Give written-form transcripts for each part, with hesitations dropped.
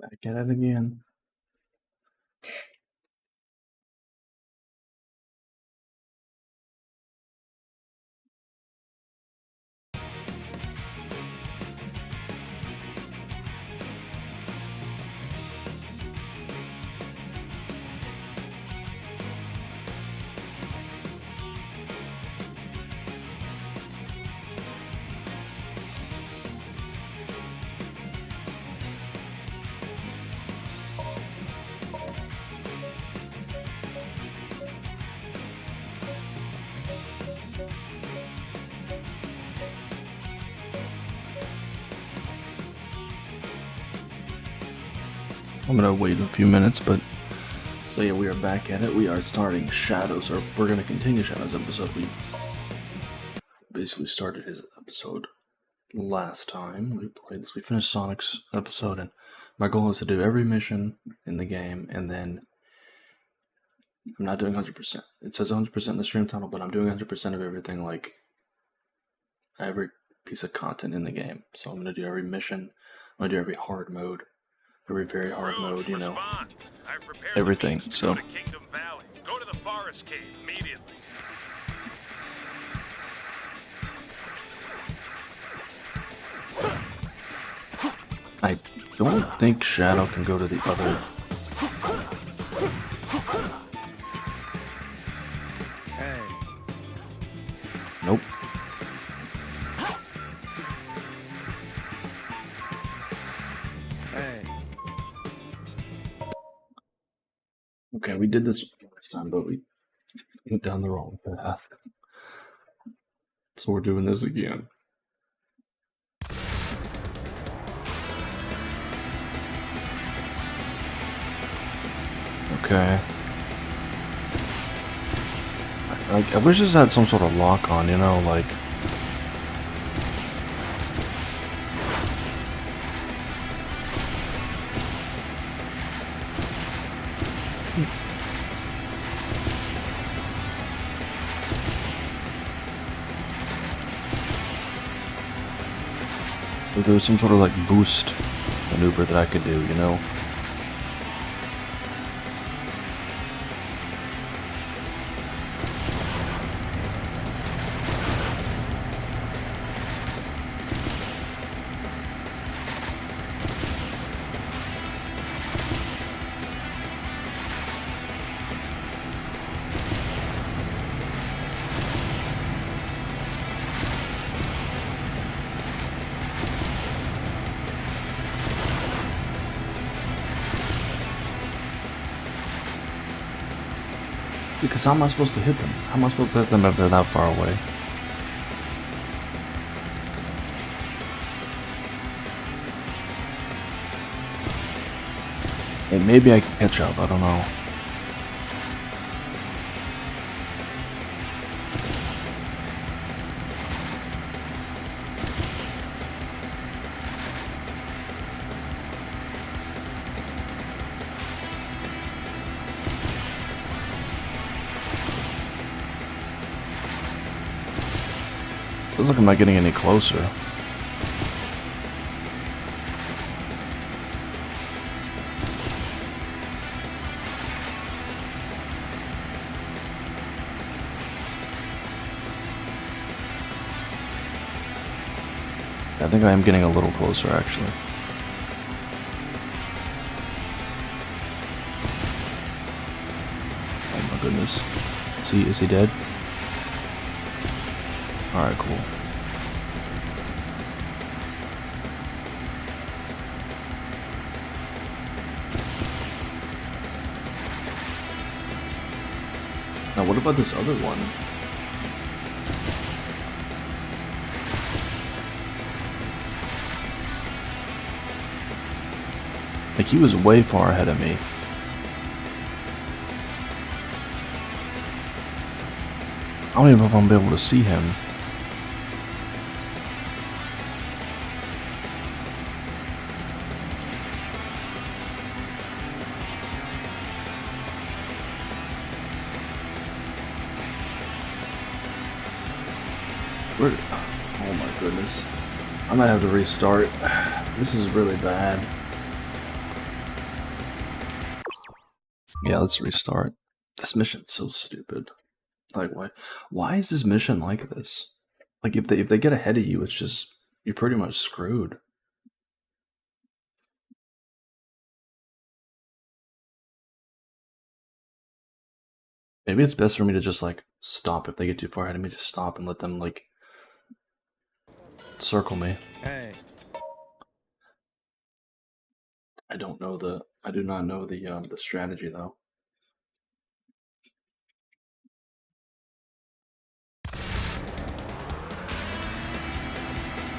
Back at it again. I'm gonna wait a few minutes, but so yeah, we are back at it. We are starting Shadows, or we're gonna continue Shadows episode. We basically started his episode last time we played this. We finished Sonic's episode, and my goal is to do every mission in the game, and then I'm not doing 100%. It says 100% in the stream tunnel, but I'm doing 100% of everything, like every piece of content in the game. So I'm gonna do every mission. I'm gonna do every hard mode. Every very hard mode, you know, everything. So, go to the forest cave immediately. I don't think Shadow can go to the other. Hey. Nope. Hey. Okay, we did this last time, but we went down the wrong path. So we're doing this again. Okay. I wish this had some sort of lock on, you know, like. If there was some sort of like boost maneuver that I could do, you know? Because how am I supposed to hit them? How am I supposed to hit them if they're that far away? Hey, maybe I can catch up, I don't know. Feels like I'm not getting any closer. I think I am getting a little closer, actually. Oh my goodness. Is he dead? Alright, cool. Now what about this other one? Like, he was way far ahead of me. I don't even know if I'm gonna be able to see him. Oh my goodness. I might have to restart. This is really bad. Yeah, let's restart. This mission's so stupid. Like, why? Why is this mission like this? Like, if they get ahead of you, it's just you're pretty much screwed. Maybe it's best for me to just like stop if they get too far ahead of me. Just stop and let them like circle me. Hey. I do not know the strategy though.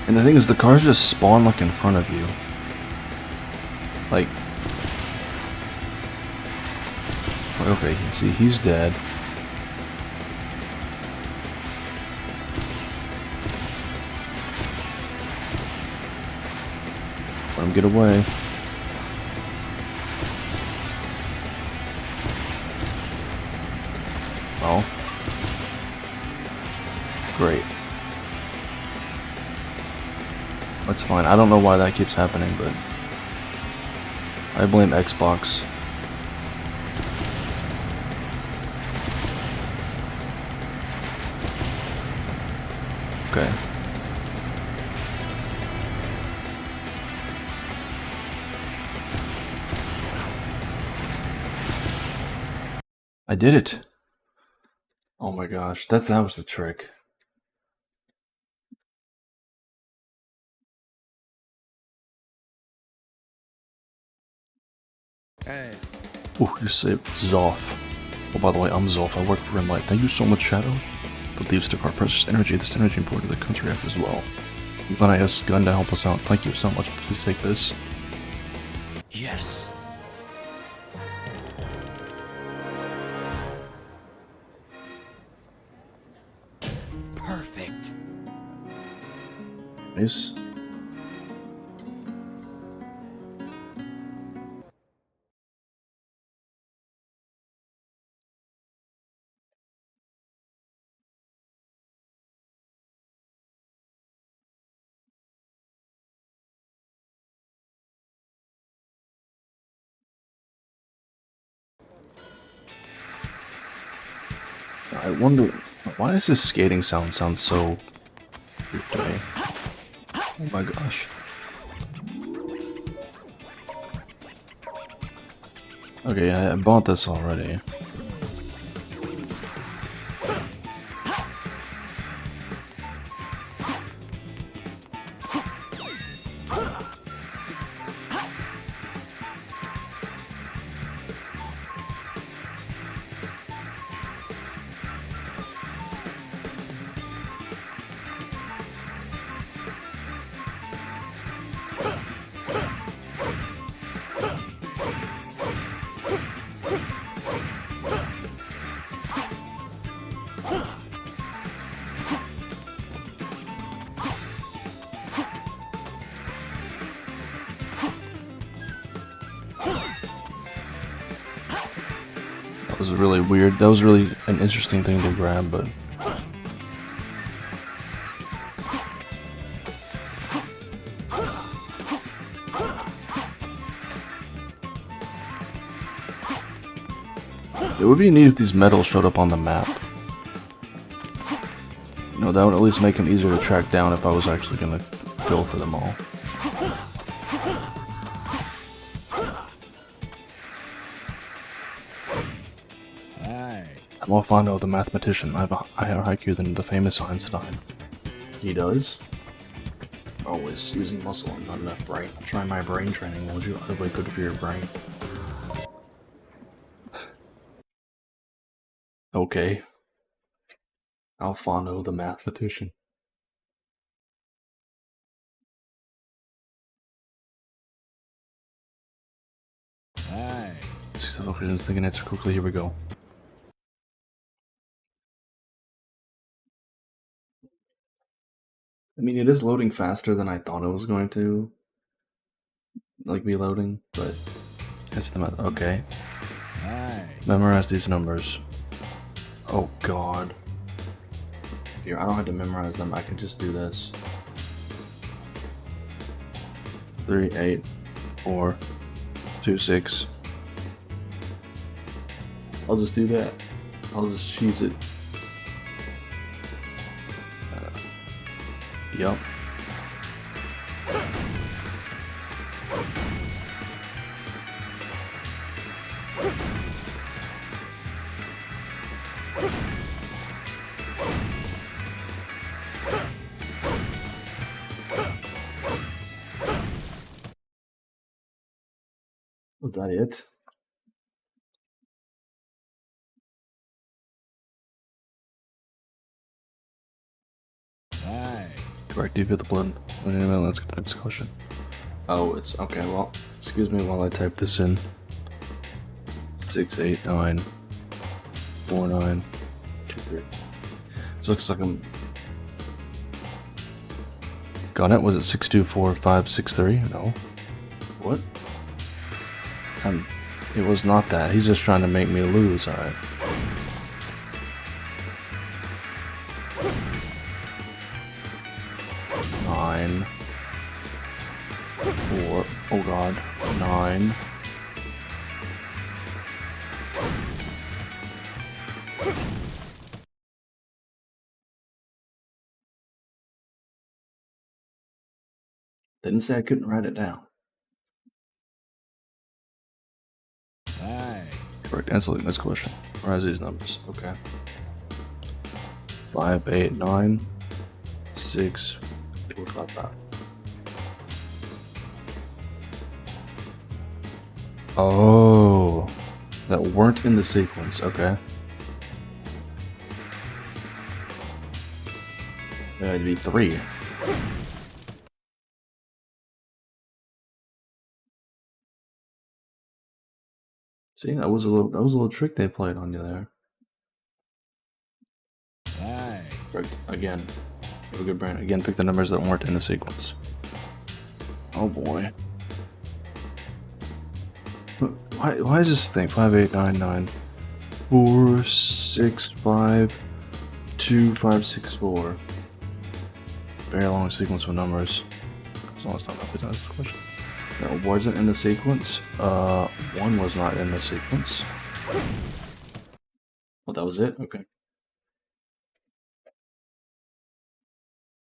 And the thing is, the cars just spawn like in front of you. Like, okay, see, he's dead. Let him get away. Oh. Great. That's fine. I don't know why that keeps happening, but I blame Xbox. Okay. I did it. Oh my gosh, that was the trick. Hey. Ooh, you saved Zoth. Oh, by the way, I'm Zoth. I work for Rimlight. Thank you so much, Shadow. The thieves took our precious energy. This energy imported to the country as well. Then I asked Gun to help us out. Thank you so much. Please take this. Yes. Perfect. Nice. I wonder, why does this skating sound so goofy? Oh my gosh. Okay, I bought this already. That was really weird. That was really an interesting thing to grab, but it would be neat if these medals showed up on the map. You know, that would at least make them easier to track down if I was actually gonna go for them all. I'm Alfano, the mathematician. I have a higher IQ than the famous Einstein. He does? Always using muscle and not enough brain. Try my brain training, won't you? Really good for your brain. Okay. Alfano, the mathematician. Hey. Successful questions, think and answer quickly. Here we go. I mean, it is loading faster than I thought it was going to, like, be loading, but it's the math. Okay. Hey. Memorize these numbers. Oh god. Here, I don't have to memorize them. I can just do this. 3, 8, 4, 2, 6. I'll just do that. I'll just cheese it. Yup. Was that it? Aye. Correct, you the blend. Anyway, let's get to the next question. Oh, it's okay. Well, excuse me while I type this in. 6894923. This looks like I'm. Got it? Was it 624563? No. What? It was not that. He's just trying to make me lose. All right. Nine. 4. Oh God. 9. Didn't say I couldn't write it down. Aye. Correct. Answer the next question. Where's these numbers? Okay. 5, 8, 9, 6, 4, 5, 5. Oh, that weren't in the sequence. Okay. There had to be 3. See, that was a little trick they played on you there. Aye. Correct. Again, you have a good brain. Again, pick the numbers that weren't in the sequence. Oh boy. Why is this thing 5, 8, 9, 9, 4, 6, 5, 2, 5, 6, 4? Very long sequence of numbers. As long as it's not up to this question. No, wasn't in the sequence. 1 was not in the sequence. Oh, that was it? Okay.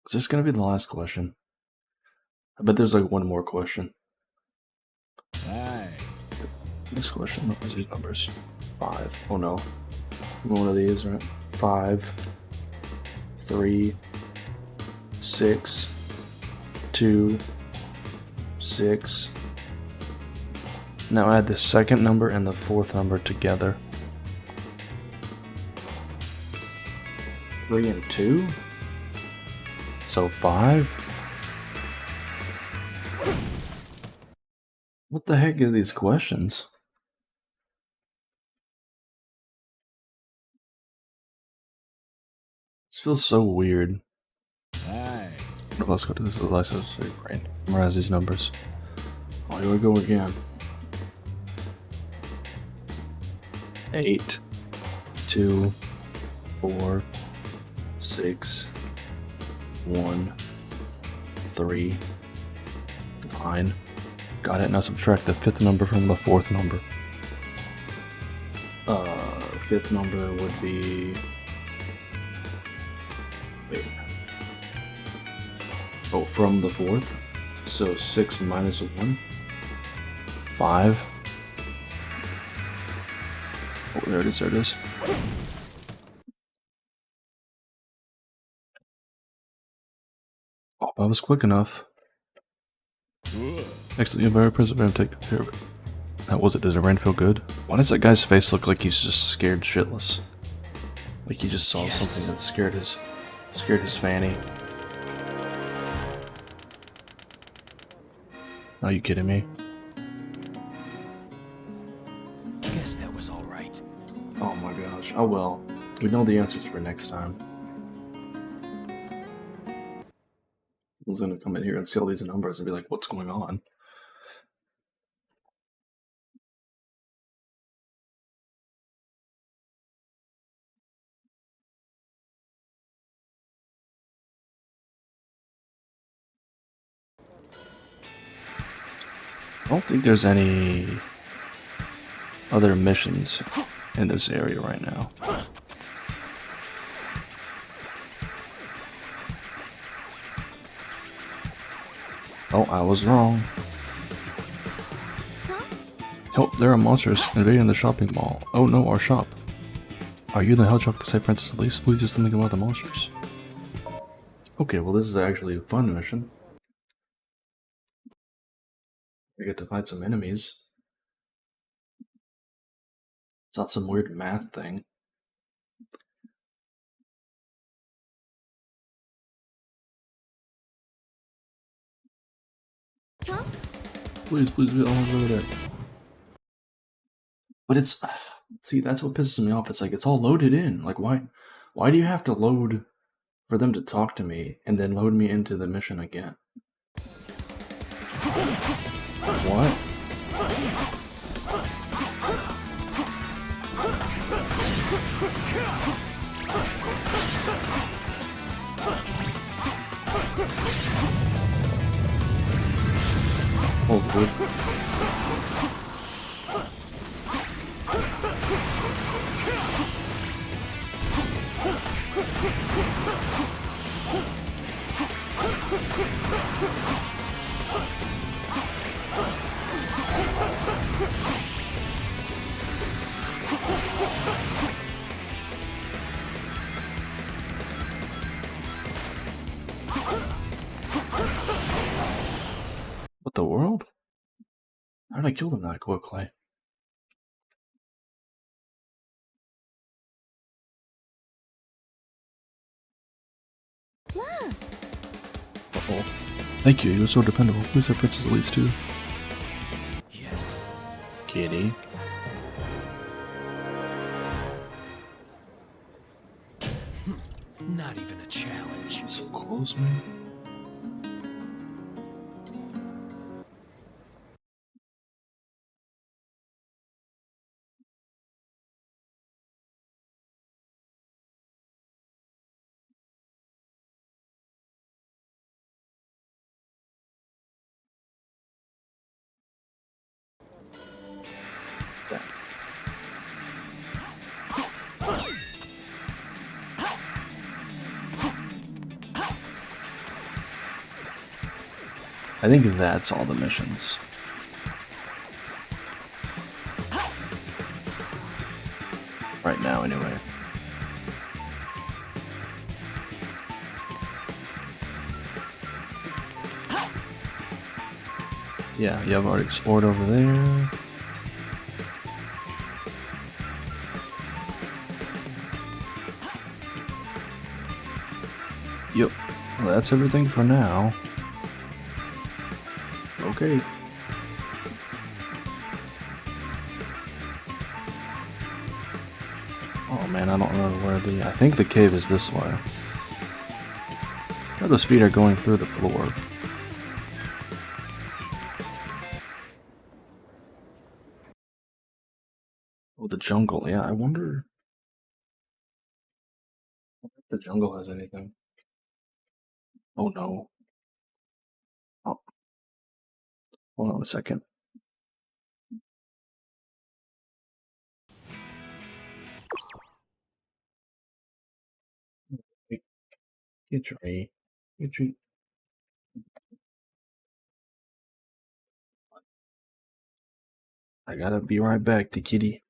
Is this gonna be the last question? I bet there's like one more question. Aye. Next question, what are these numbers? 5. Oh no. One of these, right? 5, 3, 6, 2, 6. Now add the second number and the fourth number together. 3 and 2? So 5? What the heck are these questions? This feels so weird. Aye. Let's go to this license brain. Memorize these numbers. Oh, here we go again. 8, 2, 4, 6, 1, 3, 9. Got it. Now subtract the fifth number from the fourth number. Fifth number would be. Wait. Oh, from the fourth. So 6 minus 1. 5. Oh, there it is. There it is. Oh, that was quick enough. Excellent, you're very perseverant. Take care of it. How was it? Does the rain feel good? Why does that guy's face look like he's just scared shitless? Like he just saw something that scared his fanny. Are you kidding me? Guess that was all right. Oh my gosh. Oh well. We know the answers for next time. I was gonna come in here and see all these numbers and be like, what's going on? I don't think there's any other missions in this area right now. Oh, I was wrong. Help, there are monsters invading the shopping mall. Oh no, our shop. Are you the Hedgehog, the side Princess Elise? Please do something about the monsters. Okay, well this is actually a fun mission. We get to fight some enemies. It's not some weird math thing. Please, please, oh, over there. But it's, see, that's what pisses me off. It's like, it's all loaded in. Like, why do you have to load for them to talk to me and then load me into the mission again? What? Oh, good. What the world? How did I kill them that quickly? Uh-oh. Thank you, you're so dependable. Please have Princess Elise too. Yes. Kitty. Not even a challenge. So close, man. Damn. I think that's all the missions. Right now, anyway. Yeah, I've already explored over there. Yep. Well, that's everything for now. Okay. Oh man, I don't remember where I think the cave is this way. Now those feet are going through the floor. Oh, the jungle. Yeah, I wonder if the jungle has anything. Oh no. Oh, hold on a second. Hey, get your Get your I gotta be right back to kitty.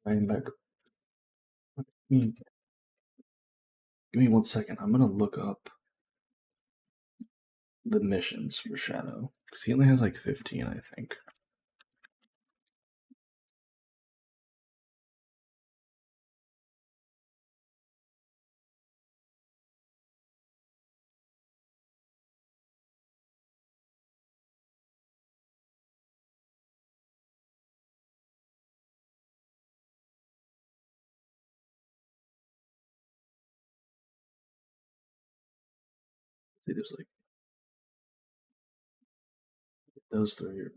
I am back. Give me 1 second. I'm gonna look up the missions for Shadow. Because he only has like 15, I think. See, there's like those three.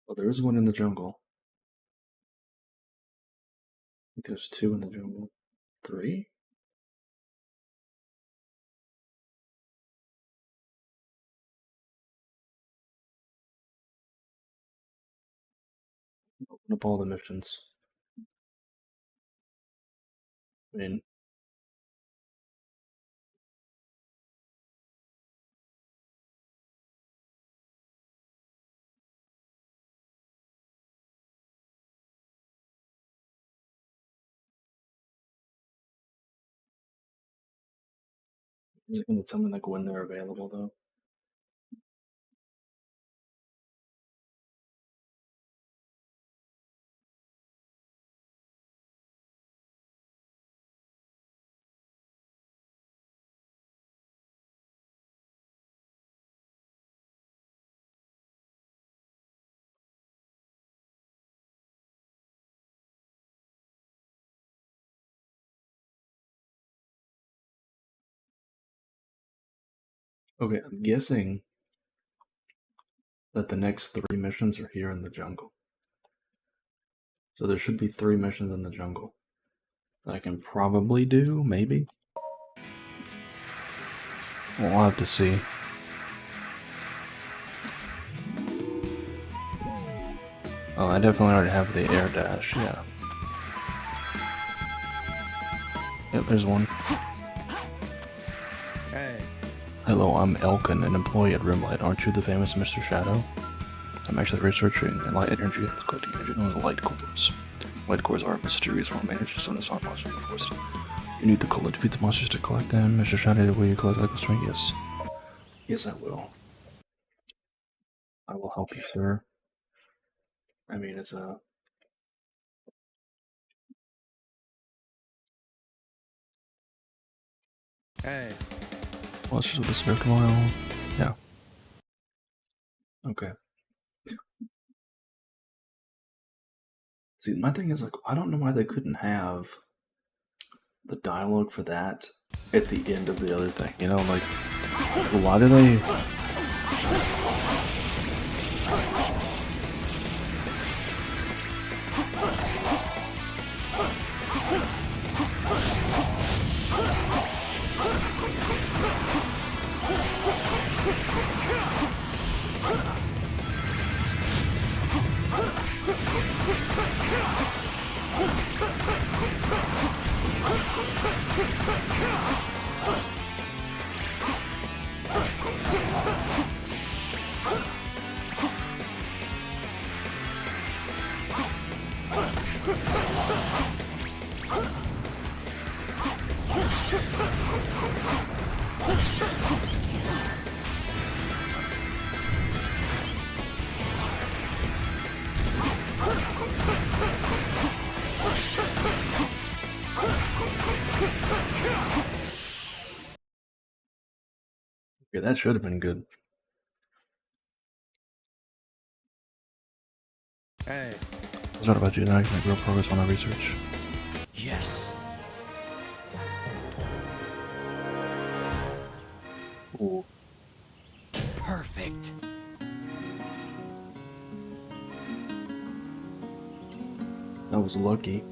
Oh, there is one in the jungle. I think there's two in the jungle. Three? Open up all the missions. I mean, is it gonna tell me like when they're available though? Okay, I'm guessing that the next three missions are here in the jungle. So there should be three missions in the jungle that I can probably do, maybe. We'll have to see. Oh, I definitely already have the air dash, yeah. Yep, there's one. Hey. Hello, I'm Elkin, an employee at Rimlight. Aren't you the famous Mr. Shadow? I'm actually researching light energy and collecting energy known as light cores. Light cores are a mysterious form of energy, so it's not monsters, of course. You need to defeat the monsters to collect them. Mr. Shadow, will you collect light cores? Yes. Yes, I will. I will help you, sir. I mean, it's a... Hey. Monsters with a spirit tomorrow. Yeah. Okay. See, my thing is, like, I don't know why they couldn't have the dialogue for that at the end of the other thing. You know, like, why do they... Yeah, that should have been good. Hey. It's not about you now. I can make real progress on my research. Yes. Ooh. Perfect. That was lucky.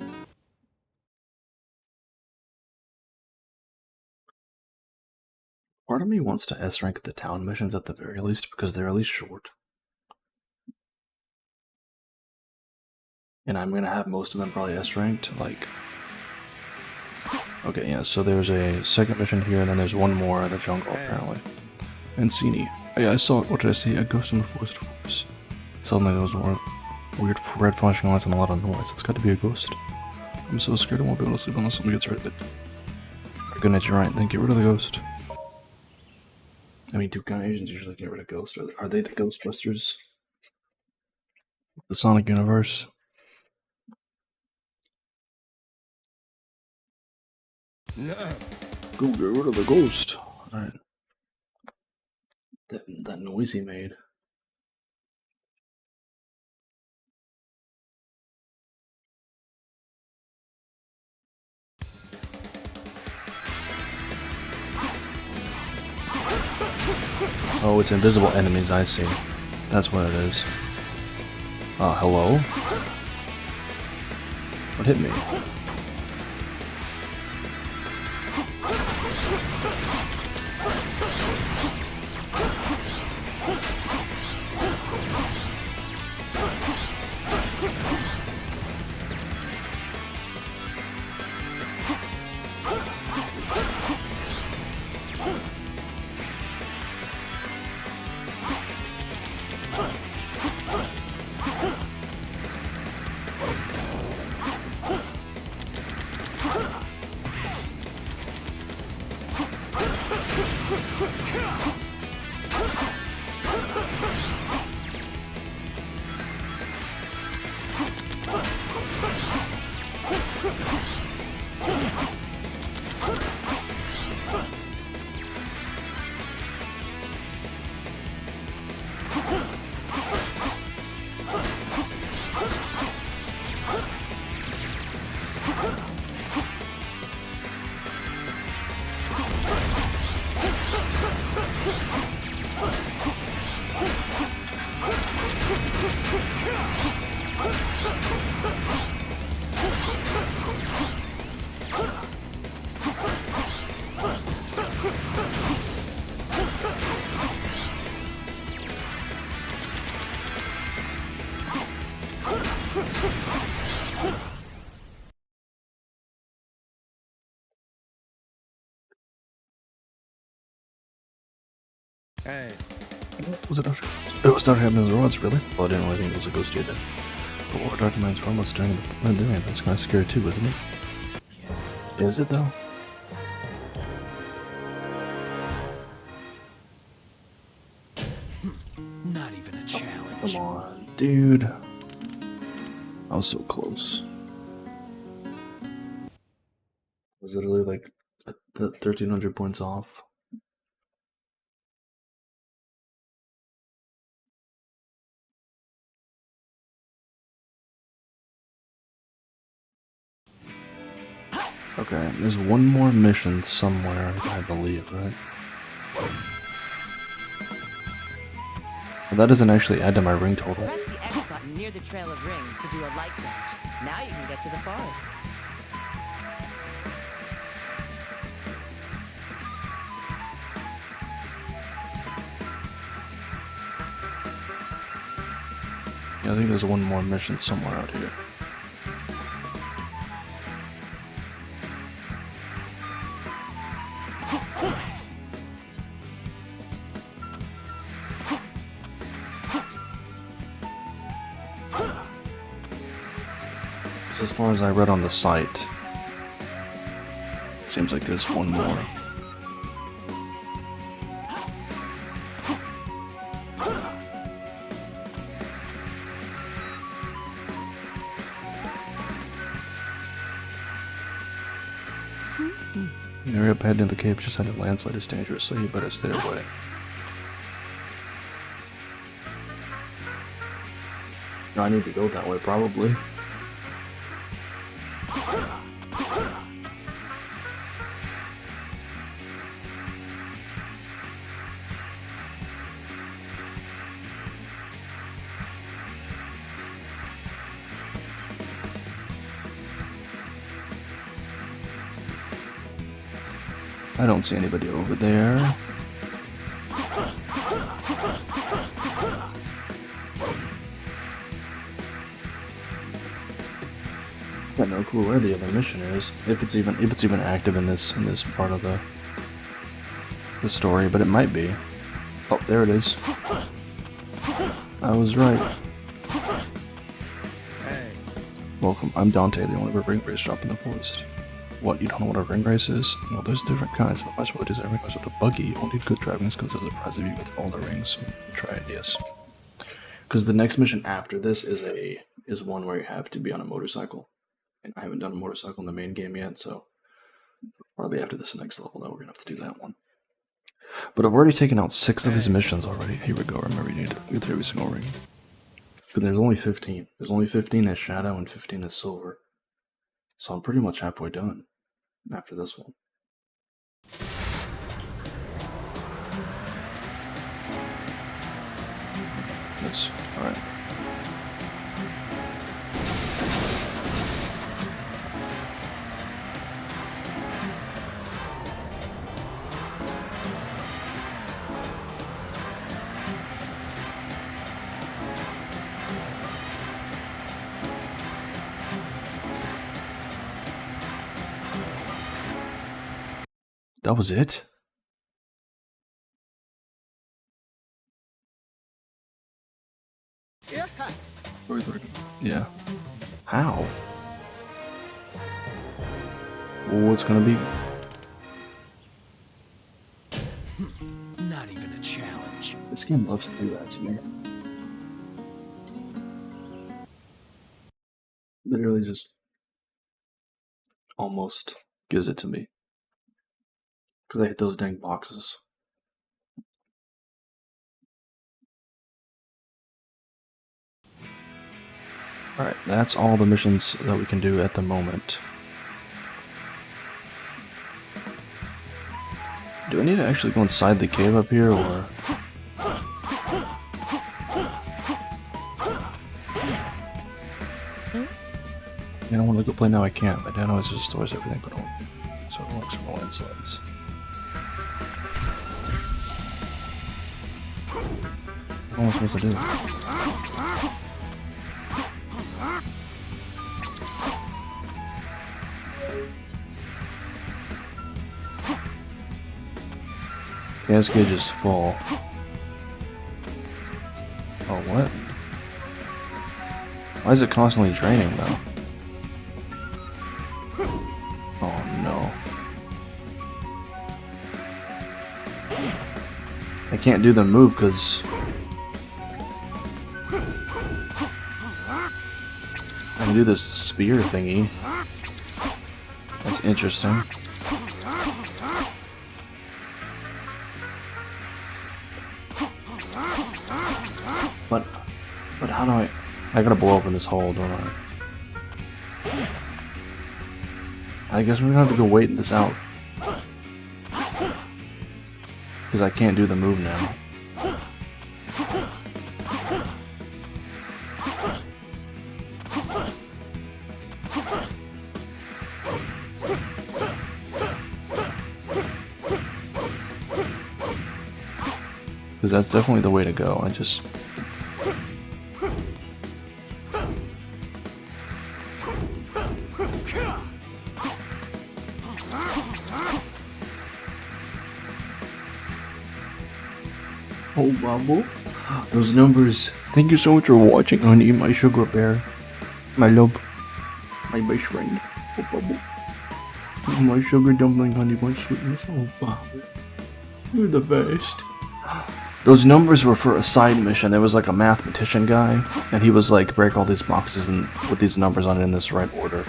Part of me wants to S rank the town missions at the very least because they're at least short. And I'm gonna have most of them probably S ranked. Like, okay, yeah. So there's a second mission here, and then there's one more in the jungle apparently. Mancini. Yeah, I saw it. What did I see? A ghost in the forest. Suddenly there was more. Weird red flashing lights and a lot of noise. It's got to be a ghost. I'm so scared I won't be able to sleep unless someone gets rid of it. Good night, you're right. Then get rid of the ghost. I mean, do gun agents usually get rid of ghosts? Are they the Ghostbusters? The Sonic universe? No. Go get rid of the ghost. Alright. That noise he made. Oh, it's invisible enemies, I see. That's what it is. Hello? What hit me? Hey. Was it Dr. It was Dr. Hammond's robots, really? Well, I didn't really think it was a ghost either. But what were Dr. Hammond's robots doing That's kind of scary too, isn't it? Yes. Is it though? Not even a challenge. Come on, dude. I was so close. Was literally like 1,300 points off. Okay, there's one more mission somewhere, I believe, right? Well, that doesn't actually add to my ring total. Press the X button near the trail of rings to do a light dash. Now you can get to the forest. Yeah, I think there's one more mission somewhere out here. As far as I read on the site, it seems like there's one more. Hurry up, head into the cave. Just had a landslide is dangerous, so you better stay away. I need to go that way, probably. I don't see anybody over there. Got no clue where the other mission is, if it's even active in this part of the story, but it might be. Oh, there it is. I was right. Welcome, I'm Dante, the only ring race shop in the forest. What, you don't know what a ring race is? Well, there's different kinds, but much what it is every goes with a buggy. You won't need good driving skills as a prize of you with all the rings, so try it, yes. Because the next mission after this is one where you have to be on a motorcycle. And I haven't done a motorcycle in the main game yet, so probably after this next level that we're gonna have to do that one. But I've already taken out 6 of his missions already. Here we go, remember you need to get through every single ring. But there's only 15. There's only 15 as Shadow and 15 as Silver. So I'm pretty much halfway done after this one. Yes, alright. That was it? Yeah. How? What's gonna be? Not even a challenge. This game loves to do that to me. Literally just almost gives it to me. Because I hit those dang boxes. Alright, that's all the missions that we can do at the moment. Do I need to actually go inside the cave up here, or...? I don't want to go play now, I can't. My dad always just stores everything, but so it works from all insides. What am I supposed to do? Gas gauge is full. Oh, what? Why is it constantly draining, though? Oh, no. I can't do the move, because... I can do this spear thingy. That's interesting. But how do I gotta blow open this hole, don't I? I guess we're gonna have to go wait this out. Because I can't do the move now. Because that's definitely the way to go. I just... Oh, Babu. Those numbers. Thank you so much for watching, honey, my sugar bear. My love. My best friend. Oh, Babu. My sugar dumpling, honey, my sweetness. Oh, Babu. You're the best. Those numbers were for a side mission. There was like a mathematician guy, and he was like, break all these boxes and put these numbers on it in this right order.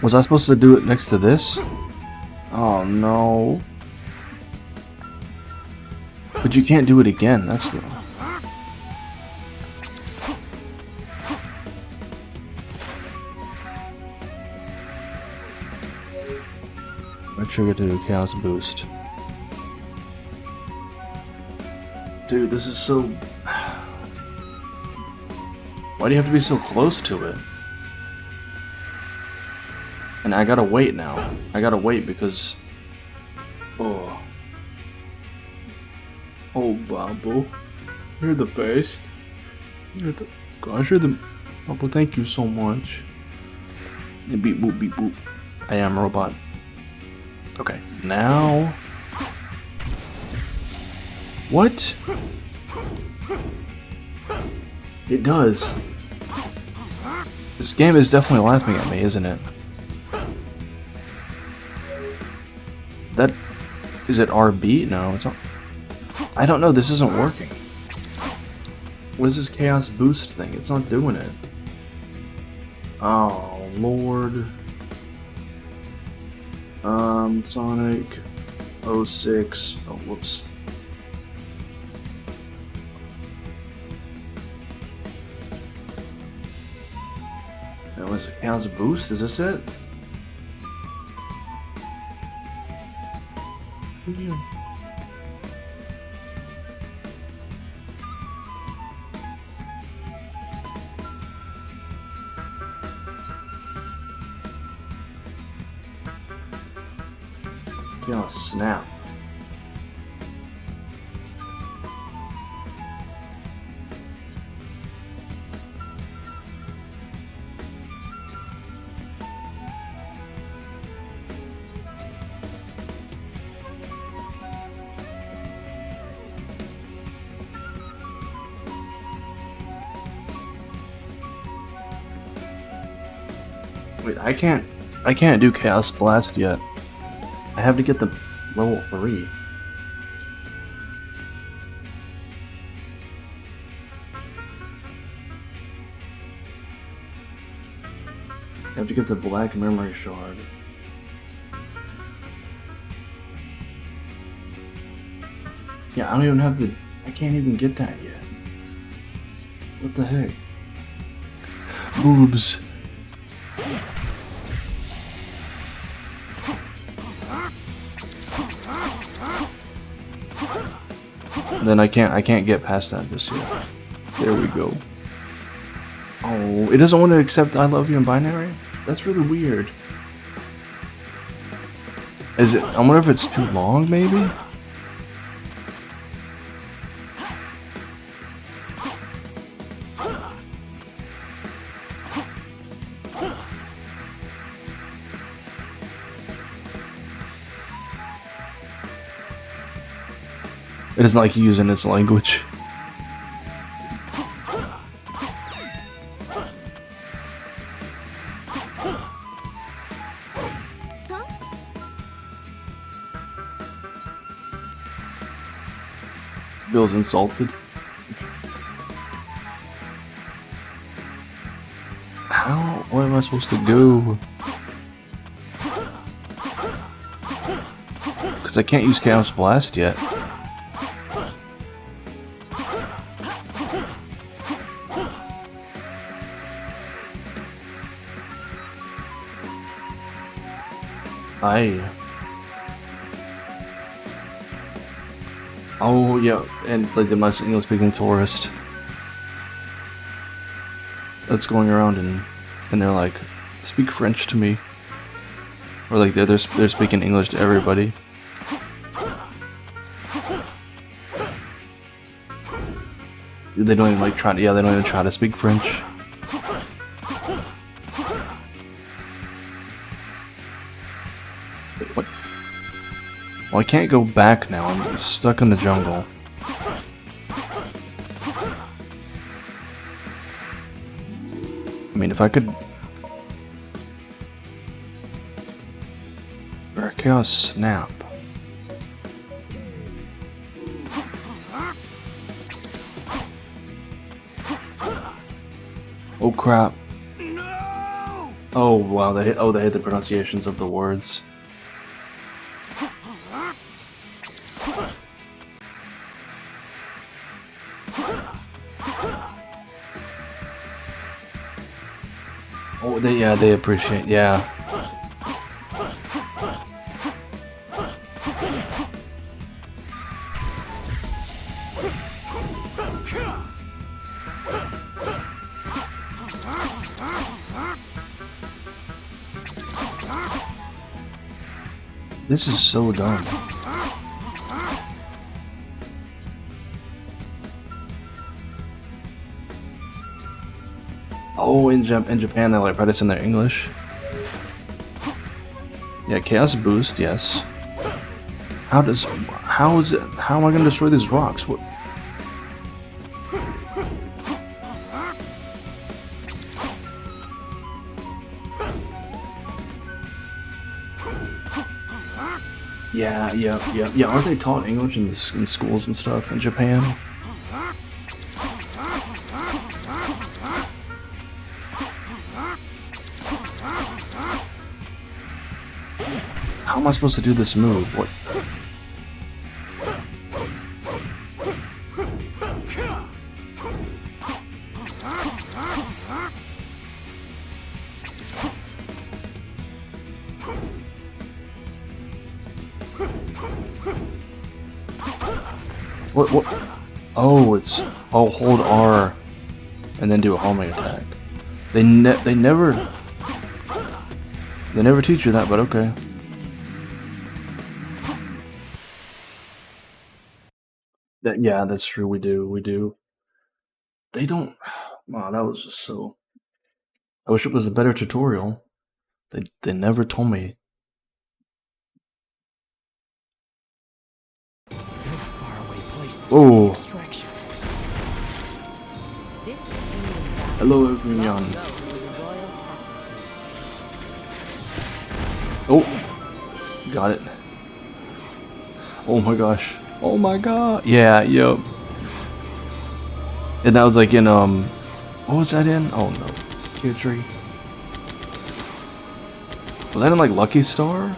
Was I supposed to do it next to this? Oh no. But you can't do it again, that's the... I trigger to do chaos boost. Dude, this is so... Why do you have to be so close to it? And I gotta wait now. I gotta wait because... Oh. Oh, Babu. You're the best. You're the... Gosh, you're the... Babu, thank you so much. Beep boop, beep boop. I am a robot. Okay, now... What? It does. This game is definitely laughing at me, isn't it? That... Is it RB? No, it's not. I don't know, this isn't working. What is this chaos boost thing? It's not doing it. Oh, Lord. Sonic 06. Oh, whoops. That was a chaos boost? Is this it? Yeah. Oh, snap. Wait, I can't do Chaos Blast yet. I have to get the level 3. I have to get the Black Memory Shard. Yeah, I don't even have the... I can't even get that yet. What the heck? Boobs. Then I can't get past that just yet. There we go. Oh, it doesn't want to accept I love you in binary? That's really weird. Is it? I wonder if it's too long, maybe? It doesn't like using its language. Feels insulted. How? Where am I supposed to go? Because I can't use Chaos Blast yet. Oh yeah, and like the much English-speaking tourist that's going around and they're like, speak French to me, or like they're speaking English to everybody. They don't even like try to, yeah, they don't even try to speak French. Wait, what? Well, I can't go back now. I'm stuck in the jungle. I mean, if I could... Or Chaos Snap. Oh crap. No! Oh wow, they hit the pronunciations of the words. Oh, they appreciate, yeah. This is so dumb. Oh, in Japan they like write us in their English. Yeah, Chaos Boost, yes. How am I gonna destroy these rocks? What? Yeah. Aren't they taught English in schools and stuff in Japan? How am I supposed to do this move? What? What? Oh, it's hold R and then do a homing attack. They never teach you that, but okay. Yeah, that's true. We do. They don't. Wow, that was just so. I wish it was a better tutorial. They never told me. Faraway place to Oh, extraction. This is Kingdom Valley. hello Long everyone. ago, it was a royal castle. Oh, got it. Oh my gosh. Oh my god. Yeah, yep. And that was like in what was that in? Oh no. Q3. Was that in like Lucky Star?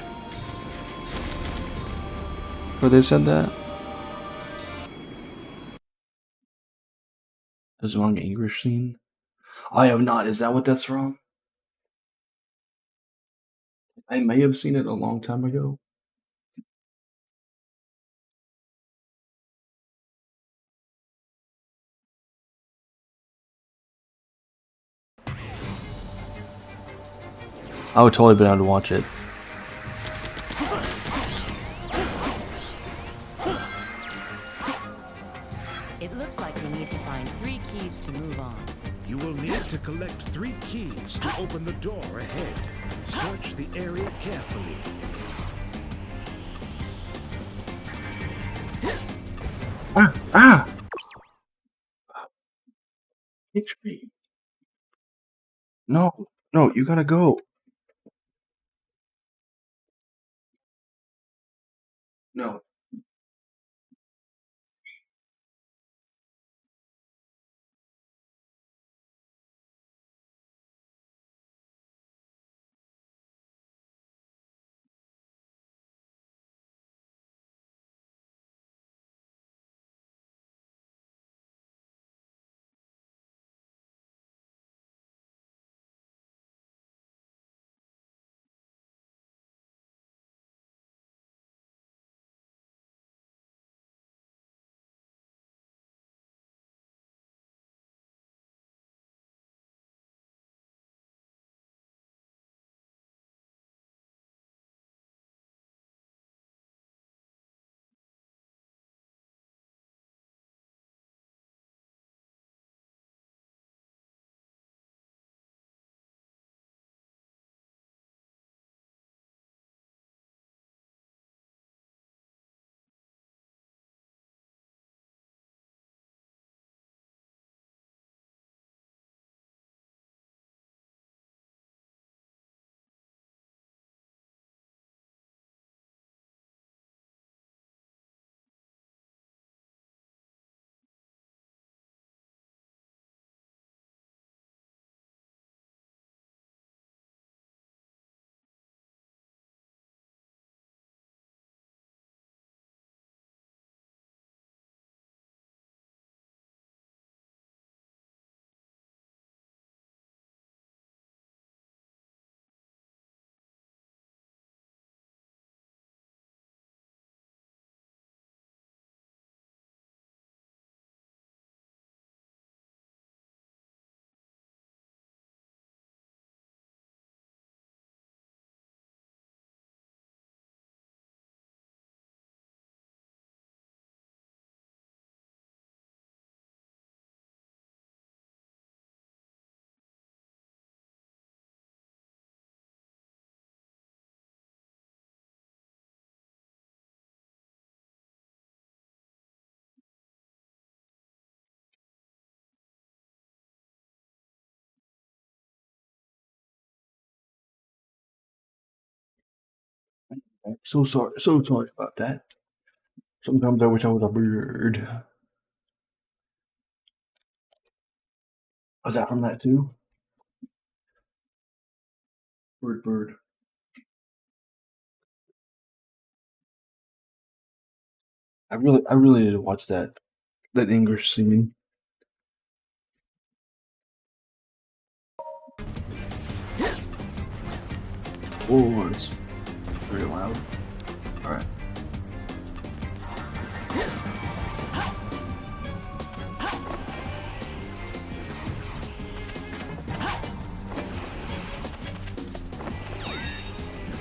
Where they said that? There's a wrong English scene? I have not. Is that what that's from? I may have seen it a long time ago. I would totally been able to watch it. It looks like we need to find 3 keys to move on. You will need to collect 3 keys to open the door ahead. Search the area carefully. Ah! HP. No, you gotta go. No. So sorry about that. Sometimes I wish I was a bird. Was that from that too? Bird. I really need to watch that English scene. Oh, it's very loud. All right.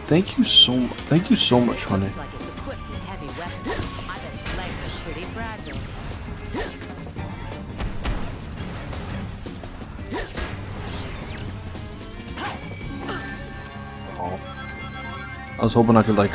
Thank you so much, honey. Looks like it's equipped with heavy weapons. I bet its legs are pretty fragile. Oh. I was hoping I could like.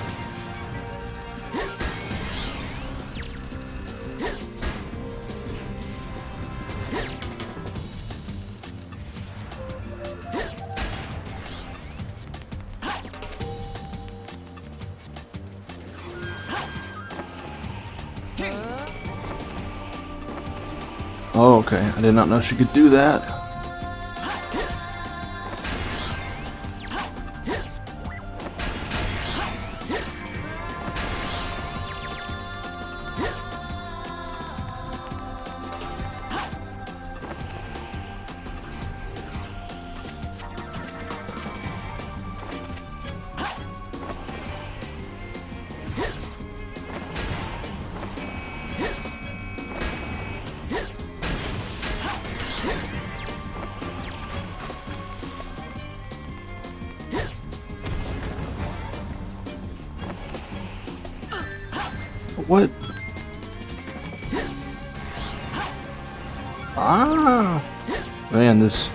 Oh, okay. I did not know she could do that. What? Ah! Man, this...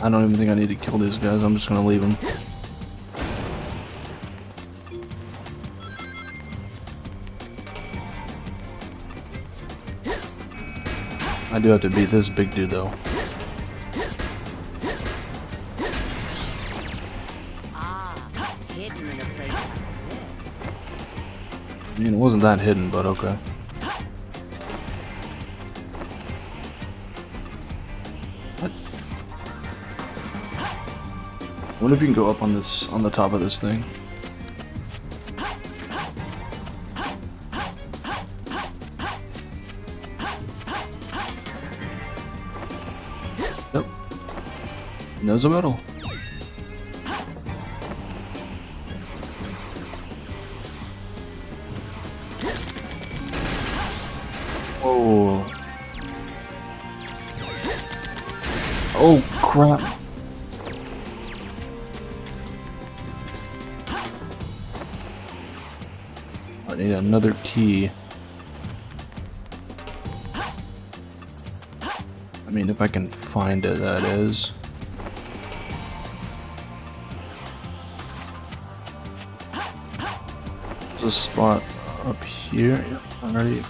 I don't even think I need to kill these guys, I'm just gonna leave them. I do have to beat this big dude though. Hidden in a place like this. I mean, it wasn't that hidden, but okay. What? I wonder if you can go up on this, on the top of this thing. Yep. And there's a medal. Whoa. Oh crap. I need another key. I mean, if I can find it, that is. There's a spot up here. Already.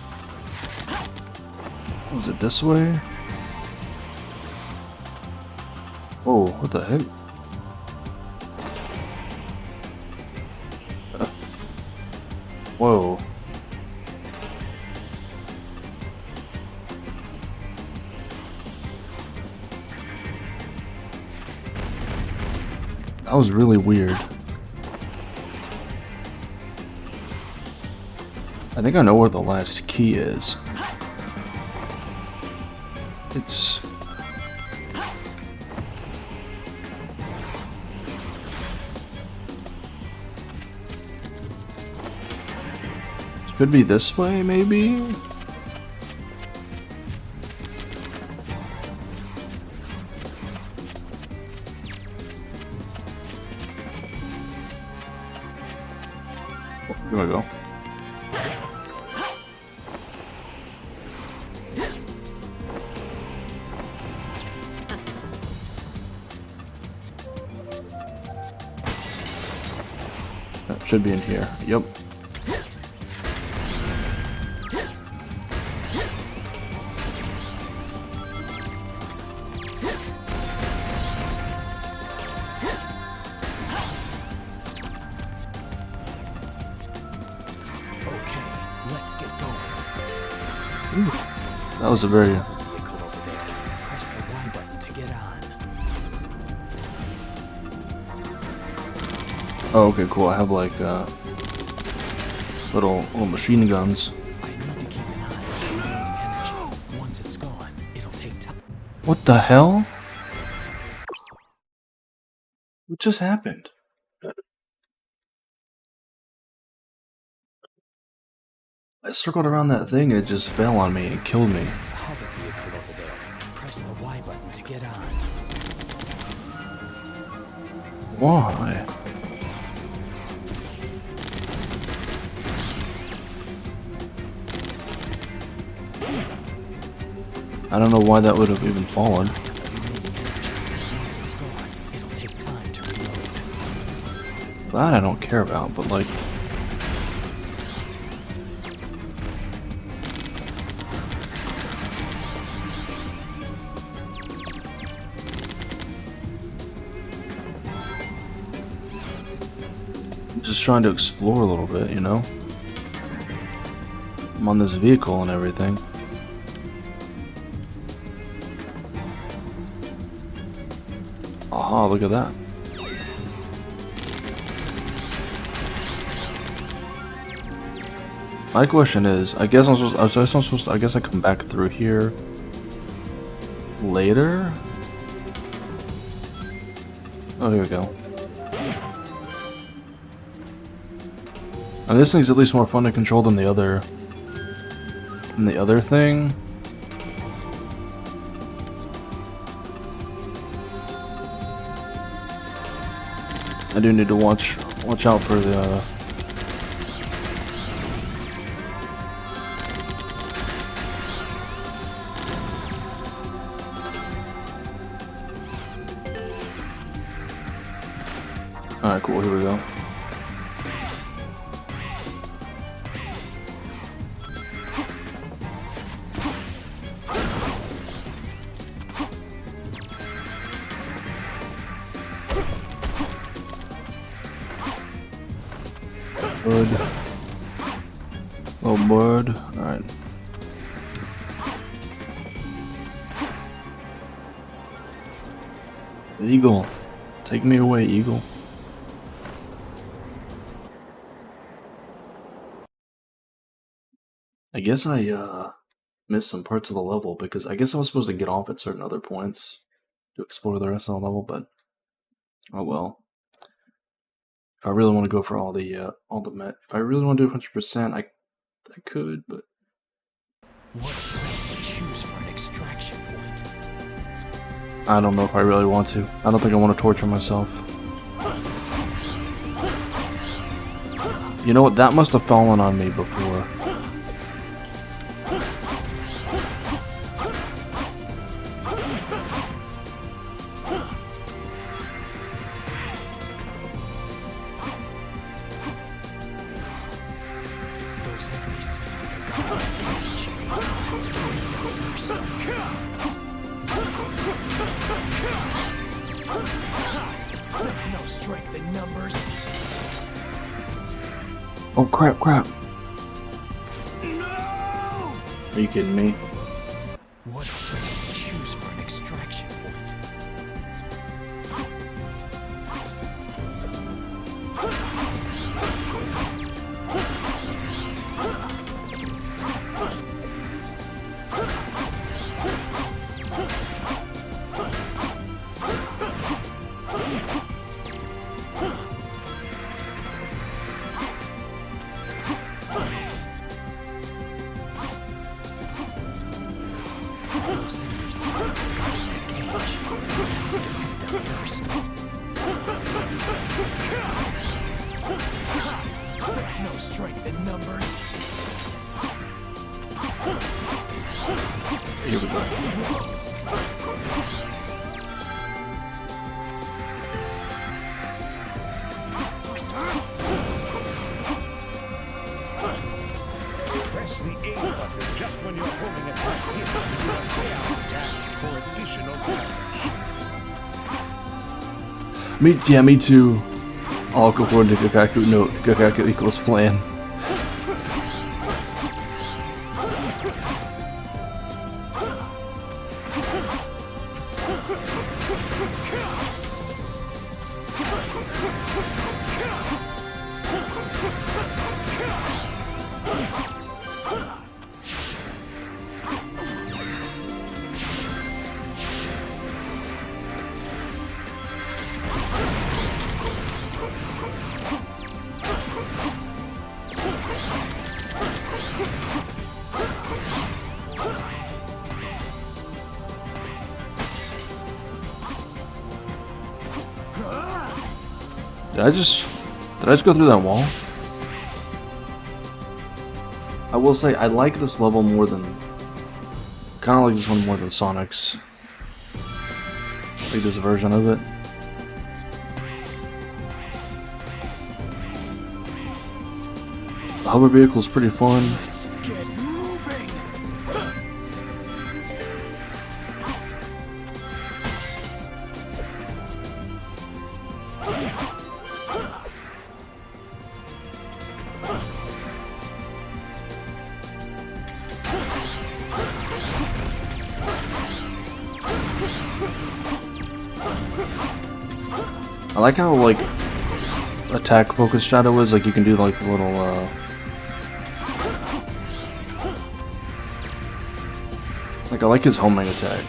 Was it this way? Oh, what the heck? Whoa. That was really weird. I think I know where the last key is. It's... It could be this way, maybe? Here we go. That should be in here. Yep. That was a very... Vehicle over there. Press the Y button to get on. Oh, okay, cool. I have like little machine guns. I need to keep an eye on the remaining energy. Once it's gone, it'll take time. What the hell? What just happened? I circled around that thing and it just fell on me and killed me. It's a hover vehicle over there. Press the Y button to get on. Why? I don't know why that would have even fallen. Once it's gone, it'll take time to reload. That I don't care about, but like... just trying to explore a little bit, you know? I'm on this vehicle and everything. Aha, look at that. My question is, I guess I guess I come back through here later? Oh, here we go. And this thing's at least more fun to control than the other thing. I do need to watch out for the Alright, cool, here we go. Bird. Oh, bird. Alright. Eagle. Take me away, Eagle. I guess I missed some parts of the level because I guess I was supposed to get off at certain other points to explore the rest of the level, but oh well. If I really want to go for all the if I really want to do 100%, I could, but What place to choose for an extraction point? I don't know if I really want to. I don't think I want to torture myself. You know what? That must have fallen on me before. Those enemies seem like a godlike cage. First. There's no strength in numbers. Oh crap! Crap! No! Are you kidding me? What place to choose for an extraction point? Those enemies seem like a godlike cage. Defeat them first. There's no strength in numbers. Here we go. Press the A button just when you're holding a tight hit to do a payout attack for additional damage. Me too. All according to Kakaku. No, Kakaku equals plan. Did I just go through that wall? I will say I like this level more than, kind of like this one more than Sonic's. Like this version of it. The hover vehicle is pretty fun. Let's get moving. I like how like attack focused Shadow is, like you can do like the little like I like his homing attack.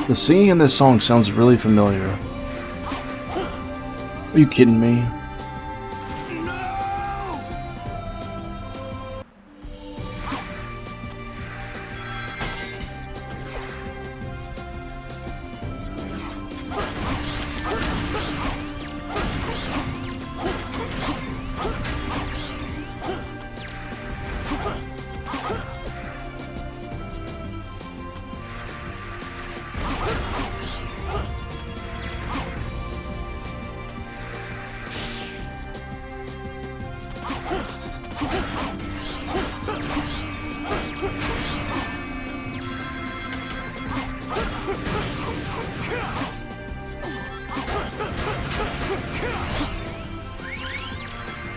The singing in this song sounds really familiar. Are you kidding me?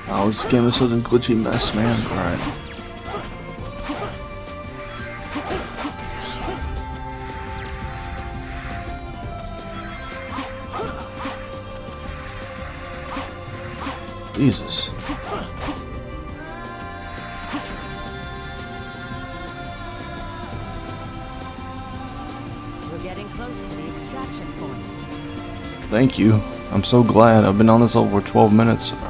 Oh, this game is such a glitchy mess, man. Alright. Jesus. We're getting close to the extraction point. Thank you. I'm so glad. I've been on this level for 12 minutes. Alright.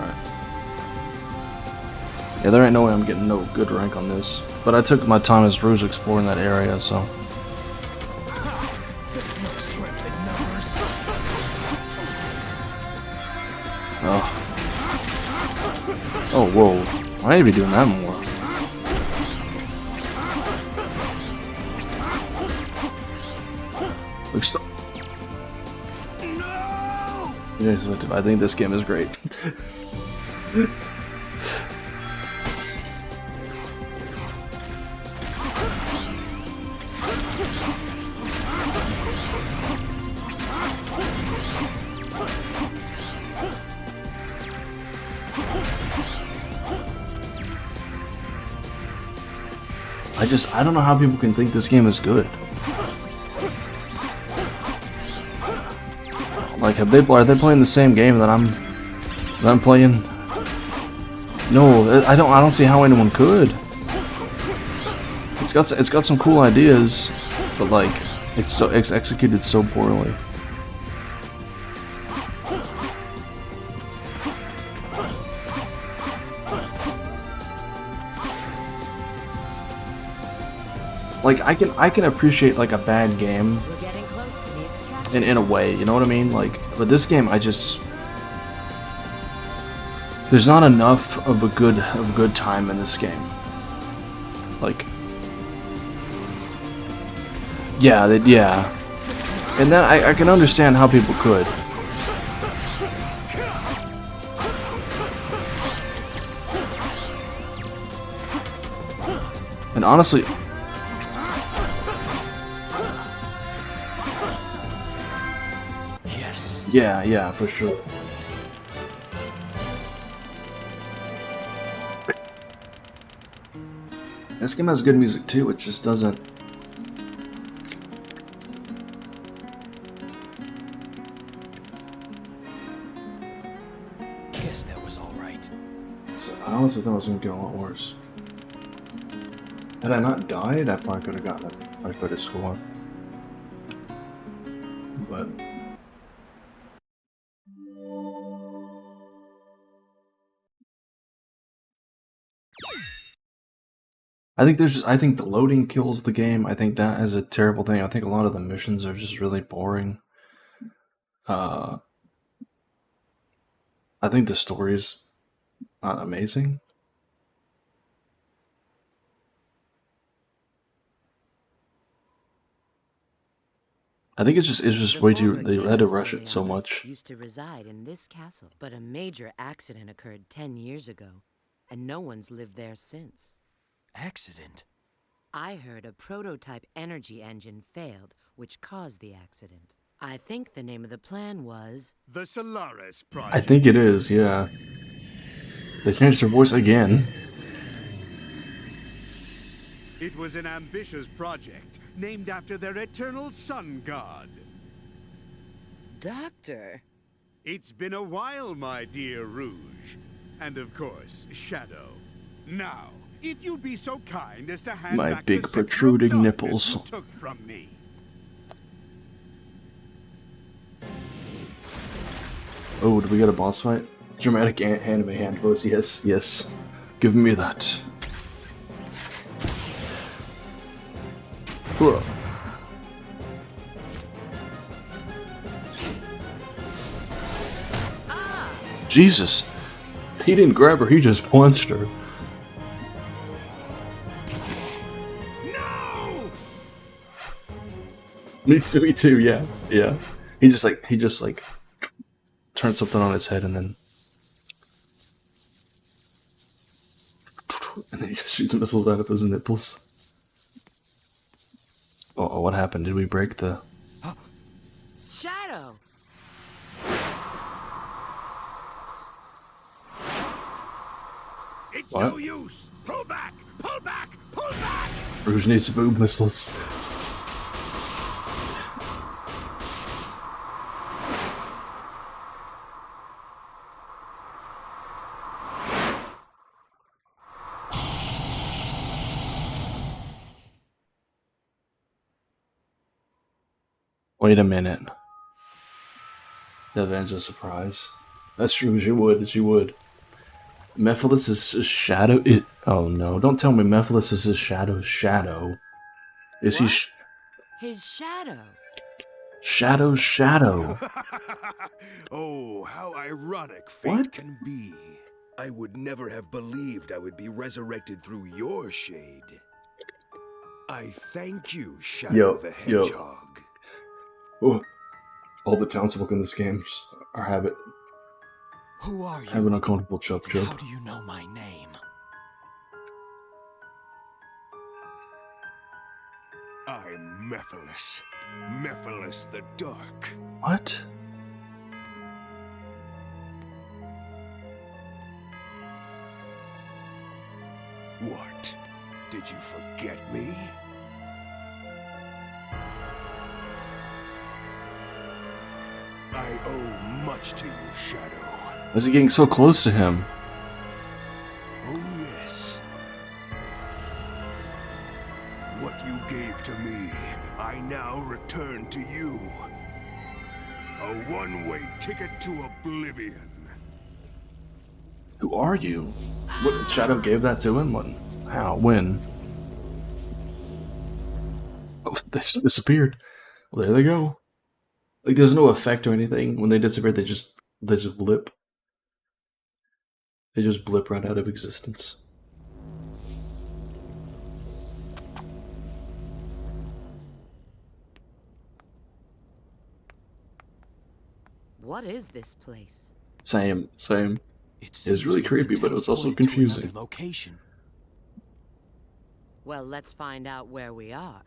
Yeah, there ain't no way I'm getting no good rank on this. But I took my time as Rouge exploring that area, so. There's no strength in numbers. Oh. Oh, whoa. I need to be doing that more. Look, stop. Yes, I think this game is great. I don't know how people can think this game is good. Like, are they playing the same game that I'm playing? No, I don't see how anyone could. It's got some cool ideas, but like, it's executed so poorly. Like, I can appreciate like a bad game We're getting close to the extraction. in a way, you know what I mean? Like, but this game, there's not enough of a good time in this game. Like, yeah, and then I can understand how people could. And honestly, Yes. yeah, for sure. This game has good music too, it just doesn't. Guess that was all right. I honestly thought it was gonna get a lot worse. Had I not died, I probably could have gotten a better score. But I think the loading kills the game. I think that is a terrible thing. I think a lot of the missions are just really boring. I think the story's not amazing. I think it's just The way too. former They king had to of rush it so Soleanna much. used to reside in this castle, but a major accident occurred 10 years ago, and no one's lived there since. Accident? I heard a prototype energy engine failed, which caused the accident. I think the name of the plan was... The Solaris Project. I think it is. Yeah. They changed her voice again. It was an ambitious project named after their eternal sun god. Doctor! It's been a while, my dear Rouge. And of course, Shadow. Now, if you'd be so kind as to hand My back big the scepter of protruding darkness nipples. you took from me. Oh, did we get a boss fight? Dramatic anime hand pose. Yes, yes. Give me that. Whoa. Jesus! He didn't grab her, he just punched her. No! Me too, yeah. Yeah. He just like turned something on his head and then he just shoots missiles out of his nipples. Oh, what happened? Did we break the... Shadow! It's What? no use! Pull back! Pull back! Pull back! Rouge needs boob missiles. Wait a minute. The Avenger surprise. That's true, she would, she would. Mephiles is his shadow. Oh no, don't tell me Mephiles is his shadow's shadow. Is he What? His shadow! Shadow's shadow? Oh, how ironic fate What? can be. I would never have believed I would be resurrected through your shade. I thank you, Shadow the Yo. Hedgehog. Oh, all the townsfolk in this game just are having Who are you? an uncomfortable chup And how chup. do you know my name? I'm Mephiles. Mephiles the Dark. What? What? Did you forget me? I owe much to you, Shadow. Why is he getting so close to him? Oh, yes. What you gave to me, I now return to you. A one-way ticket to oblivion. Who are you? What, Shadow gave that to him? What? How? When? Oh, they just disappeared. Well, there they go. Like, there's no effect or anything. When they disappear, they just blip. They just blip right out of existence. What is this place? Same. It was really seems we've been creepy, but it was also teleported to another confusing. Location. Well, let's find out where we are.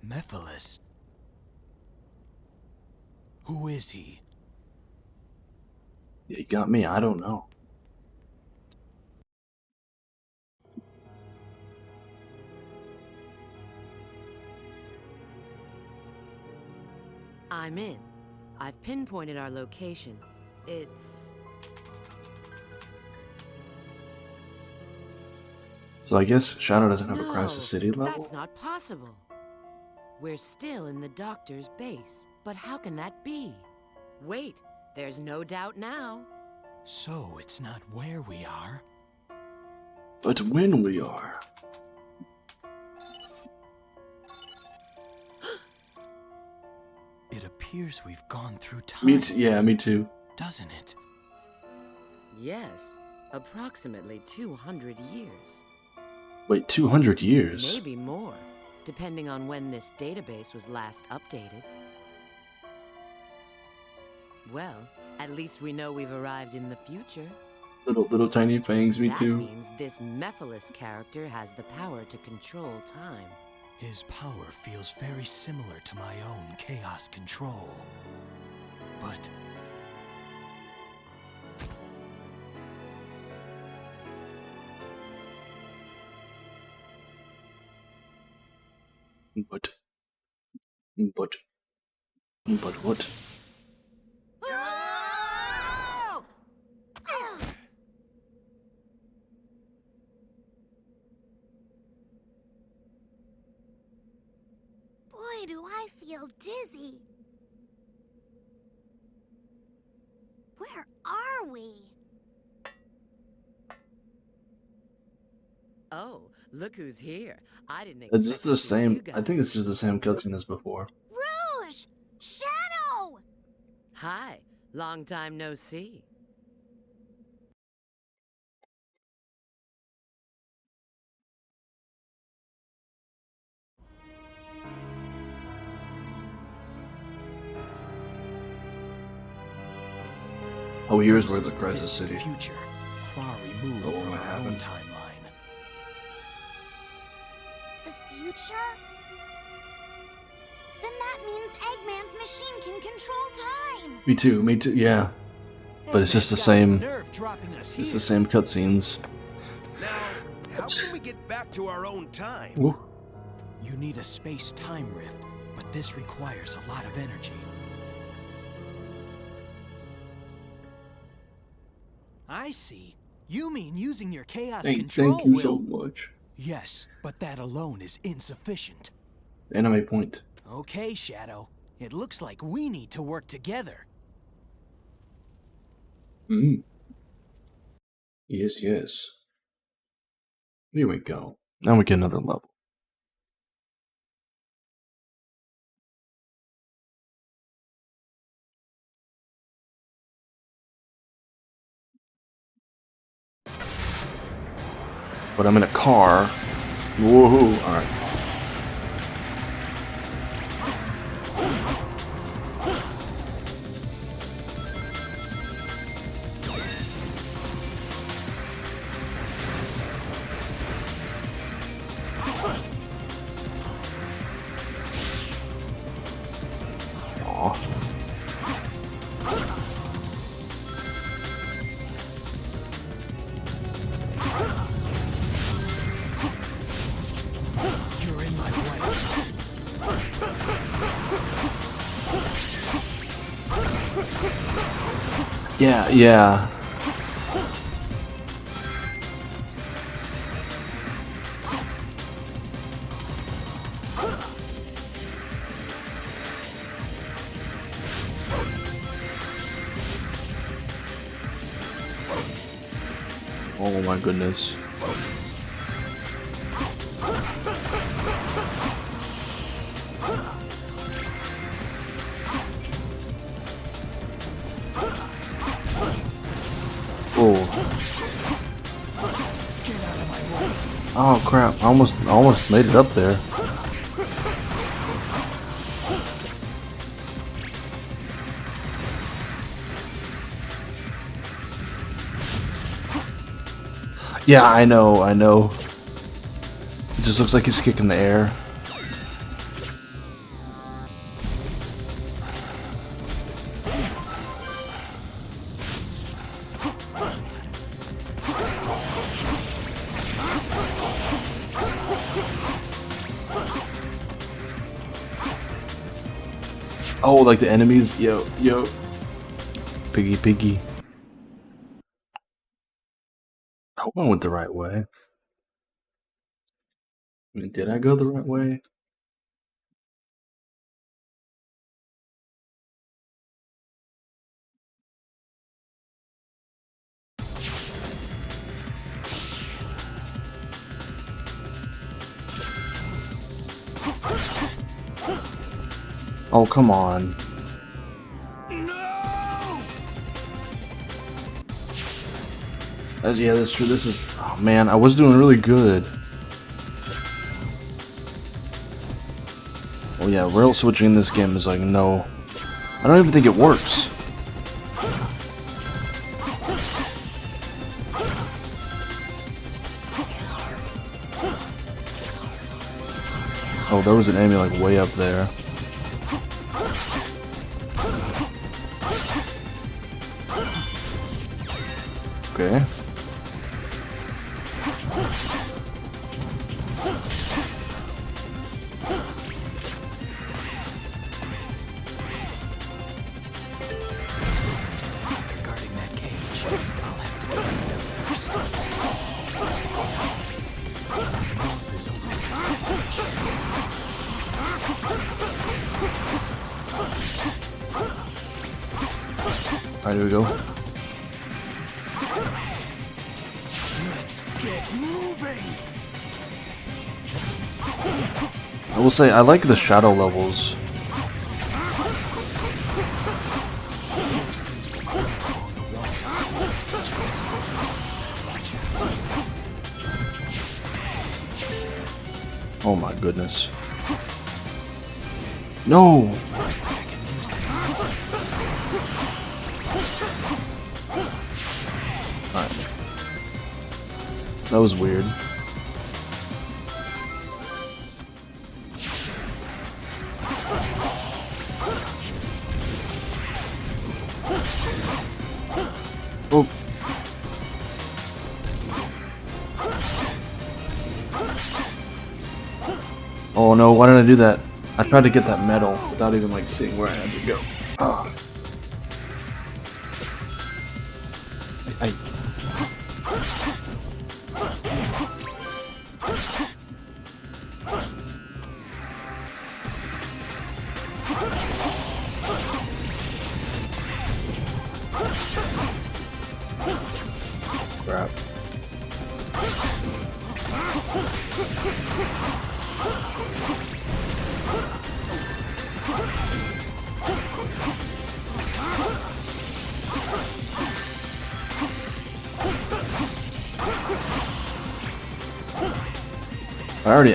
Mephiles? Who is he? You got me, I don't know. I'm in. I've pinpointed our location. It's... So I guess Shadow doesn't have a Crisis City level? That's not possible. We're still in the Doctor's base. But how can that be? Wait, there's no doubt now. So it's not where we are? But when we are. It appears we've gone through time. Yeah, me too. Doesn't it? Yes, approximately 200 years. Wait, 200 years? Maybe more, depending on when this database was last updated. Well, at least we know we've arrived in the future. Little tiny fangs, me that too. means this Mephiles character has the power to control time. His power feels very similar to my own chaos control. But... But what? Boy, do I feel dizzy. Where are we? Oh, look who's here. I didn't expect It's just the to see same. you guys. I think it's just the same cutscene as before. Rouge! Shadow! Hi, long time no see. Oh, here's where this the is Crisis distant City. future, far removed Oh, from what our own happened? timeline. The future? Then that means Eggman's machine can control time! Me too, yeah. But it's just the Eggman's got some same. nerve dropping us It's the here. same cutscenes. Now, how can we get back to our own time? Woo. You need a space-time rift, but this requires a lot of energy. I see. You mean using your chaos control Thank you will... so much. Yes, but that alone is insufficient. Anime point. Okay, Shadow. It looks like we need to work together. Yes. Here we go. Now we get another level. But I'm in a car. Woohoo! Alright. Aw. You're in my way. Yeah. Oh my goodness. Oh crap, I almost made it up there. Yeah, I know, I know. It just looks like he's kicking the air. Oh, like the enemies? Yo, yo. Piggy, piggy. I hope I went the right way. I mean, did I go the right way? Oh, come on. Yeah, that's true. This is... Oh, man, I was doing really good. Oh, yeah, rail switching in this game is like, no. I don't even think it works. Oh, there was an enemy like way up there. Okay. Regarding that cage, I'll have to find out first. North is only a chance. Alright, here we go. Let's get moving. I will say, I like the shadow levels. Those things will crawl along the walls as fast as the choice goes. Watch out. Oh my goodness. No! Looks like I can use the Alright. That was weird. Oh. Oh no, why did I do that? I tried to get that medal without even like seeing where I had to go. Ah. I crap.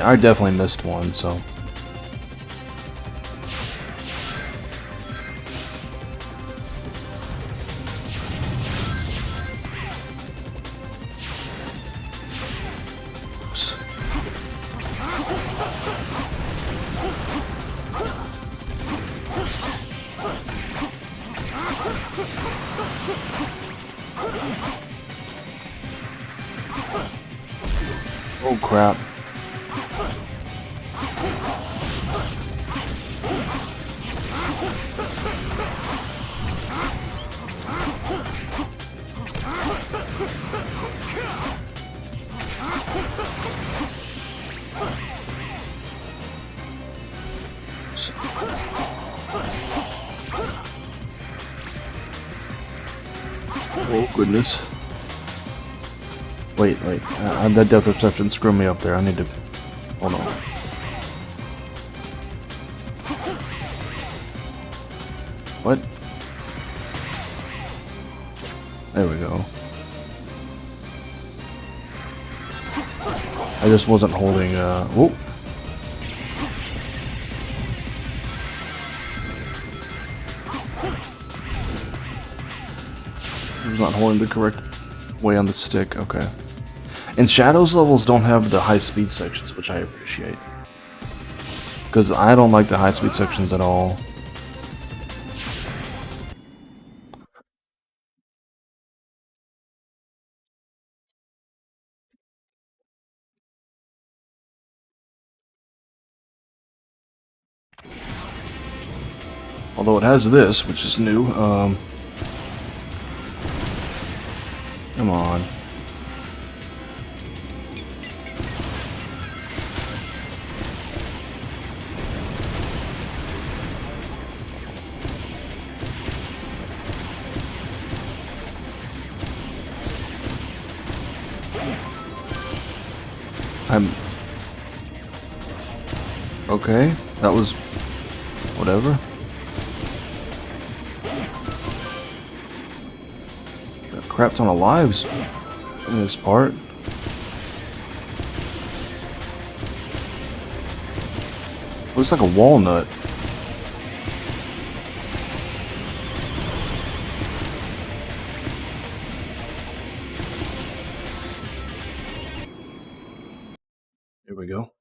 I definitely missed one, so. Oops. Oh crap. Oh goodness. Wait. That depth perception screwed me up there. I need to... Hold on. What? There we go. I just wasn't holding, whoop. I was not holding the correct way on the stick, okay. And Shadows levels don't have the high speed sections, which I appreciate. Because I don't like the high speed sections at all. Although it has this, which is new. Come on. Okay, that was whatever. Got a crap ton of lives in this part. Looks like a walnut. Here we go.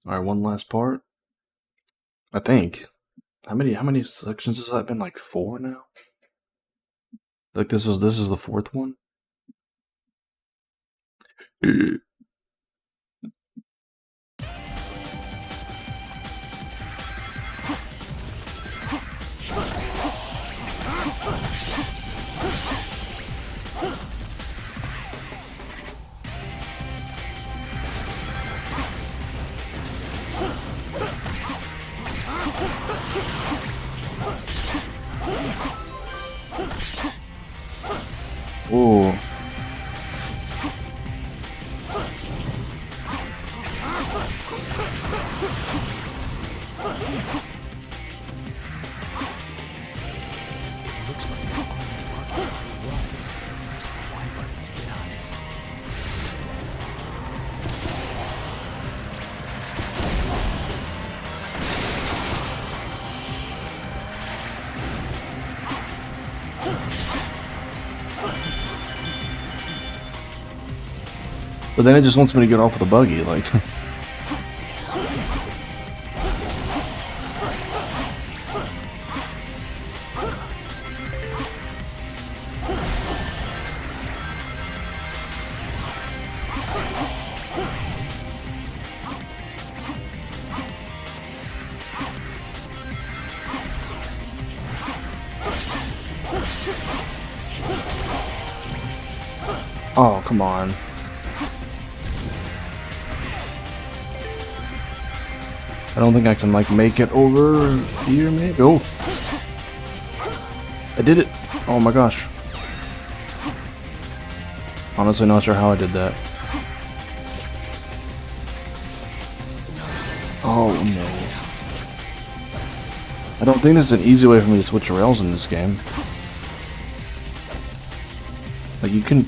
Alright, one last part. I think. How many sections has that been? Like 4 now? Like this is the 4th one? Ooh. Looks like that armored buggy still runs. Press the Y button to get on it. But then it just wants me to get off with the buggy, like. Oh, come on. I don't think I can, like, make it over here, maybe? Oh! I did it! Oh my gosh. Honestly, not sure how I did that. Oh, no. I don't think there's an easy way for me to switch rails in this game. Like, you can...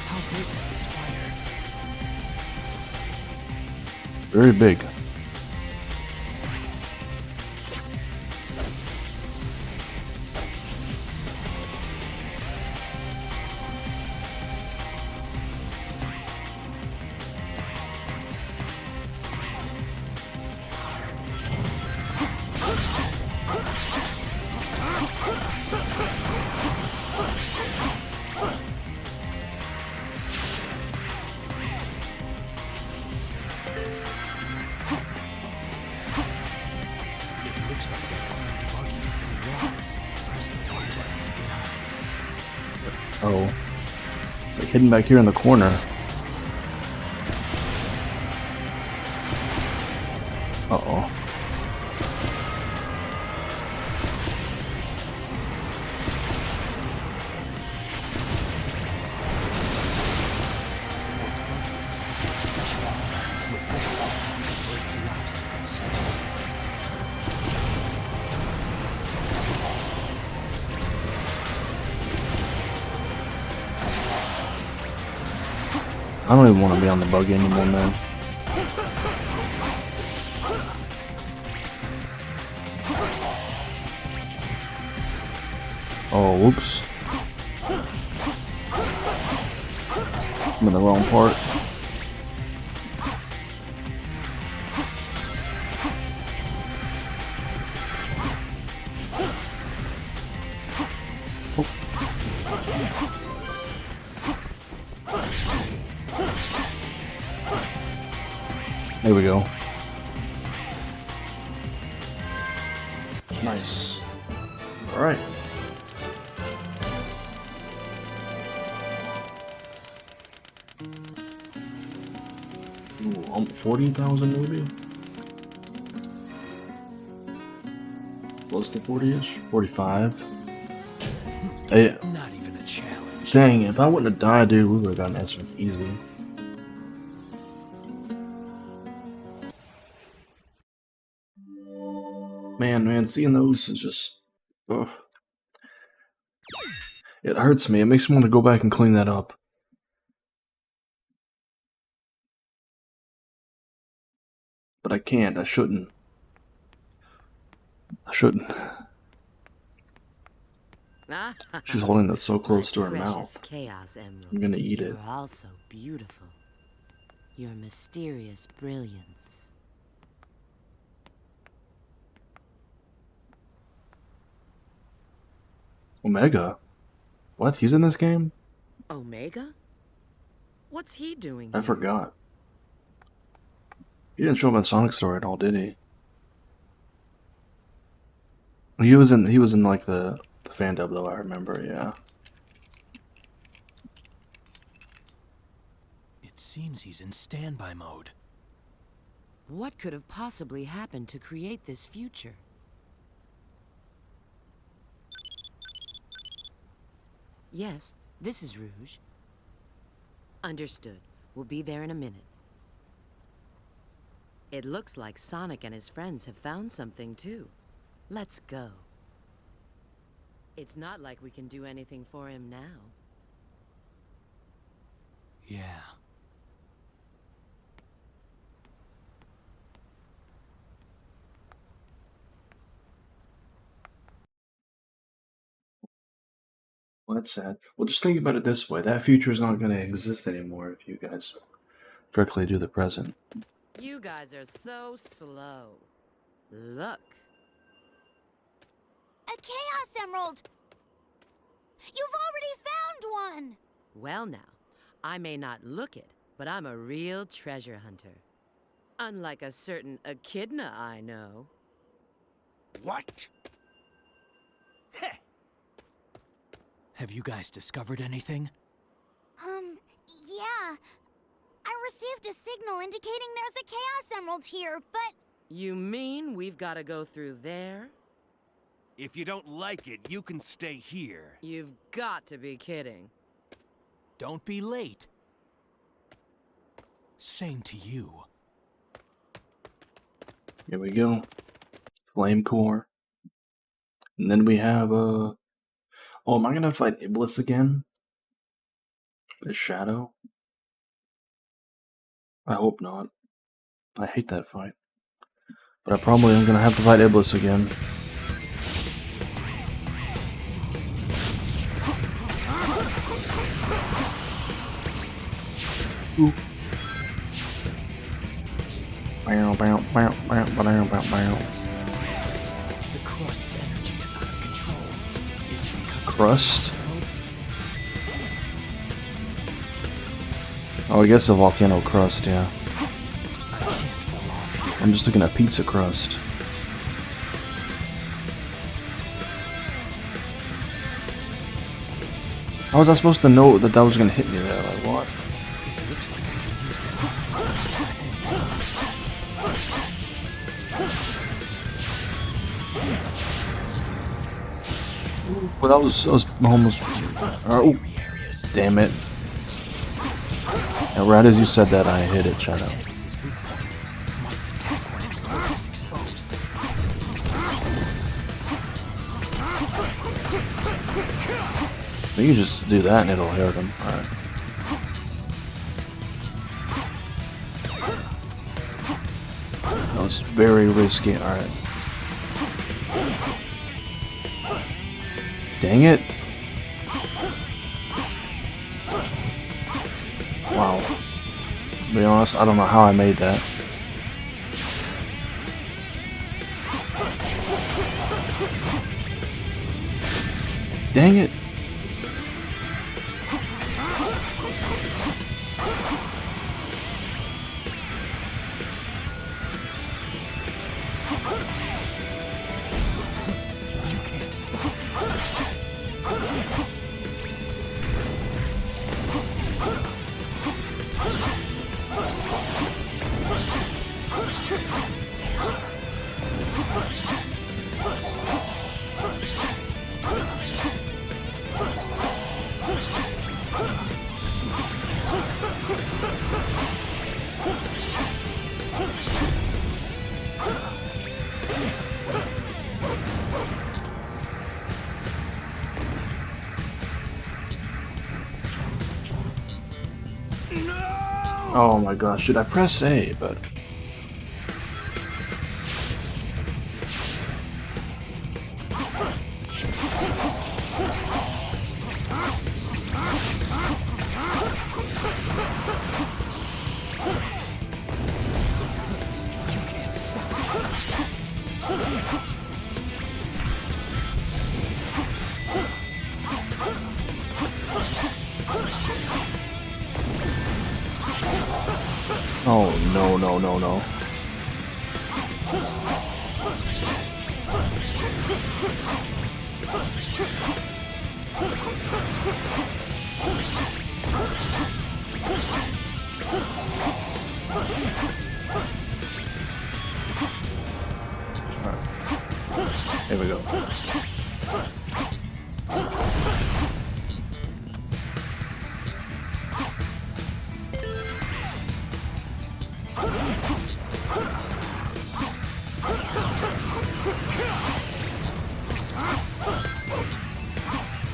How big is this fire? Very big. Oh. It's like hidden back here in the corner. Uh-oh. This buggy is special. With this, break through obstacles. I don't even want to be on the buggy anymore, man. Oh, whoops. I'm in the wrong part. There we go. Nice. Alright. Ooh, 40,000 maybe? Close to 40-ish? 45? Hey, Not even a challenge. dang, if I wouldn't have died, dude, we would have gotten S easy. Man, seeing those is just... Ugh. It hurts me. It makes me want to go back and clean that up. But I can't. I shouldn't. I shouldn't. She's holding that so close to her mouth. Chaos Emerald. I'm gonna eat it. You're also beautiful. Your mysterious brilliance. Omega? What? He's in this game? Omega? What's he doing I here? forgot. He didn't show up in Sonic Story at all, did he? He was in like the fan dub though, I remember, yeah. It seems he's in standby mode. What could have possibly happened to create this future? Yes, this is Rouge. Understood. We'll be there in a minute. It looks like Sonic and his friends have found something too. Let's go. It's not like we can do anything for him now. Yeah. Well, that's sad. Well, just think about it this way. That future is not going to exist anymore if you guys correctly do the present. You guys are so slow. Look. A Chaos Emerald! You've already found one! Well now, I may not look it, but I'm a real treasure hunter. Unlike a certain echidna I know. What? Heh. Have you guys discovered anything? Yeah. I received a signal indicating there's a Chaos Emerald here, but... You mean we've got to go through there? If you don't like it, you can stay here. You've got to be kidding. Don't be late. Same to you. Here we go. Flame Core. And then we have, oh, am I gonna fight Iblis again? The Shadow? I hope not. I hate that fight. But I probably am gonna have to fight Iblis again. Ooh. Bow, bow, bow, bow, bow, bow, bow. The crust's energy is out of control. Is it because of Crust? the emeralds? Oh, I guess a volcano crust, yeah. I can't fall off here. I'm just looking at pizza crust. How was I supposed to know that was gonna hit me there? Like, what? It looks like I can use the monster. Well, that was almost. Oh, Areas. damn it! And right as you said that, I hit it, Shadow. X is weak point. Must attack when its core is exposed. You can just do that and it'll hurt him. Alright. That was very risky. Alright. Dang it. Wow. To be honest, I don't know how I made that. Dang it. Oh my gosh, should I press A? But oh no, no, no, no. Here we go.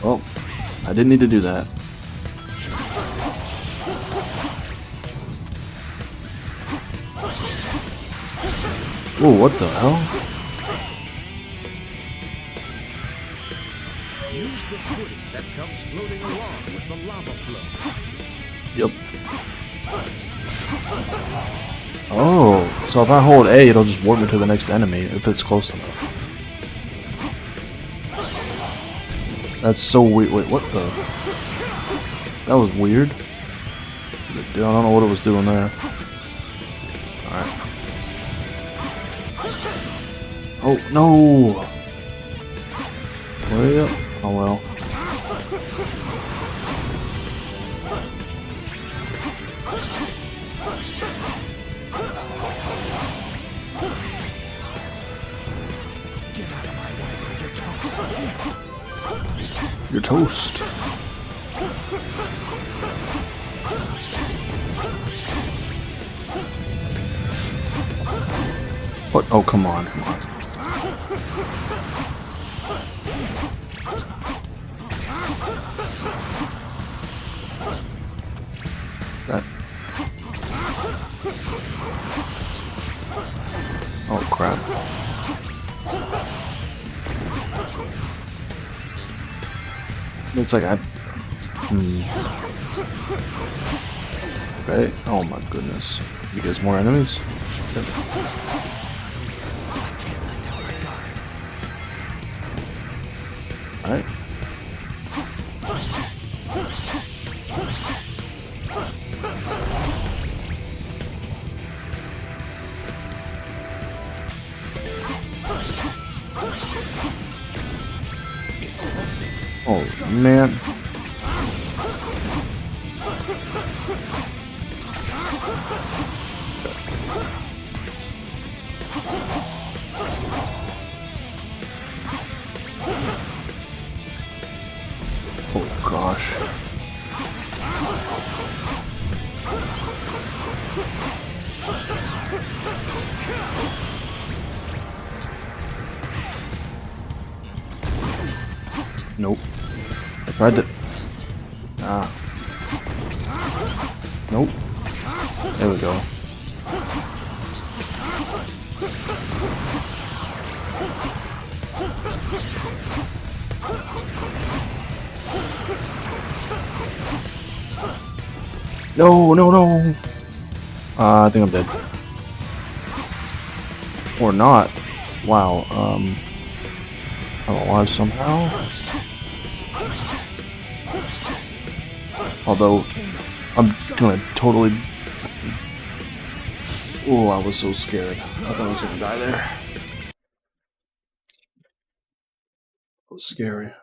Oh, I didn't need to do that. Oh, what the hell? Use the footing that comes floating along with the lava flow. Yep. Oh, so if I hold A, it'll just warp me to the next enemy if it's close enough. That's so weird. Wait, what the? That was weird. I don't know what it was doing there. Alright. Oh, no! Well, oh well. Get out of my way or you're toast. You're toast. What? Oh, come on, come on. That. Oh, crap. Looks like I... Okay. Oh my goodness. You guys more enemies? Yep. Alright. Oh man. Oh gosh. Nope. I tried to... Ah. Nope. There we go. No, no, no. I think I'm dead. Or not. Wow. I'm alive somehow. Although, I'm gonna totally... Oh, I was so scared. I thought I was gonna die there. It was scary.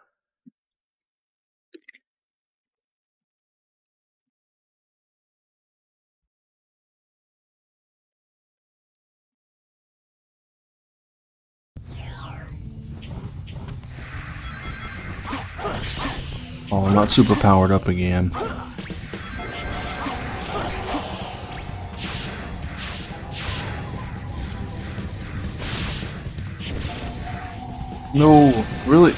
Oh, I'm not super powered up again. No, really?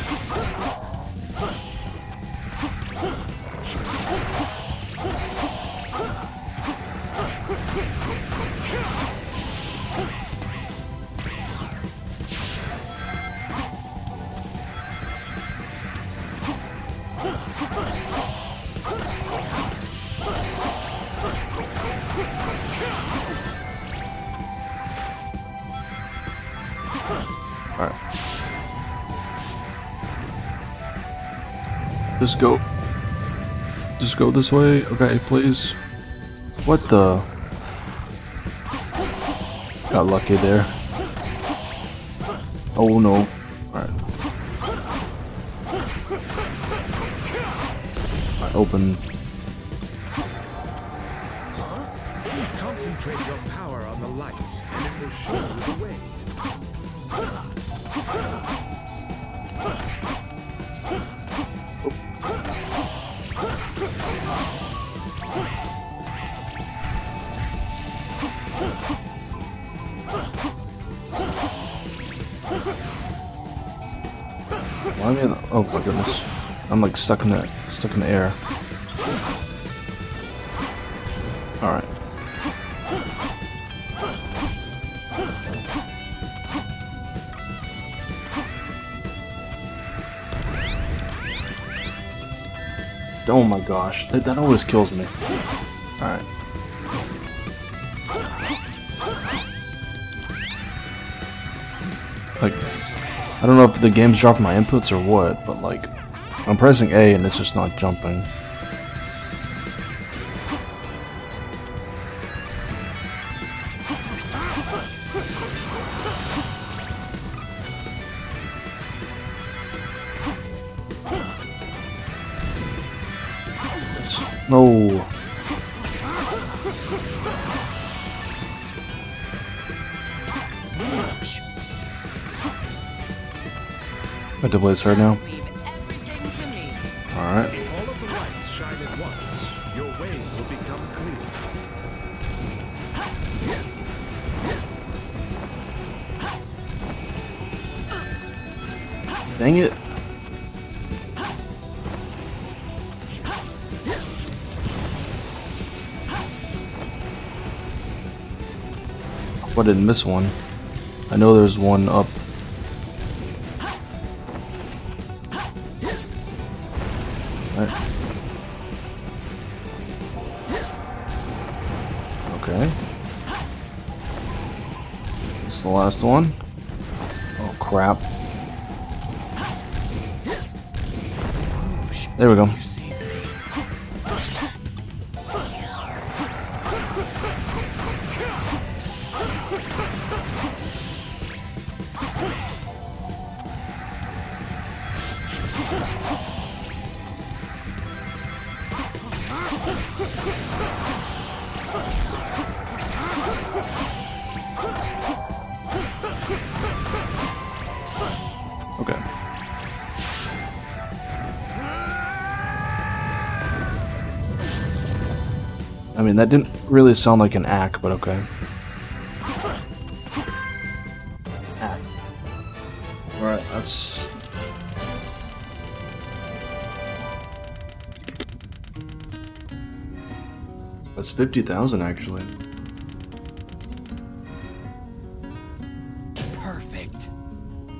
Alright. Just go. Just go this way. Okay, please. What the? Got lucky there. Oh no. Alright. Alright, open. Concentrate your power on the light, and it will show you the way. Why am I in the, oh my goodness. I'm like stuck in the air. Alright. Oh my gosh, that always kills me. Alright. Like, I don't know if the game's dropping my inputs or what, but like, I'm pressing A and it's just not jumping. No. I have to place her now. Leave everything to me. Alright. If all of the lights shine at once, your way will become clear. Dang it. I didn't miss one. I know there's one up. Right. Okay. This is the last one. Oh crap. There we go. You saved me. Okay. I mean, that didn't really sound like an ack, but okay. Ack. Alright, that's... That's 50,000 actually. Perfect.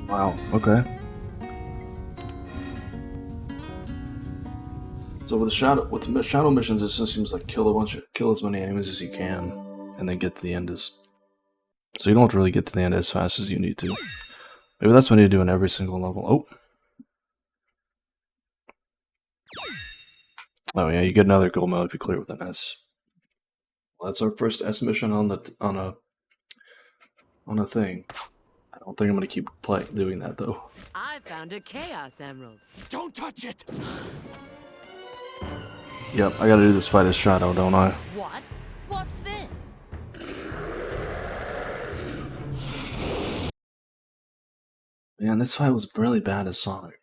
Wow, okay. So with the shadow missions, it just seems like kill as many enemies as you can, and then get to the end so you don't have to really get to the end as fast as you need to. Maybe that's what I need to do in every single level. Oh yeah, you get another gold medal if you clear with an S. Well, that's our first S mission on a thing. I don't think I'm gonna keep doing that though. I found a Chaos Emerald. Don't touch it! Yep, I gotta do this fight as Shadow, don't I? What? What's this? Man, this fight was really bad as Sonic.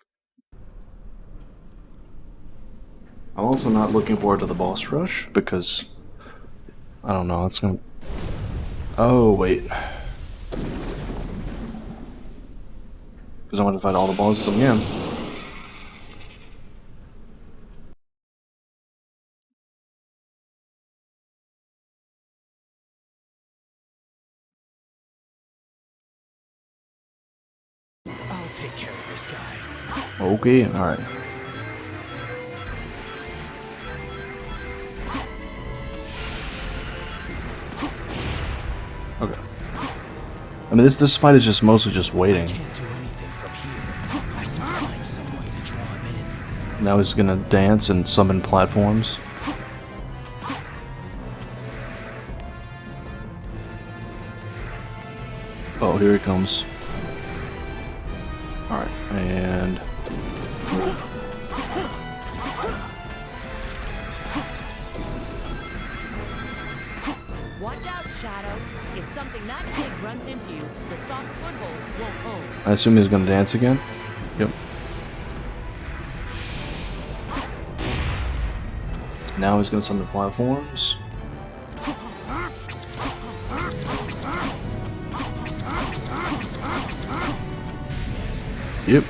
I'm also not looking forward to the boss rush because I don't know, it's gonna. Oh wait. Because I'm gonna fight all the bosses again. I'll take care of this guy. Okay, alright. Okay. I mean, this fight is just mostly just waiting. Can't do anything from here. I have to find some way to draw him in. Now he's gonna dance and summon platforms. Oh, here he comes. Alright, and... Watch out, Shadow. If something that big runs into you, the soft footholds won't hold. I assume he's gonna dance again? Yep. Now he's gonna summon platforms. Yep.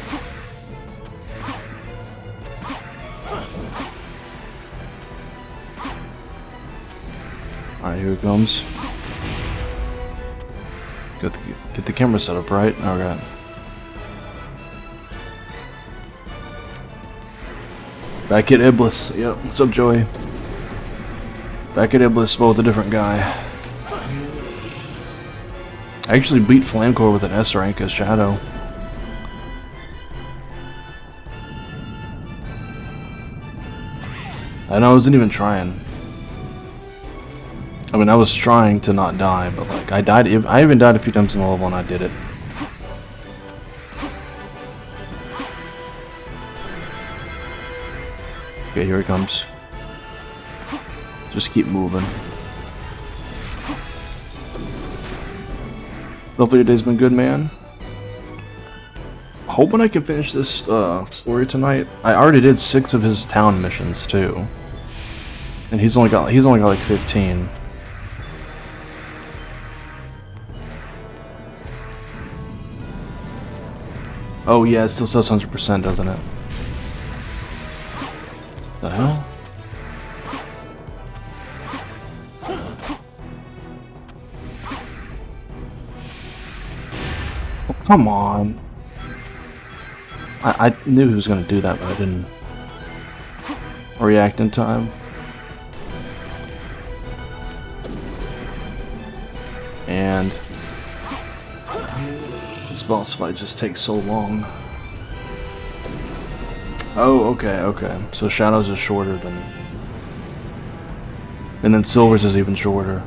Alright, here it comes. Get the camera set up right. Alright. Back at Iblis. Yep. What's up, Joey? Back at Iblis, but with a different guy. I actually beat Flamecore with an S rank as Shadow. And I wasn't even trying. I mean, I was trying to not die, but like, I died. I even died a few times in the level and I did it. Okay, here he comes. Just keep moving. Hopefully your day's been good, man. Hoping I can finish this story tonight. I already did 6 of his town missions too, and he's only got like 15. Oh yeah, it still says 100%, doesn't it? The hell? Oh, come on. I knew he was going to do that, but I didn't react in time. And this boss fight just takes so long. Oh, okay. So Shadow's is shorter than... And then Silver's is even shorter.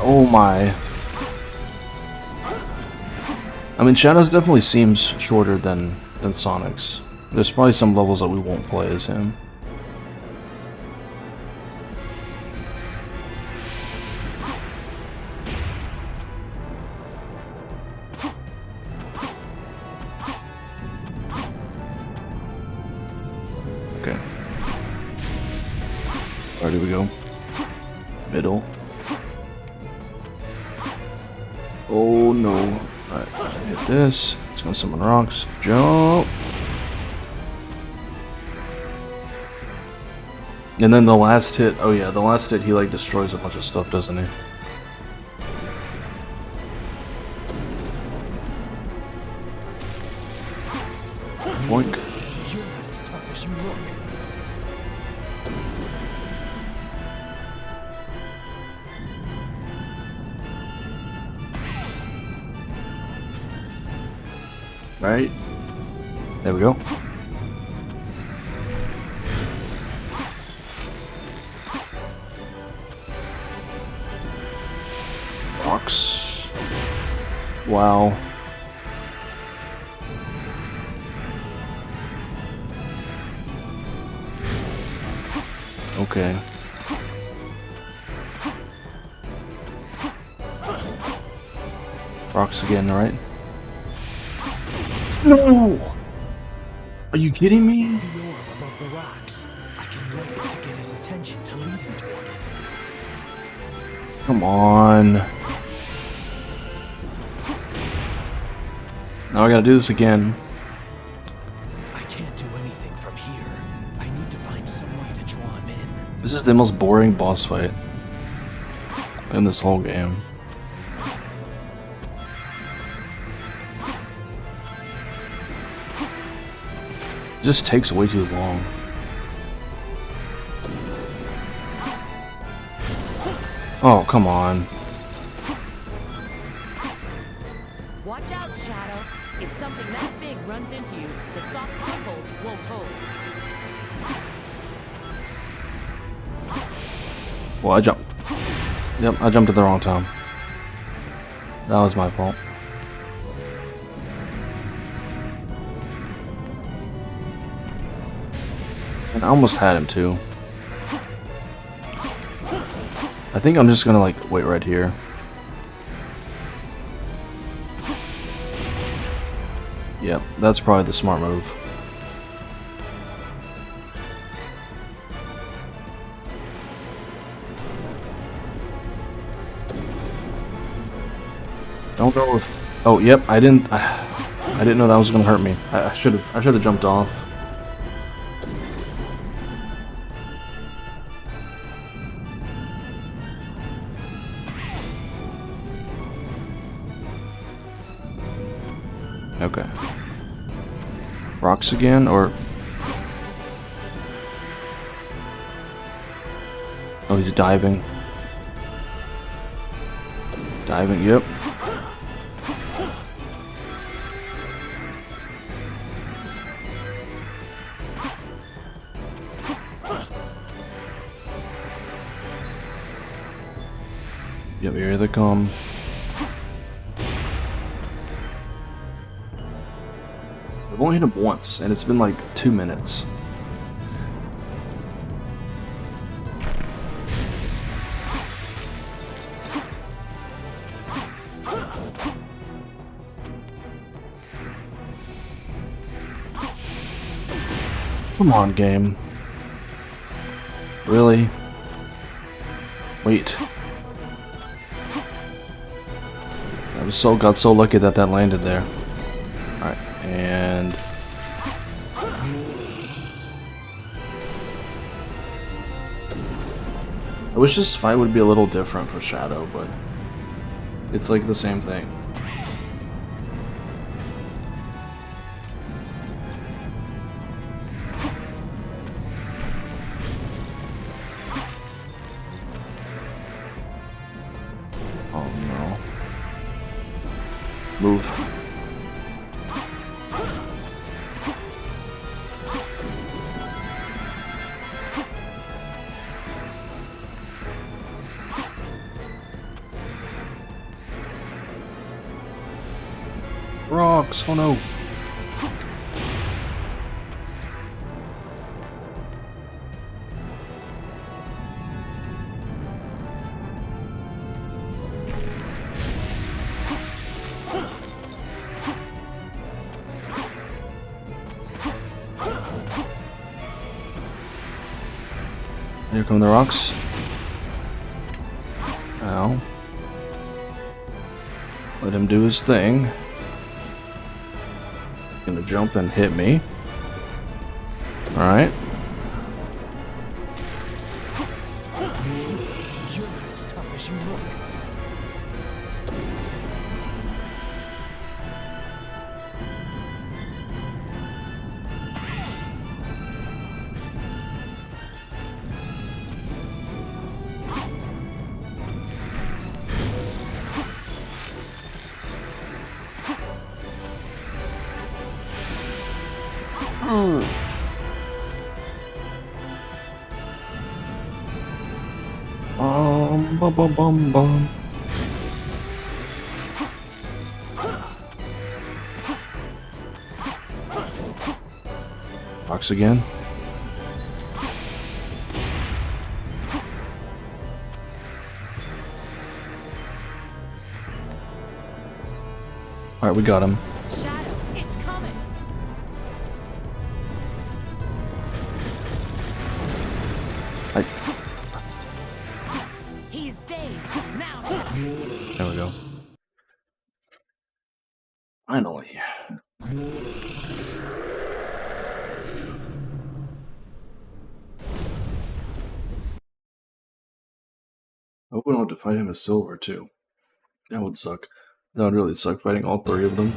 Oh my. I mean, Shadow's definitely seems shorter than Sonic's. There's probably some levels that we won't play as him. Okay. Where do we go? Middle. Oh no. Alright, hit this. It's gonna summon rocks. Jump! And then the last hit, oh yeah, the last hit he like destroys a bunch of stuff, doesn't he? Boink. You're not as tough as you look. Right? There we go. Rocks. Wow. Okay. Rocks again, right? No! Are you kidding me? The orb above the rocks. I can light it to get his attention to lead him toward it. Come on. Now I gotta do this again. I can't do anything from here. I need to find some way to draw him in. This is the most boring boss fight in this whole game. It just takes way too long. Oh, come on. Watch out, Shadow. If something that big runs into you, the soft footholds won't hold. Well, I jumped. Yep, I jumped at the wrong time. That was my fault. And I almost had him too. I think I'm just gonna like wait right here. Yep, that's probably the smart move. Don't know if. Oh, yep. I didn't know that was gonna hurt me. I should have jumped off. Okay. Rocks again, or... Oh, he's diving. Diving, yep. Yep, here they come. I've only hit him once, and it's been like 2 minutes. Come on, game. Really? Wait. Got so lucky that that landed there. Alright, and... I wish this fight would be a little different for Shadow, but it's like the same thing. Oh no. Move. Rocks, oh no. Here come the rocks. Ow. Let him do his thing. Gonna jump and hit me. Alright. Bum bum bum bum. Box again. Alright, we got him. Shadow, it's coming. He's dazed. Now, Shadow. There we go. Finally. I hope we don't have to fight him as Silver, too. That would suck. That would really suck, fighting all three of them.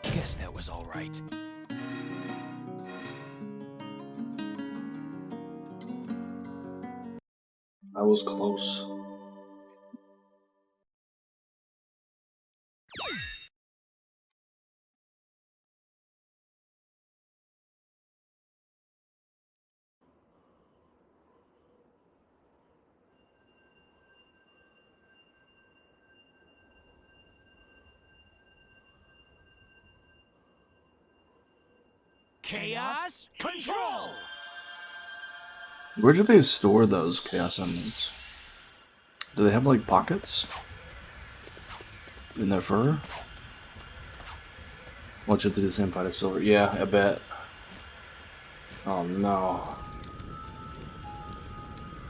Guess that was all right. I was close. Chaos Control! Where do they store those Chaos Emeralds? Do they have, like, pockets? In their fur? Watch it do the same fight as Silver. Yeah, I bet. Oh no.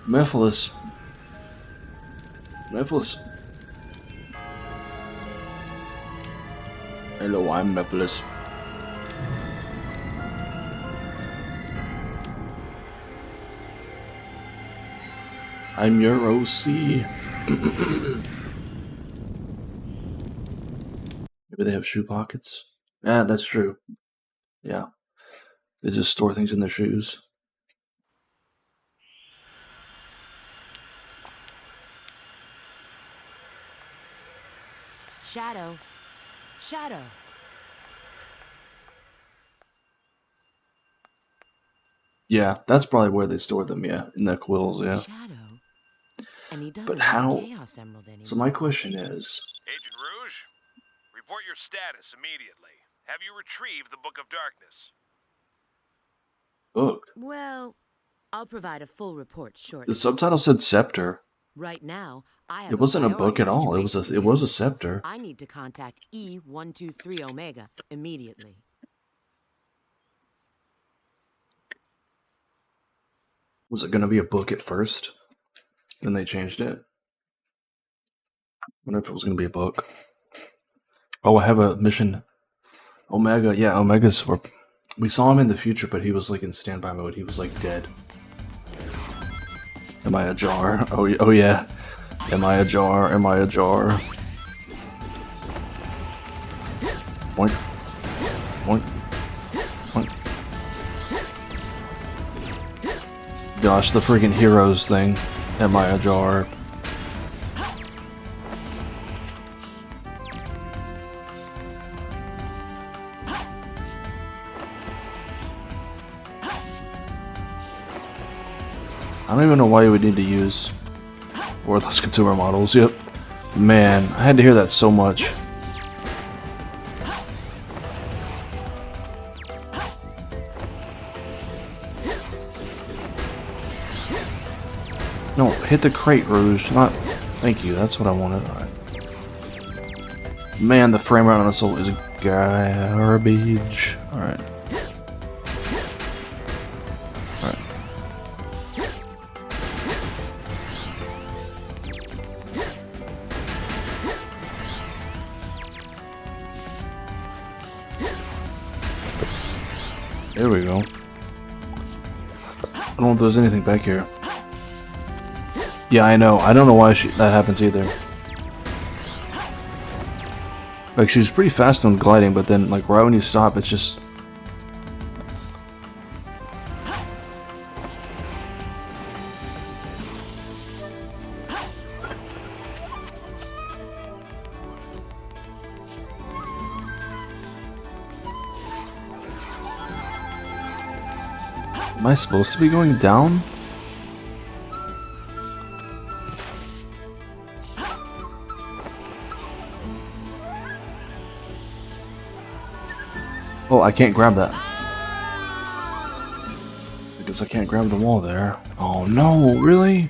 Mephiles. Mephiles. Hello, I'm Mephiles. I'm your OC. Maybe they have shoe pockets? Yeah, that's true. Yeah. They just store things in their shoes. Shadow. Shadow. Yeah, that's probably where they store them, yeah. In their quills, yeah. Shadow. And he doesn't But have how... a Chaos Emerald anymore. So my question is... Agent Rouge, report your status immediately. Have you retrieved the Book of Darkness? Book? Well, I'll provide a full report shortly. The subtitle said Scepter. Right now, I have It wasn't a book priority at all. It was situation a to deal scepter. I need to contact E123 Omega immediately. Was it gonna be a book at first? Then they changed it. I wonder if it was gonna be a book. Oh, I have a mission. Omega, yeah, Omega's... We saw him in the future, but he was like in standby mode. He was like dead. Am I a jar? Oh yeah. Am I a jar? Am I a jar? Boink. Boink. Boink. Gosh, the freaking heroes thing. Am I a jar? I don't even know why you would need to use worthless consumer models. Yep. Man, I had to hear that so much. No, hit the crate, Rouge. Not... Thank you, that's what I wanted. Alright. Man, the frame rate on this is garbage. Alright. Alright. There we go. I don't know if there's anything back here. Yeah, I know. I don't know why that happens either. Like, she's pretty fast on gliding, but then, like, right when you stop, it's just... Am I supposed to be going down? Oh, I can't grab that. Because I can't grab the wall there. Oh no, really?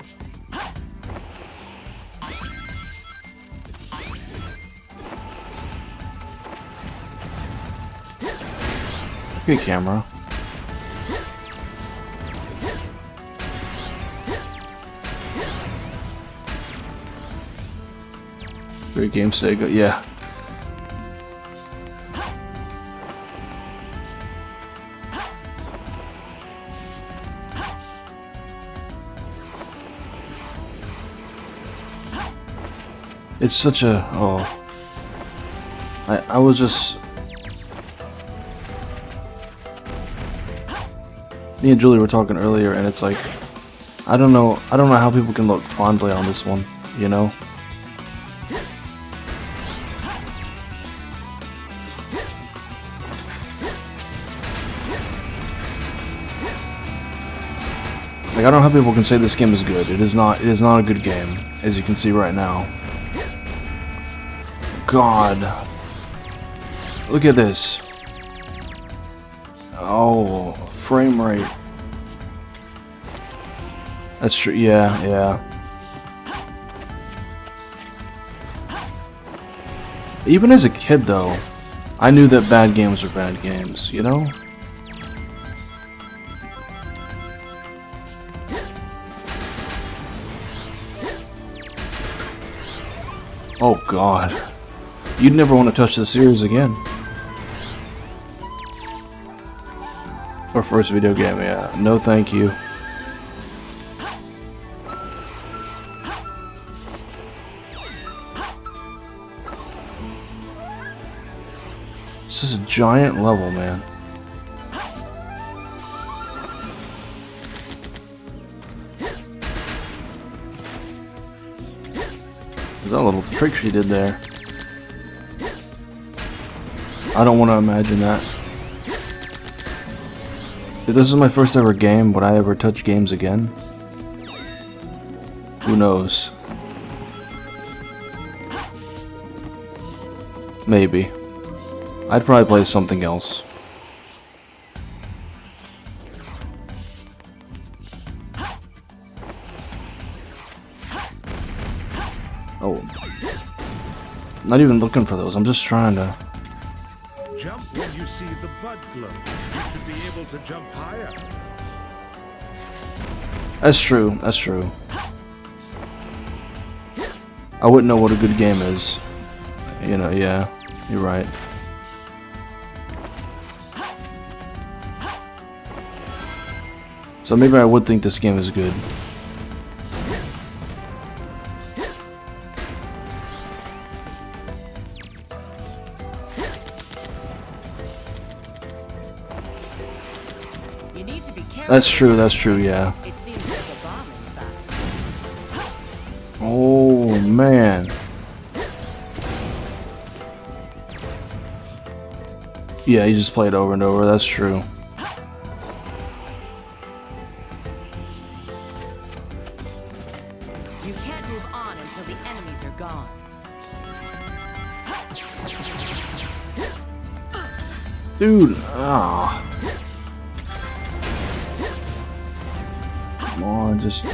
Good camera. Great game, Sega. Yeah. It's such a... oh. I was just... Me and Julie were talking earlier, and it's like... I don't know how people can look fondly on this one, you know? Like, I don't know how people can say this game is good. It is not a good game, as you can see right now. God. Look at this. Oh, frame rate. That's true. Yeah, yeah. Even as a kid, though, I knew that bad games were bad games, you know? Oh, God. You'd never want to touch the series again. Our first video game, yeah. No thank you. This is a giant level, man. There's that little trick she did there. I don't want to imagine that. If this is my first ever game, would I ever touch games again? Who knows? Maybe. I'd probably play something else. Oh. Not even looking for those, I'm just trying to... Jump when you see the bud glow. You should be able to jump higher. That's true, that's true. I wouldn't know what a good game is. You know, yeah, you're right. So maybe I would think this game is good. You need to be careful. That's true, yeah. It seems there's a bomb inside. Oh, man. Yeah, you just play it over and over, that's true. You can't move on until the enemies are gone. Dude, ah. Come on, just...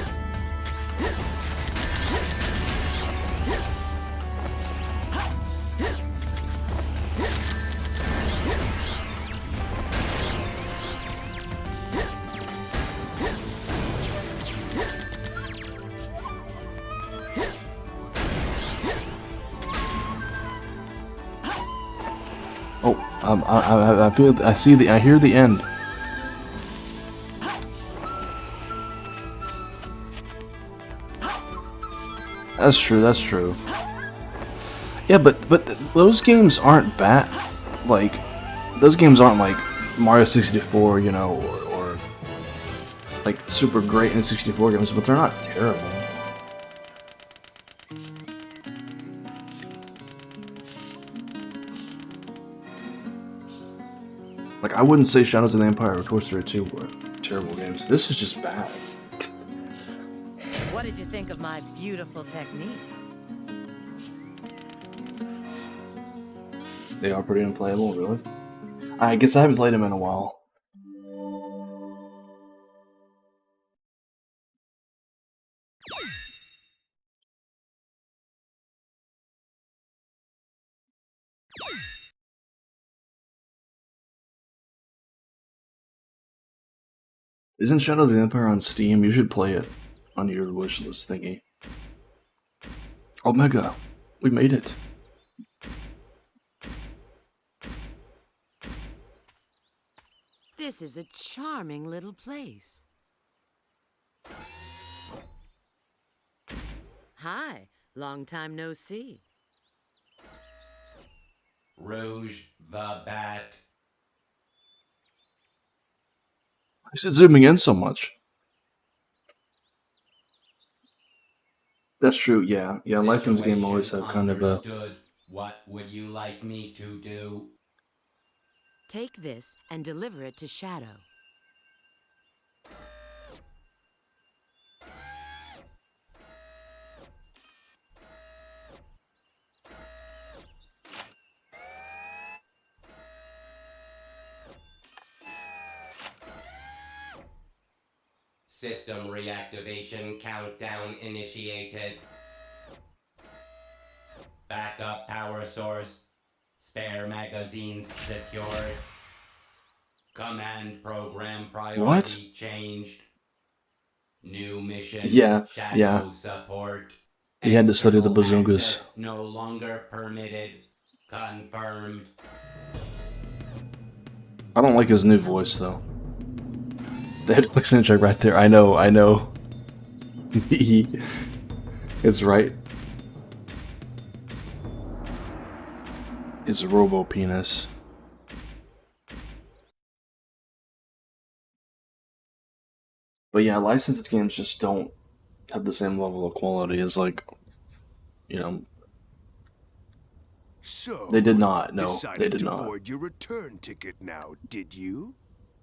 Oh, I hear the end. That's true, that's true. Yeah, but those games aren't bad. Like, those games aren't like Mario 64, you know, or like super great in 64 games, but they're not terrible. Like, I wouldn't say Shadows of the Empire or Toy Story 2 were terrible games. This is just bad. What did you think of my beautiful technique? They are pretty unplayable, really. I guess I haven't played them in a while. Isn't Shadows of the Empire on Steam? You should play it on your wishlist thingy. Omega, we made it. This is a charming little place. Hi, long time no see. Rouge the Bat. Is it zooming in so much? That's true, yeah. Yeah, licensed game always have kind of a... What would you like me to do? Take this and deliver it to Shadow. System reactivation countdown initiated. Backup power source. Spare magazines secured. Command program priority changed. New mission. Shadow support. He had to study the bazookas. Access no longer permitted. Confirmed. I don't like his new voice though. The head sound check right there. I know. It's right. It's a robo penis. But yeah, licensed games just don't have the same level of quality as, like, you know. So they did not. No, they did to not. Void your return ticket now, did you?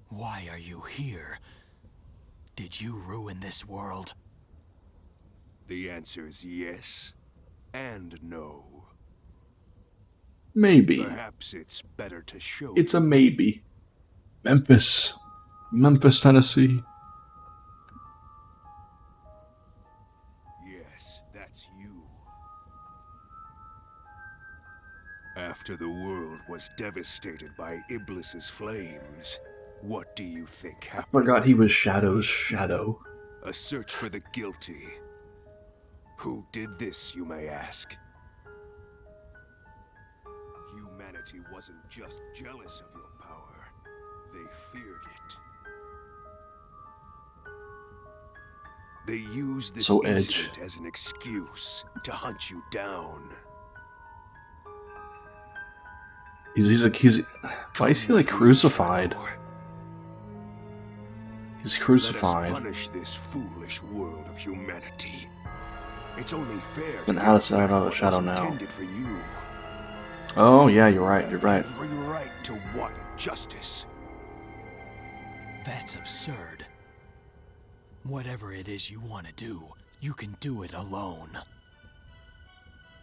Why are you here? Did you ruin this world? The answer is yes and no. Maybe. Perhaps it's better to show. It's a maybe. Memphis, Tennessee. Yes, that's you. After the world was devastated by Iblis's flames, what do you think happened? I forgot he was Shadow's shadow. A search for the guilty. Who did this, you may ask? Humanity wasn't just jealous of your power. They feared it. They used this incident as an excuse to hunt you down. Why is he like crucified? He's crucified. Let us punish this foolish world of humanity. It's only fair. Then how does that have a shadow now? Intended for you. Oh yeah, you're right. You're right. Every right to want justice. That's absurd. Whatever it is you want to do, you can do it alone.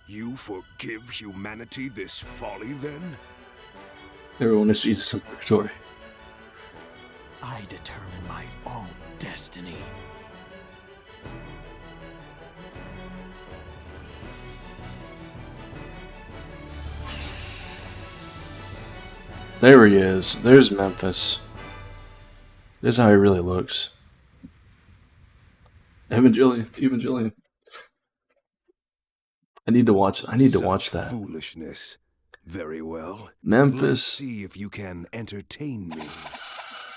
You forgive humanity this folly, then? Everyone is Jesus in purgatory. I determine my own destiny. There he is. There's Memphis. This is how he really looks. Evangelion. I need to watch that. Foolishness. Very well. Memphis. Let's see if you can entertain me.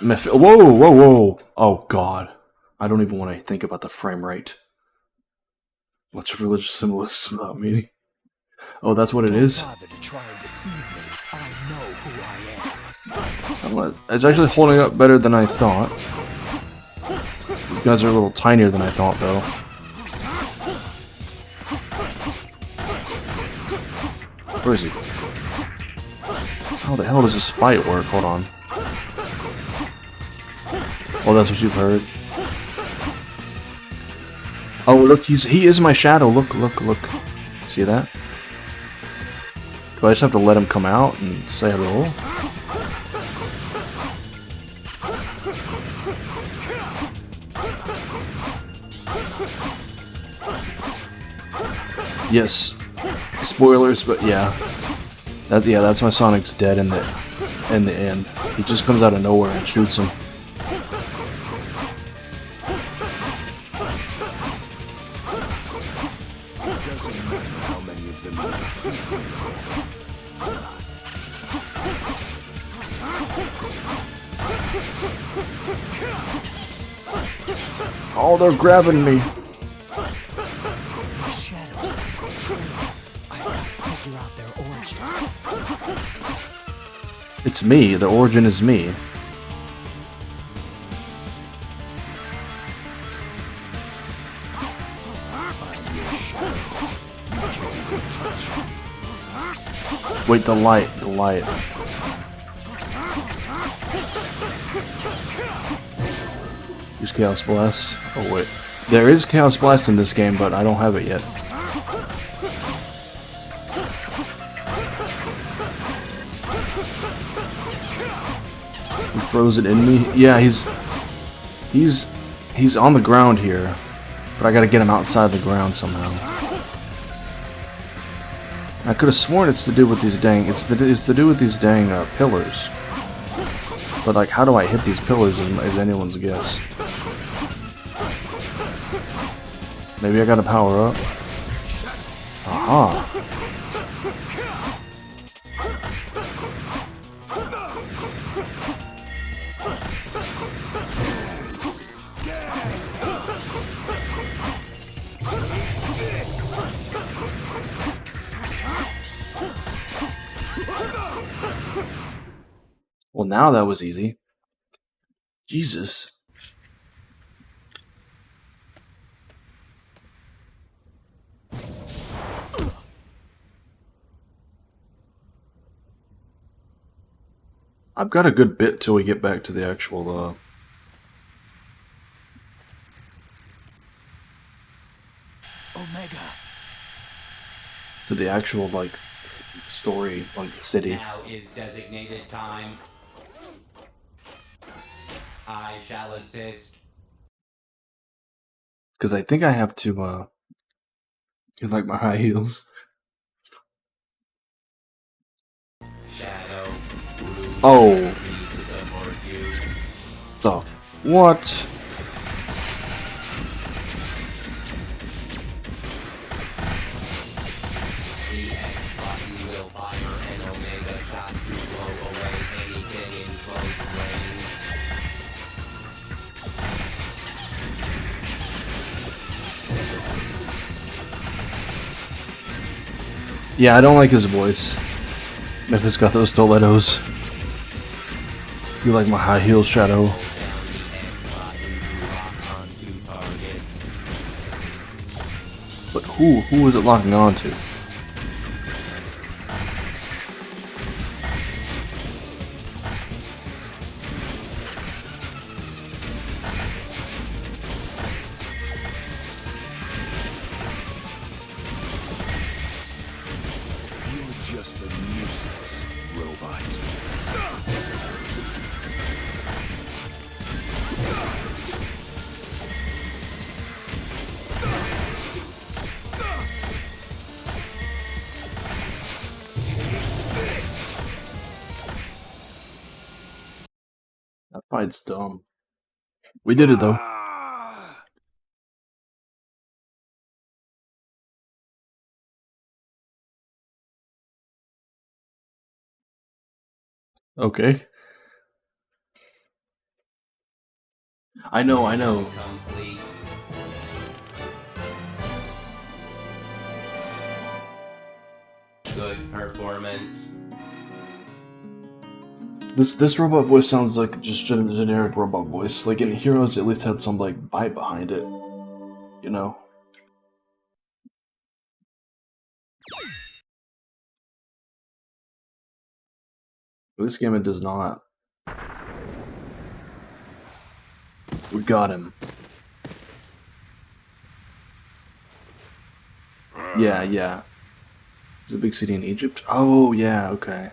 Whoa. Oh god. I don't even want to think about the frame rate. What's religious symbolism without meaning? Oh, that's what it is? Don't bother to try and deceive me. I know who I am. It's actually holding up better than I thought. These guys are a little tinier than I thought, though. Where is he? How the hell does this fight work? Hold on. Oh, that's what you've heard. Oh, look, he is my shadow. Look, look, look. See that? Do I just have to let him come out and say hello? Yes. Spoilers, but yeah. That's why Sonic's dead in the end. He just comes out of nowhere and shoots him. Doesn't matter how many of them you defeat. Oh, they're grabbing me. These shadows things are true. I've got to figure out their origin. It's me. The origin is me. Wait, the light. Use Chaos Blast. Oh wait. There is Chaos Blast in this game, but I don't have it yet. He froze it in me? Yeah, he's on the ground here. But I gotta get him outside the ground somehow. I could have sworn it's to do with these dang pillars. But like, how do I hit these pillars is anyone's guess. Maybe I gotta power up. Aha. Well, now that was easy. Jesus. I've got a good bit till we get back to the actual, Omega. to the actual, like, story, like, the city. Now is designated time. I shall assist. Because I think I have to, get, like, my high heels. Shadow. Oh. Please support you. The what? The X button will fire an Omega shot to blow away anything in close range. Yeah, I don't like his voice. If it's got those stilettos. You like my high heel, Shadow? Down the X button to lock onto target. But who is it locking onto? You're just a nuisance, robot. That fight's dumb. We did it though. Ah! Okay. I know. Complete. Good performance. This robot voice sounds like just generic robot voice. Like in Heroes, at least had some like bite behind it. You know. This game it does not. We got him. Yeah, yeah. Is a big city in Egypt? Oh, yeah, okay.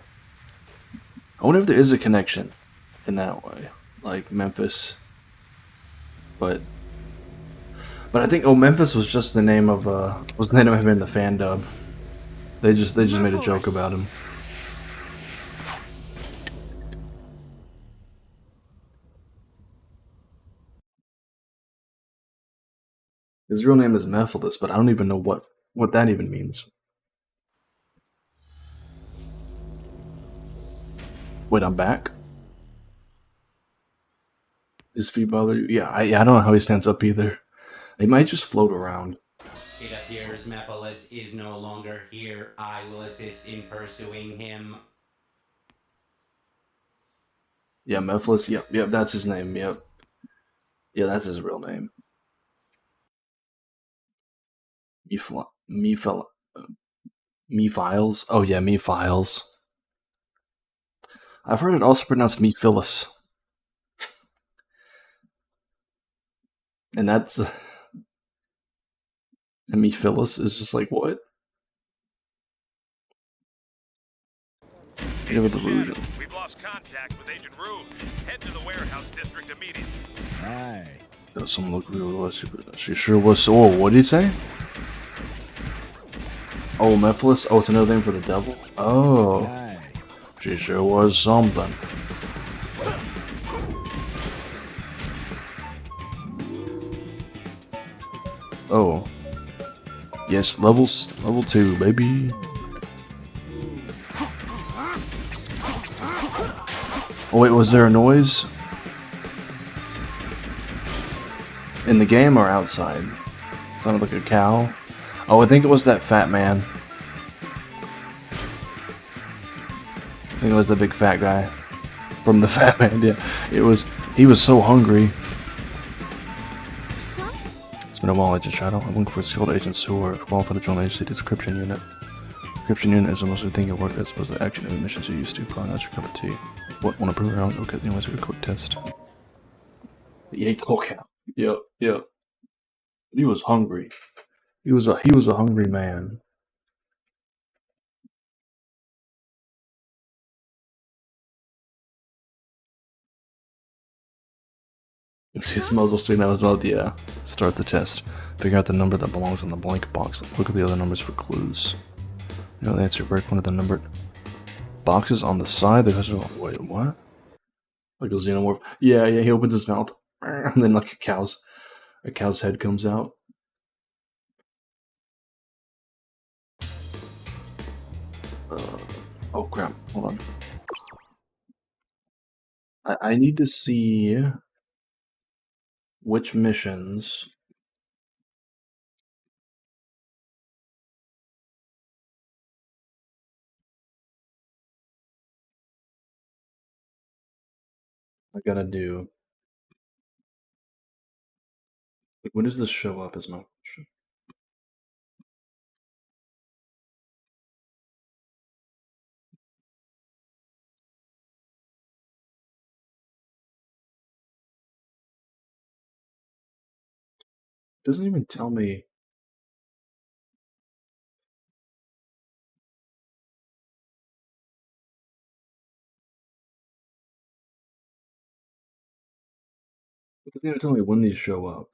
I wonder if there is a connection in that way. Like Memphis. But I think Memphis was just the name of was the name of him in the fan dub. They just made a joke about him. His real name is Mephiles, but I don't even know what that even means. Wait, I'm back? His feet bother you? Yeah, I don't know how he stands up either. They might just float around. It appears Mephiles is no longer here. I will assist in pursuing him. Yeah, Mephiles, yep, that's his name, yep. Yeah, that's his real name. Mephiles? Oh yeah, Mephiles. I've heard it also pronounced Mephiles. And that's... and Mephiles is just like, what? Give it the Rouge. We've lost contact with Agent Rouge. Head to the warehouse district immediately. Aye. Someone look real. She sure was. Oh, what did he say? Oh, Mephiles? Oh, it's another name for the devil? Oh. Aye. She sure was something. Oh. Yes, level 2, baby. Oh wait, was there a noise? In the game or outside? Sounded like a cow. Oh, I think it was that fat man. I think it was the big fat guy. From the Fat Man, yeah. He was so hungry. It's been a while, Agent Shadow. I'm looking for skilled agents who are qualified to join the agency description unit. Description unit is the most thing at work as opposed to action and missions you're used to. Probably not your cup of tea. What, want to prove around? Okay, anyways, do a quick test. He ate whole cow. Yep. He was hungry. He was a hungry man. See, his muzzle sticking out his mouth. Yeah. Start the test. Figure out the number that belongs in the blank box. Look at the other numbers for clues. You know the answer. Break one of the numbered boxes on the side. Wait, what? Like a xenomorph. Yeah. He opens his mouth, and then like a cow's head comes out. Oh crap! Hold on. I need to see which missions. I gotta do. Like, when does this show up? Is my question. It doesn't even tell me. It doesn't even tell me when these show up.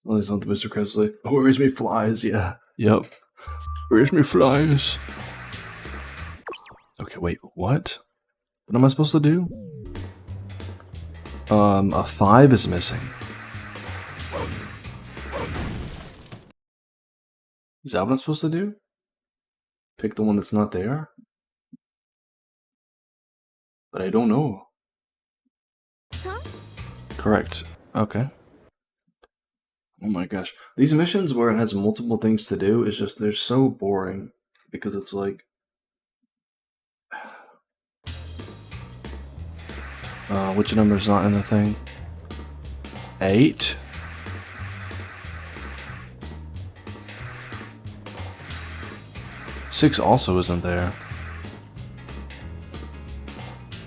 Only something Mr. Krabs like, oh, where's me flies? Yeah. Yep. Where's me flies? Okay, wait, what? What am I supposed to do? A 5 is missing. Is that what I'm supposed to do? Pick the one that's not there? But I don't know. Huh? Correct. Okay. Oh my gosh. These missions where it has multiple things to do is just, they're so boring. Because it's like, Which number's not in the thing? 8? Six also isn't there.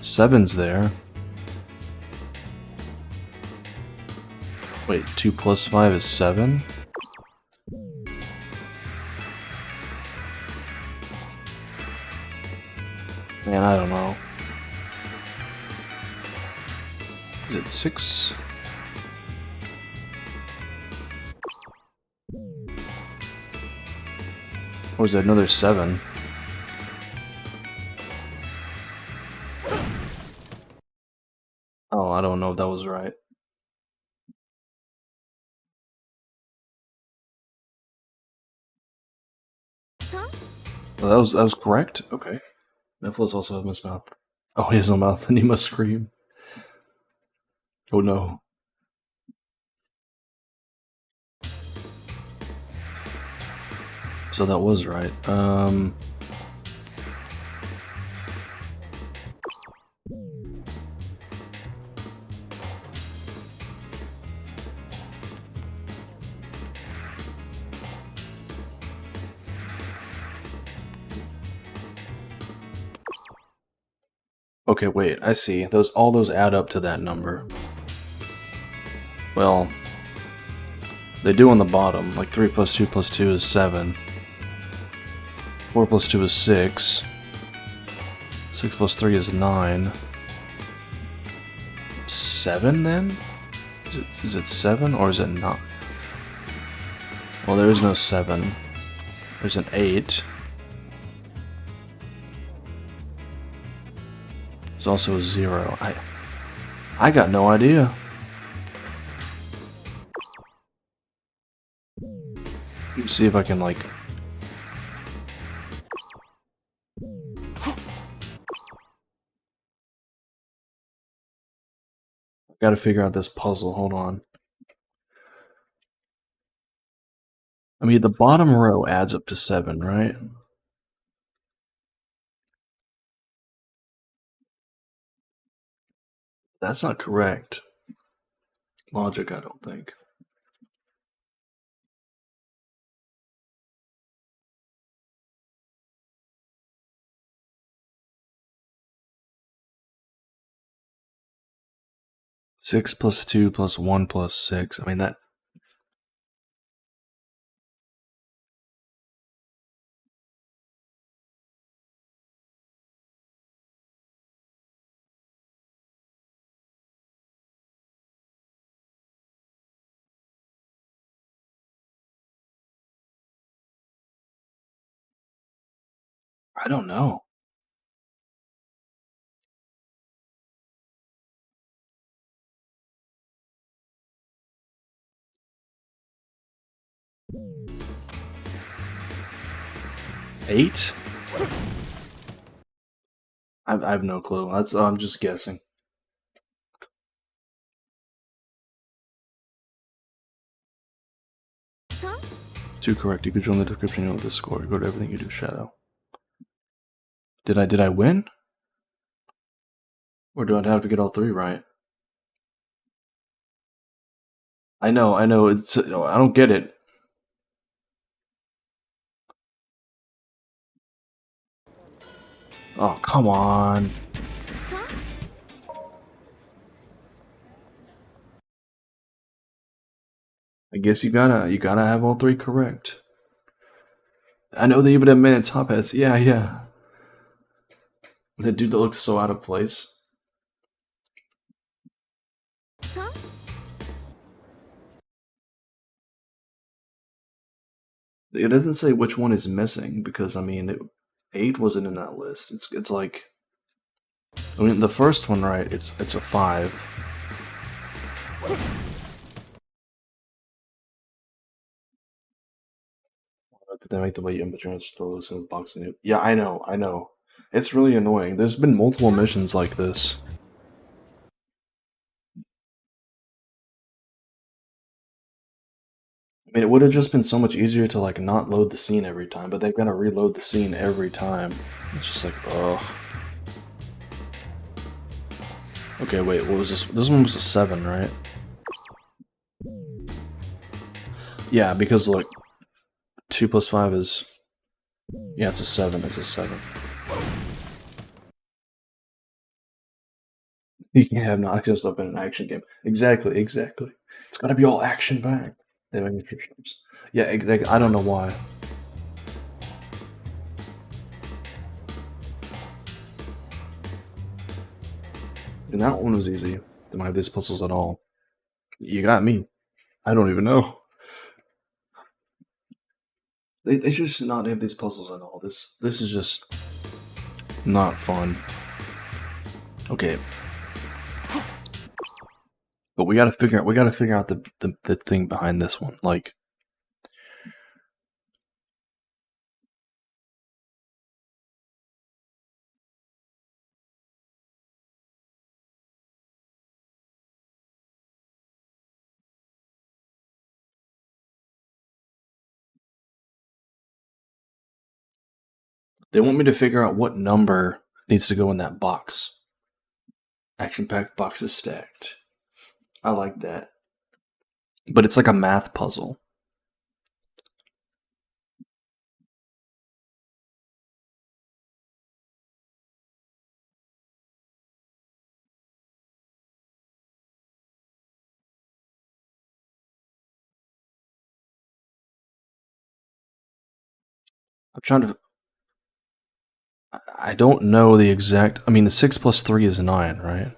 7's there. Wait, 2 plus 5 is 7? Man, I don't know. Is it 6? Or is it another 7? Oh, I don't know if that was right. Huh? Well, that was correct? Okay. Nephilim also has his mouth. Oh, he has no mouth, and he must scream. Oh no. So that was right. Okay, wait, I see. All those add up to that number. Well, they do on the bottom. Like 3 plus 2 plus 2 is 7. 4 plus 2 is 6. 6 plus 3 is 9. 7 then? Is it 7 or is it not? Well, there is no 7. There's an 8. There's also a 0. I got no idea. Let me see if I can, like... Gotta figure out this puzzle, hold on. I mean, the bottom row adds up to 7, right? That's not correct. Logic, I don't think. Six plus 2 plus 1 plus 6. I mean, that... I don't know. Eight? I have no clue. I'm just guessing. Huh? 2 correct. You could join the description with the score. Go to everything you do, Shadow. Did I win? Or do I have to get all 3 right? I know. It's I don't get it. Oh, come on. I guess you gotta have all 3 correct. I know they even admitted top hats. Yeah. The dude that looks so out of place. Huh? It doesn't say which one is missing because I mean, 8 wasn't in that list. It's like, I mean, the first one, right? It's a 5. Did they make the way you input your answers to listen to boxing it? Yeah, I know. It's really annoying. There's been multiple missions like this. I mean, it would have just been so much easier to like not load the scene every time, but they've got to reload the scene every time. It's just like, ugh. Okay, wait, what was this? This one was a 7, right? Yeah, because look, 2 plus 5 is... Yeah, it's a 7, it's a 7. You can't have non-action stuff in an action game. Exactly, exactly. It's gotta be all action-packed. Yeah, exactly. I don't know why. And that one was easy. Didn't have these puzzles at all. You got me. I don't even know. They should just not have these puzzles at all. This is just not fun. Okay. But we gotta figure out the thing behind this one. Like, they want me to figure out what number needs to go in that box. Action-packed boxes stacked. I like that. But it's like a math puzzle. I'm trying to... I don't know the exact... I mean, the 6 plus 3 is 9, right?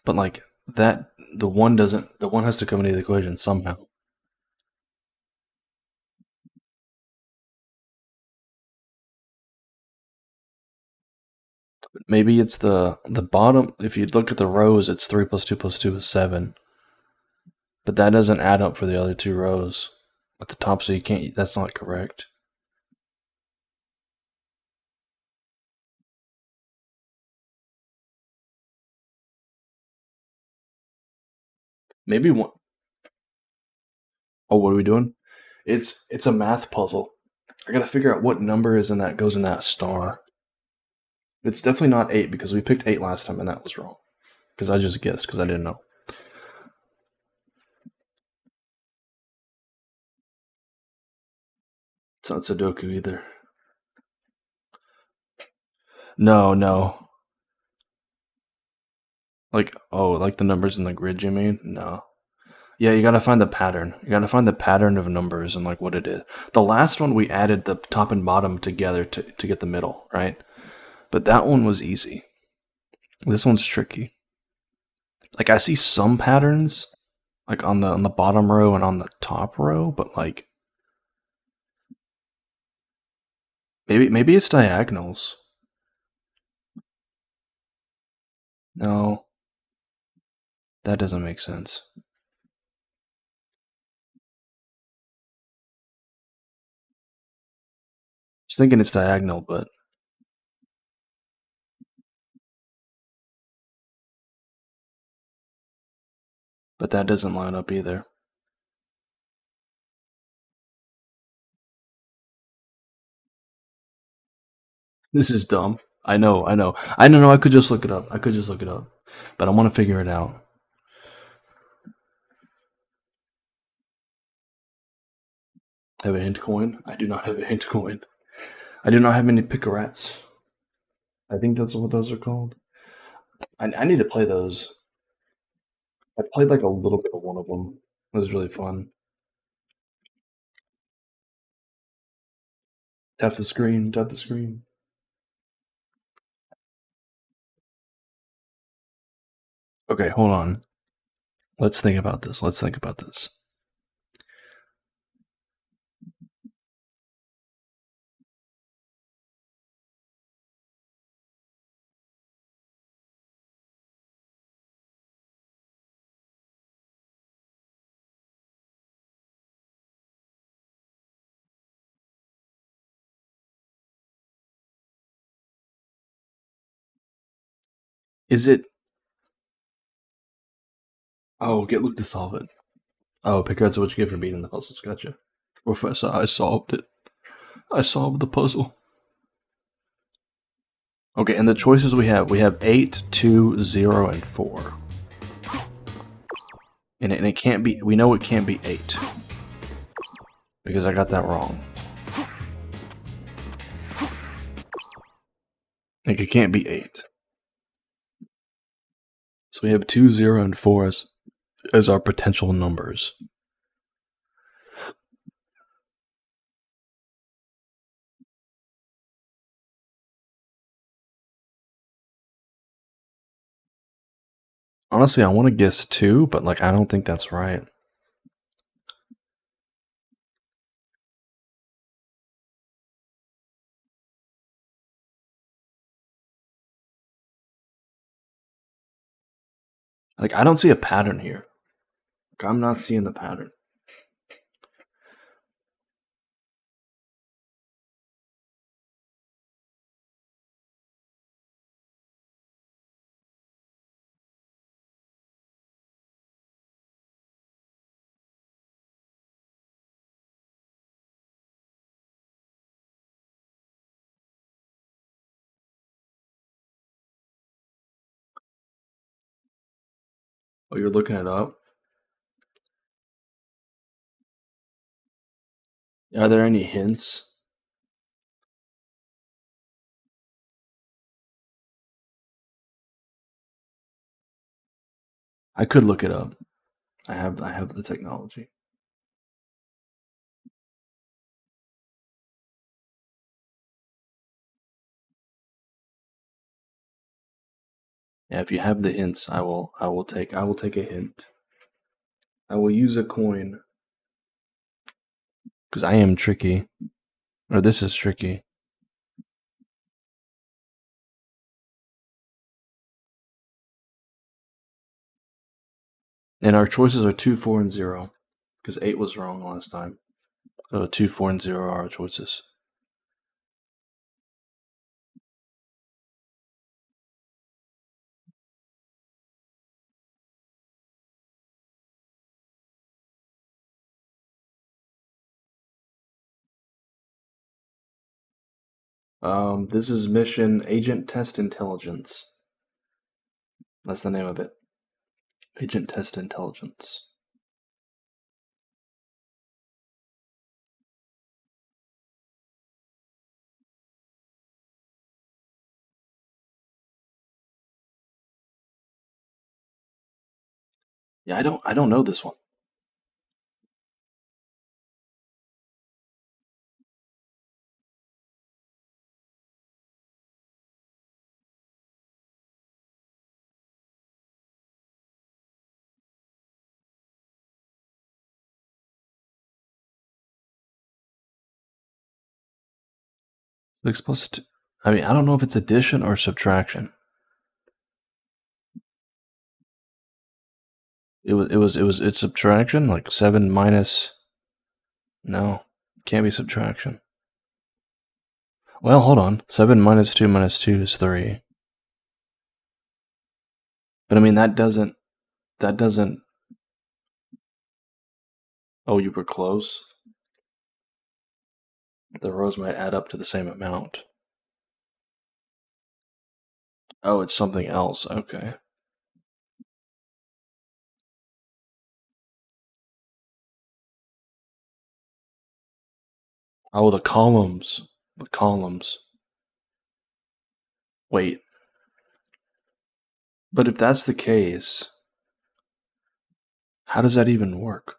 But like, that... The 1 doesn't... The 1 has to come into the equation somehow. Maybe it's the bottom. If you look at the rows, it's 3 plus 2 plus 2 is 7. But that doesn't add up for the other 2 rows at the top, so you can't. That's not correct. Maybe one. Oh, what are we doing? It's a math puzzle. I gotta figure out what number is in that goes in that star. It's definitely not 8 because we picked 8 last time and that was wrong. Because I just guessed because I didn't know. It's not Sudoku either. No. Like, oh, like the numbers in the grid, you mean? No. Yeah, you gotta find the pattern. You gotta find the pattern of numbers and like what it is. The last one we added the top and bottom together to get the middle, right? But that one was easy. This one's tricky. Like I see some patterns, like on the bottom row and on the top row, but like maybe it's diagonals. No, that doesn't make sense. I was thinking it's diagonal, but that doesn't line up either. This is dumb. I know. I could just look it up. But I want to figure it out. Have a hint coin? I do not have a hint coin. I do not have any picarats. I think that's what those are called. I need to play those. I played like a little bit of one of them. It was really fun. Tap the screen. Okay, hold on. Let's think about this. Is it... Oh, get Luke to solve it. Oh, picarats are what you get for beating the puzzles. Gotcha. Professor, I solved it. I solved the puzzle. Okay, and the choices we have 8, 2, 0, and 4. And it can't be, we know it can't be 8. Because I got that wrong. Like, it can't be 8. So we have 2, 0, and 4 as our potential numbers. Honestly, I want to guess 2, but like I don't think that's right. Like, I don't see a pattern here. Like, I'm not seeing the pattern. Oh, you're looking it up? Are there any hints? I could look it up. I have the technology. Yeah, if you have the hints, I will take a hint. I will use a coin. Because I am tricky. Or this is tricky. And our choices are 2, 4, and 0. Because 8 was wrong last time. So 2, 4, and 0 are our choices. This is mission Agent Test Intelligence. That's the name of it. Agent Test Intelligence. Yeah, I don't know this one. Six plus two. I mean, I don't know if it's addition or subtraction. It's subtraction? Like 7 minus. No, can't be subtraction. Well, hold on. 7 minus 2 is 3. But I mean, that doesn't. Oh, you were close? The rows might add up to the same amount. Oh, it's something else. Okay. Oh, the columns. The columns. Wait. But if that's the case, how does that even work?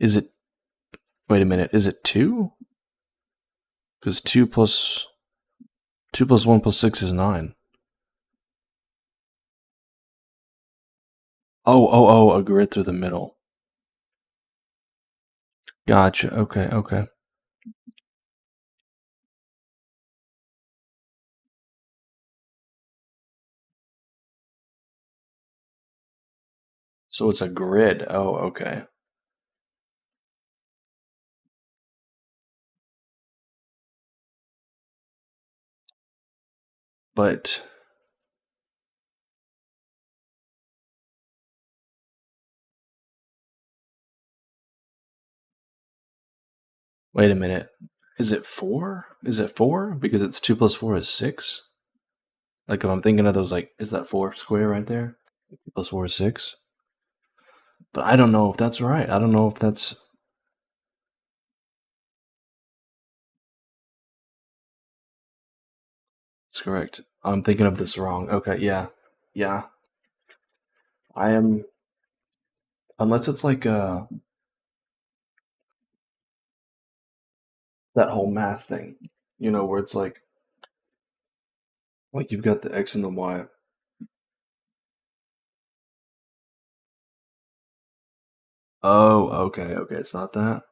Is it. Wait a minute. Is it 2? Because 2 plus 1 plus 6 is 9. Oh, a grid through the middle. Gotcha. Okay. So it's a grid. Oh, okay. But Wait a minute. Is it 4? Is it 4? Because it's 2 plus 4 is 6? Like, if I'm thinking of those, like, is that 4 square right there? 2 plus 4 is 6? But I don't know if that's right. I don't know if that's... That's correct. I'm thinking of this wrong. Okay, yeah. Yeah. I am... Unless it's like, that whole math thing. You know, where it's like you've got the X and the Y. Oh, okay, okay. It's not that.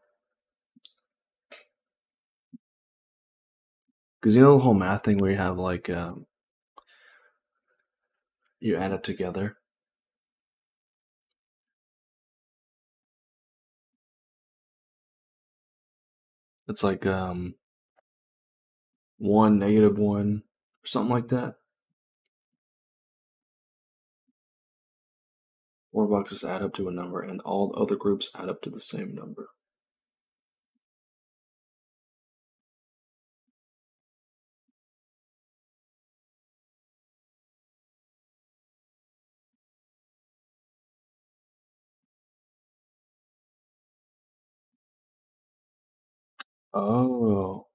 Because you know the whole math thing where you have, like, you add it together? It's like, 1, -1, or something like that. 4 boxes add up to a number, and all the other groups add up to the same number. Oh.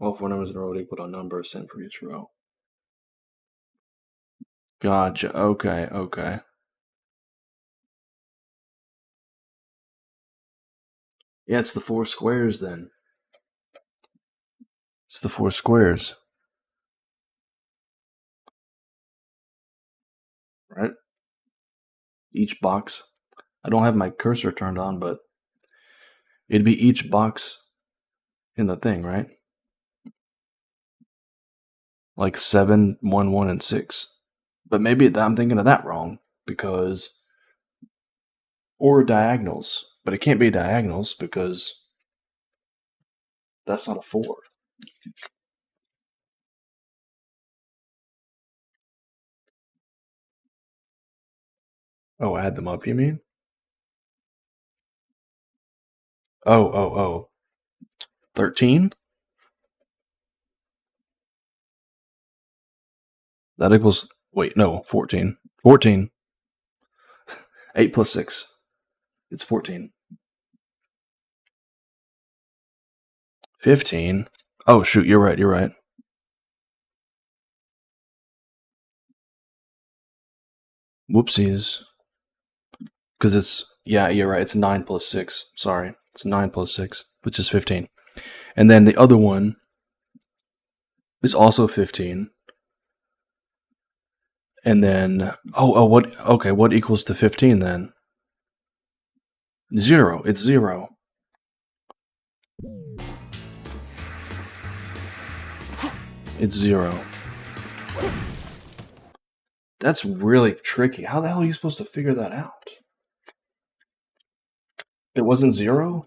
All 4 numbers in a row equal to a number sent for each row. Gotcha. Okay, okay. Yeah, it's the 4 squares then. It's the 4 squares. Right? Each box. I don't have my cursor turned on, but it'd be each box in the thing, right? Like 7, 1, 1, and 6. But maybe I'm thinking of that wrong, because... Or diagonals. But it can't be diagonals, because... That's not a 4. Oh, add them up, you mean? Oh. 13? That equals... Wait, no, 14. 14. 8 plus 6. It's 14. 15? Oh, shoot, you're right. Whoopsies. Because it's... Yeah, you're right, it's 9 plus 6. Sorry. It's 9 plus 6, which is 15. And then the other one is also 15. And then... what... Okay, what equals to 15 then? 0. It's 0. It's 0. That's really tricky. How the hell are you supposed to figure that out? It wasn't 0?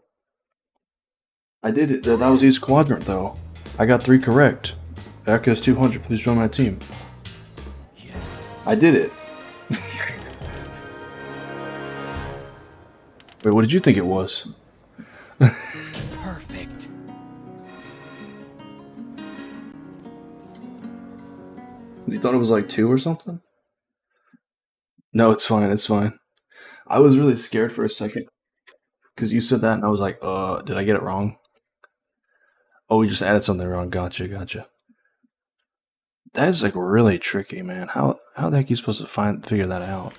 I did it. That was each quadrant, though. I got 3 correct. Echoes 200, please join my team. Yes. I did it. Wait, what did you think it was? Perfect. You thought it was like 2 or something? No, it's fine, it's fine. I was really scared for a second. Because you said that and I was like, did I get it wrong? Oh, we just added something wrong. Gotcha. That is like really tricky, man. How the heck are you supposed to figure that out?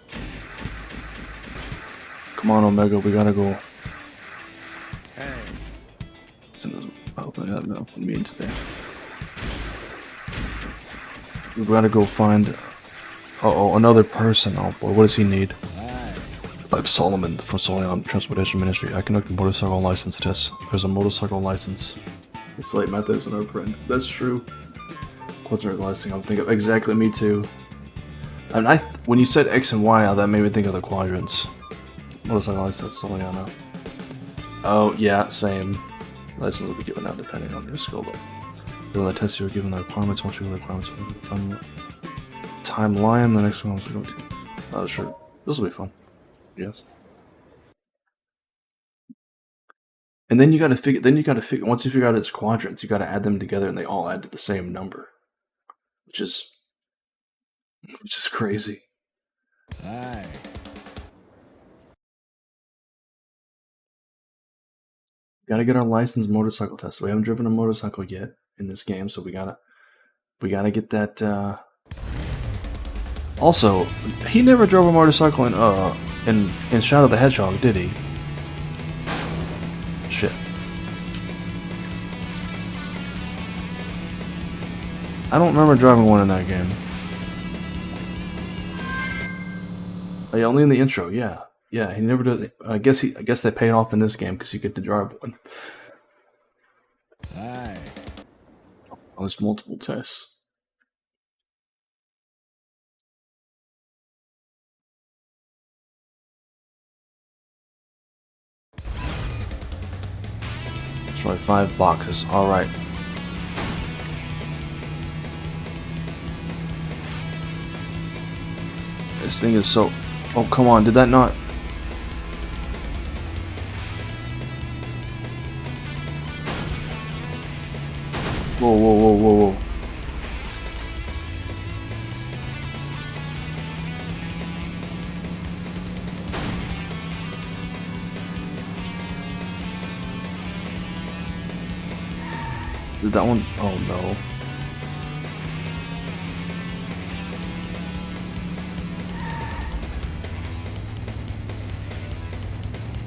Come on, Omega, we gotta go. Hey. I hope I have enough with me today. We gotta go find... another person. Oh boy, what does he need? I'm Solomon from Solomon Transportation Ministry. I conduct the motorcycle license test. There's a motorcycle license. It's late methods when I print. That's true. Quadrant licensing, I'm thinking exactly me too. And when you said X and Y, that made me think of the quadrants. Motorcycle license, that's something I know. Oh yeah, same. License will be given out depending on your skill level. During the test, you are given the requirements. Once you have the requirements, timeline. The next one was going to. Oh sure, this will be fun. Yes. And then you got to figure. Once you figure out its quadrants, you got to add them together, and they all add to the same number, which is crazy. Aye. Gotta get our licensed motorcycle test. We haven't driven a motorcycle yet in this game, so we gotta get that. Also, he never drove a motorcycle in Shadow the Hedgehog, did he? Shit. I don't remember driving one in that game. Oh, yeah, only in the intro. Yeah, he never did. I guess they paid off in this game because you get to drive one. Aye. Oh, there's multiple tests. Destroy 5 boxes. All right. This thing is so... Oh, come on. Did that not... Whoa. Did that one... Oh, no.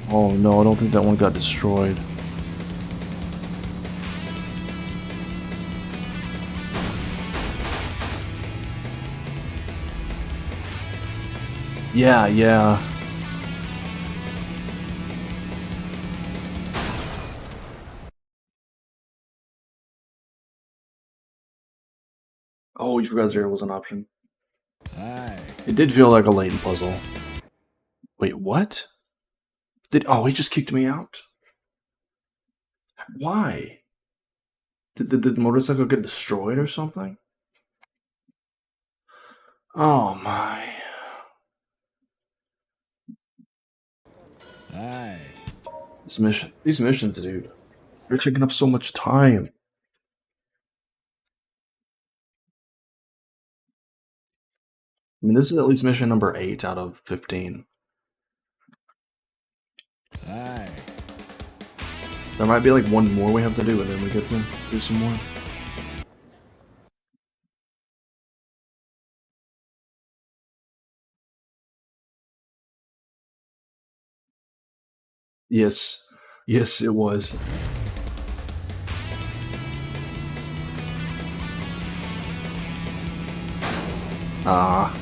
Oh no, I don't think that one got destroyed. Yeah. Oh, you forgot zero was an option. Aye. It did feel like a Layton puzzle. Wait, what? Oh, he just kicked me out? Why? Did the motorcycle get destroyed or something? Oh my. Aye. These missions, dude, they're taking up so much time. I mean, this is at least mission number 8 out of 15. Aye. There might be like one more we have to do, and then we get to do some more. Yes, it was. Ah.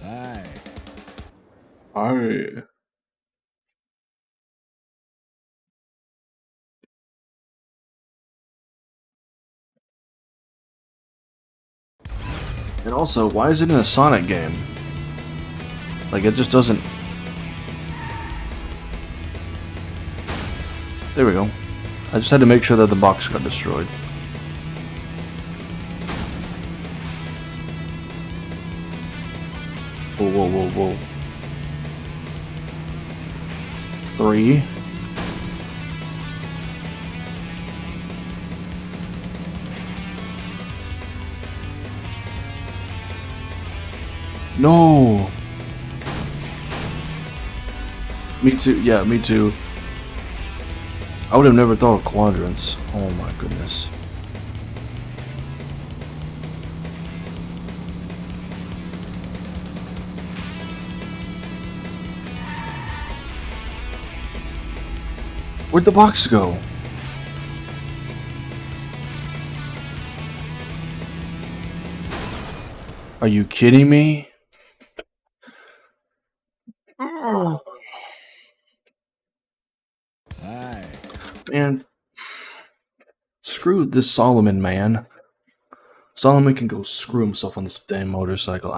Aye. Aye. And also, why is it in a Sonic game? Like, it just doesn't... There we go. I just had to make sure that the box got destroyed. Whoa. 3. No! Me too, yeah, me too. I would have never thought of quadrants. Oh my goodness. Where'd the box go? Are you kidding me? Aye. Man, screw this Solomon, man. Solomon can go screw himself on this damn motorcycle.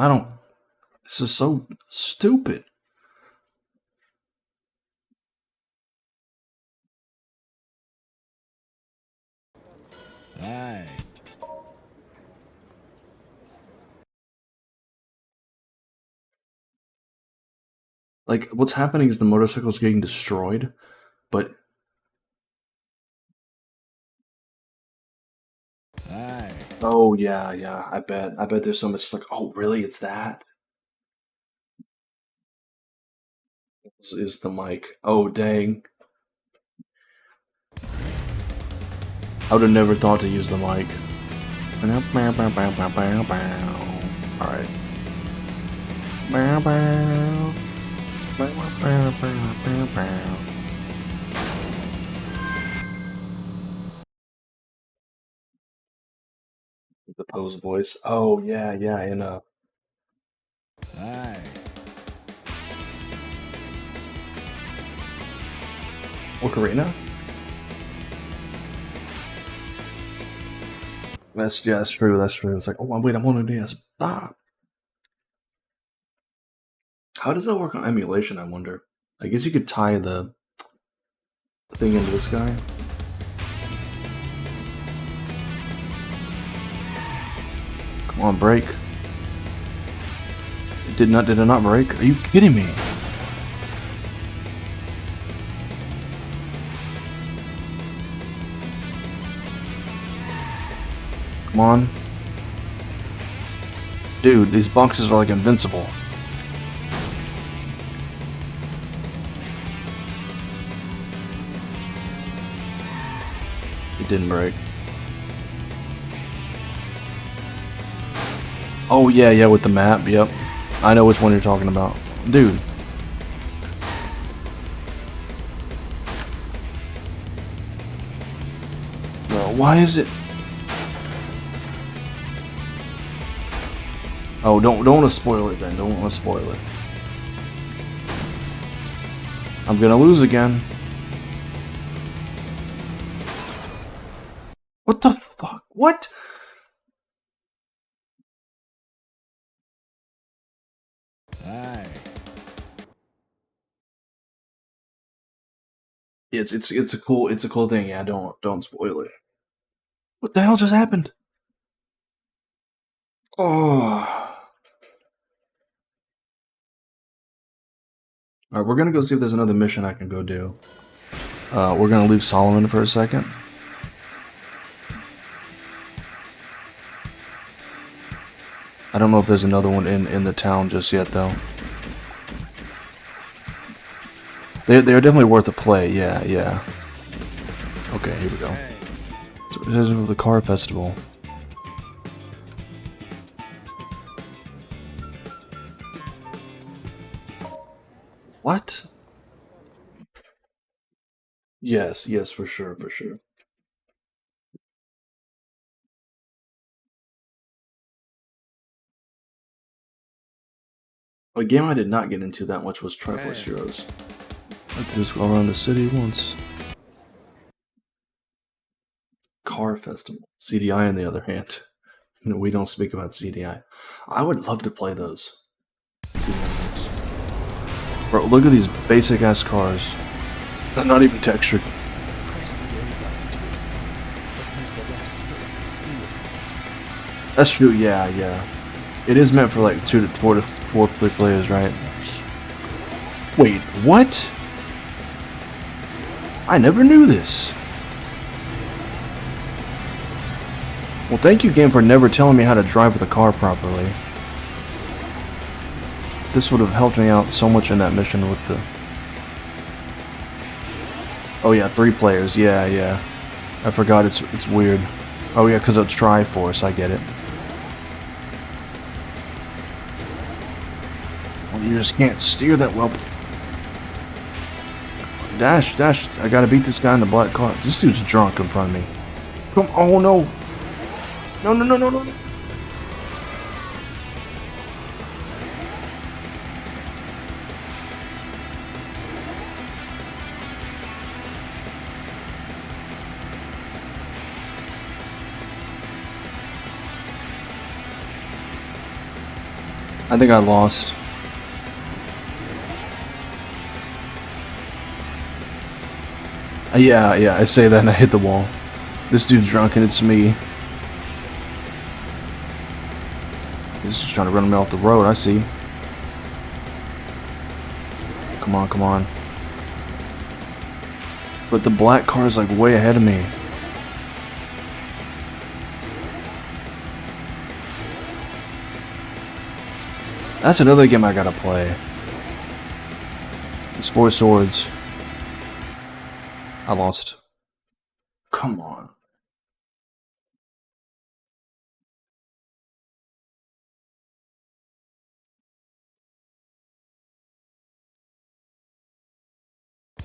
This is so stupid. Aye. Like, what's happening is the motorcycle's getting destroyed, but... Aye. Oh, yeah, yeah, I bet there's so much, like, oh, really, it's that? This is the mic. Oh, dang. I would have never thought to use the mic. Alright. The Pose voice. Oh, yeah, yeah, in Aye. Ocarina? That's true. It's like, oh wait, I'm on a DS. Ah. How does that work on emulation? I wonder. I guess you could tie the thing into this guy. Come on, break. Did it not break? Are you kidding me? Come on. Dude, these boxes are like invincible. It didn't break. Oh yeah, yeah, with the map, yep. I know which one you're talking about. Dude. No, why is it... Oh, don't want to spoil it then. Don't want to spoil it. I'm gonna lose again. What the fuck? What? Aye. It's a cool thing. Yeah, don't spoil it. What the hell just happened? Oh. Alright, we're gonna go see if there's another mission I can go do. We're gonna leave Solomon for a second. I don't know if there's another one in the town just yet, though. They're definitely worth a play, yeah, yeah. Okay, here we go. So this is the car festival. What? Yes, yes, for sure, for sure. A game I did not get into that much was Triforce Heroes. I had to just go around the city once. Car festival. CDI, on the other hand. No, we don't speak about CDI. I would love to play those. CDI games. Bro, look at these basic ass cars. They're not even textured. Press the A button to accelerate, but use the left stick to steer. That's true, yeah, yeah. It is meant for like 2 to 4 players, right? Smash. Wait, what? I never knew this. Well, thank you, game, for never telling me how to drive with a car properly. This would have helped me out so much in that mission with the... Oh yeah, 3 players, yeah, yeah. I forgot it's weird. Oh yeah, because it's Triforce, I get it. Well, you just can't steer that well. Dash, dash, I gotta beat this guy in the black car. This dude's drunk in front of me. Come, oh no. No, no, no, no, no. I think I lost. Yeah, I say that and I hit the wall. This dude's drunk and it's me. He's just trying to run me off the road, I see. Come on, come on. But the black car is like way ahead of me. That's another game I gotta play. It's 4 swords. I lost. Come on.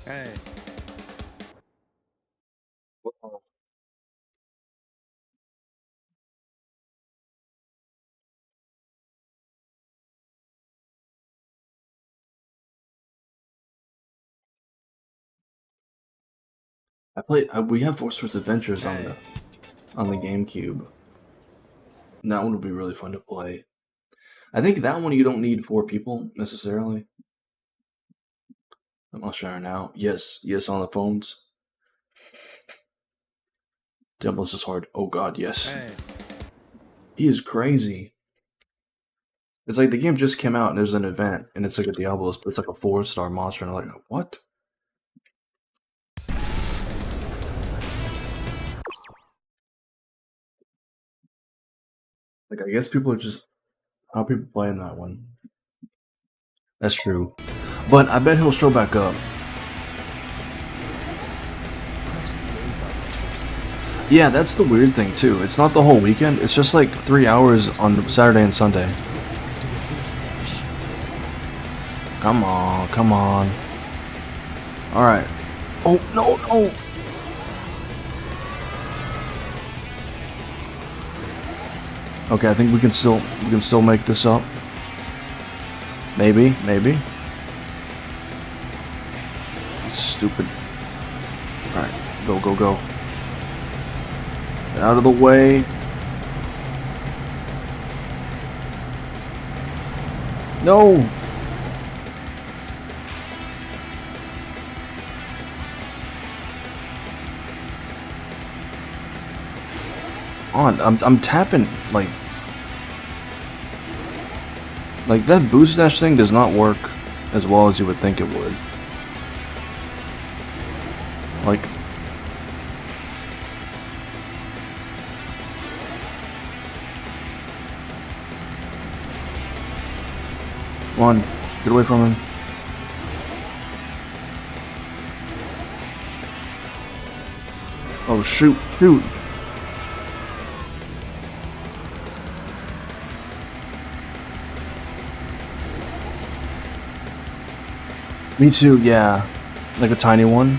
Hey. We have 4 Swords Adventures on the GameCube. And that one would be really fun to play. I think that one you don't need 4 people necessarily. I'm not sure now. Yes, yes on the phones. Diablo's is hard. Oh god, yes. Hey. He is crazy. It's like the game just came out and there's an event and it's like a Diablo, but it's like a 4-star monster and I'm like, what? Like I guess people are just how people playing that one. That's true. But I bet he'll show back up. Yeah, that's the weird thing too. It's not the whole weekend. It's just like 3 hours on Saturday and Sunday. Come on, come on. Alright. Oh, no, no! Okay, I think we can still make this up. Maybe, maybe. Stupid. Alright, go, go, go. Get out of the way. No! I'm tapping like that boost dash thing does not work as well as you would think it would. Like come on, get away from him. Oh shoot, shoot. Me too, yeah. Like a tiny one.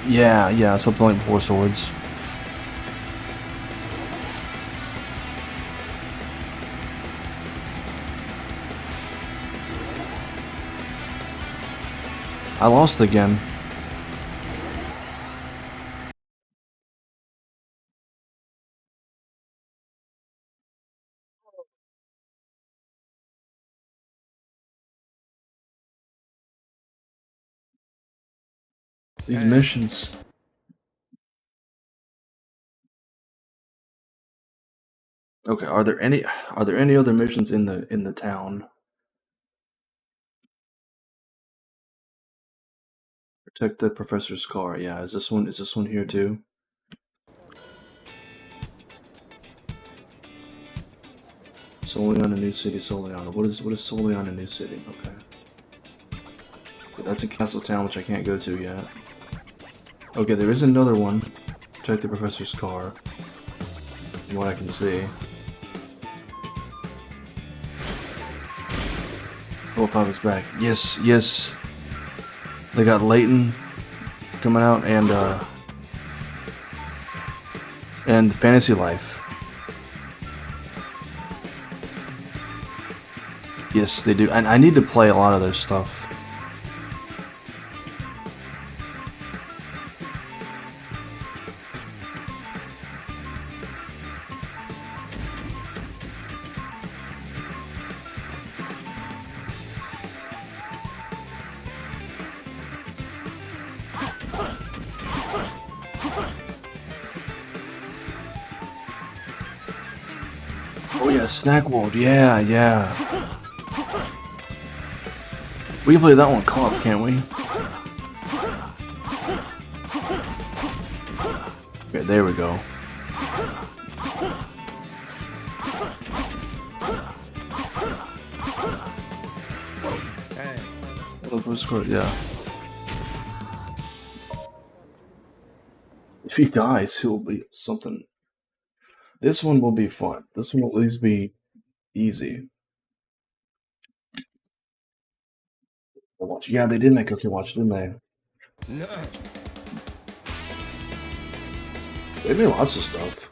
Yeah, yeah, something like 4 swords. I lost again. These missions. Okay, are there any other missions in the town? Protect the professor's car. Yeah, is this one here too? Solely on a new city, solely on. What is solely on a new city? Okay. But that's in Castle Town, which I can't go to yet. Okay, there is another one. Check the professor's car. From what I can see. Oh, 5 is back. Yes, yes. They got Layton coming out and Fantasy Life. Yes, they do. And I need to play a lot of their stuff. yeah, Snack World. Yeah, yeah. We can play that one co-op, can't we? Okay, there we go. Yeah. If he dies, he'll be something. This one will be fun. This one will at least be easy. Watch. Yeah, they did make Okay Watch, didn't they? No. They made lots of stuff.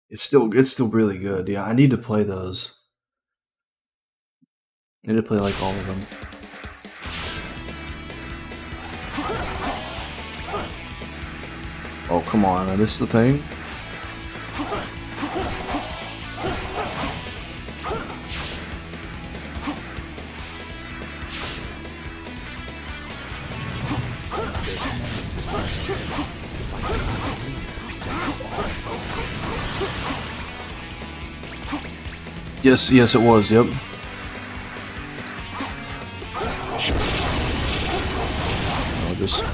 It's still really good. Yeah, I need to play those. I need to play like all of them. Oh, come on. Is this the thing? Yes, yes, it was. Yep. I'll just.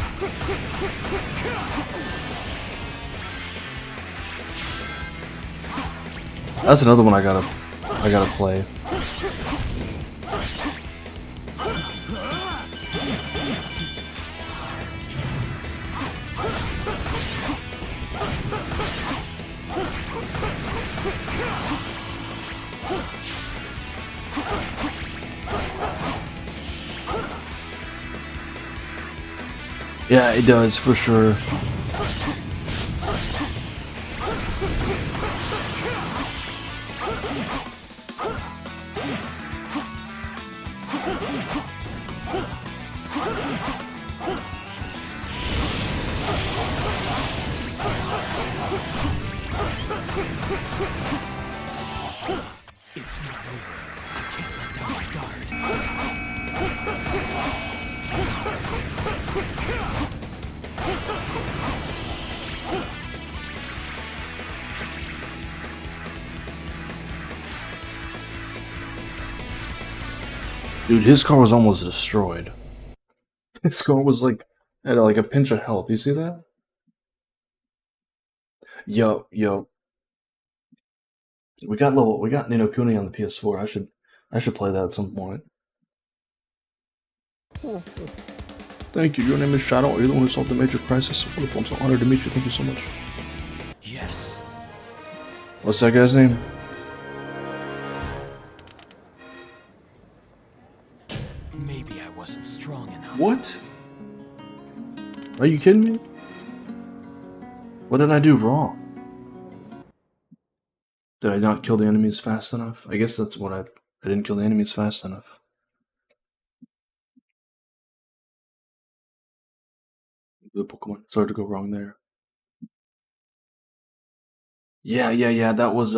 That's another one I gotta play. Yeah, it does for sure. It's not over. I can't let down my guard. Dude, his car was almost destroyed. His car was like had like a pinch of health. You see that? Yo. We got Nino Kuni on the PS4. I should play that at some point. Thank you. Your name is Shadow. Are you the one who solved the major crisis? Wonderful. I'm so honored to meet you. Thank you so much. Yes. What's that guy's name? Maybe I wasn't strong enough. What? Are you kidding me? What did I do wrong? Did I not kill the enemies fast enough? I guess that's what I didn't kill the enemies fast enough. The Pokemon started to go wrong there. Yeah. That was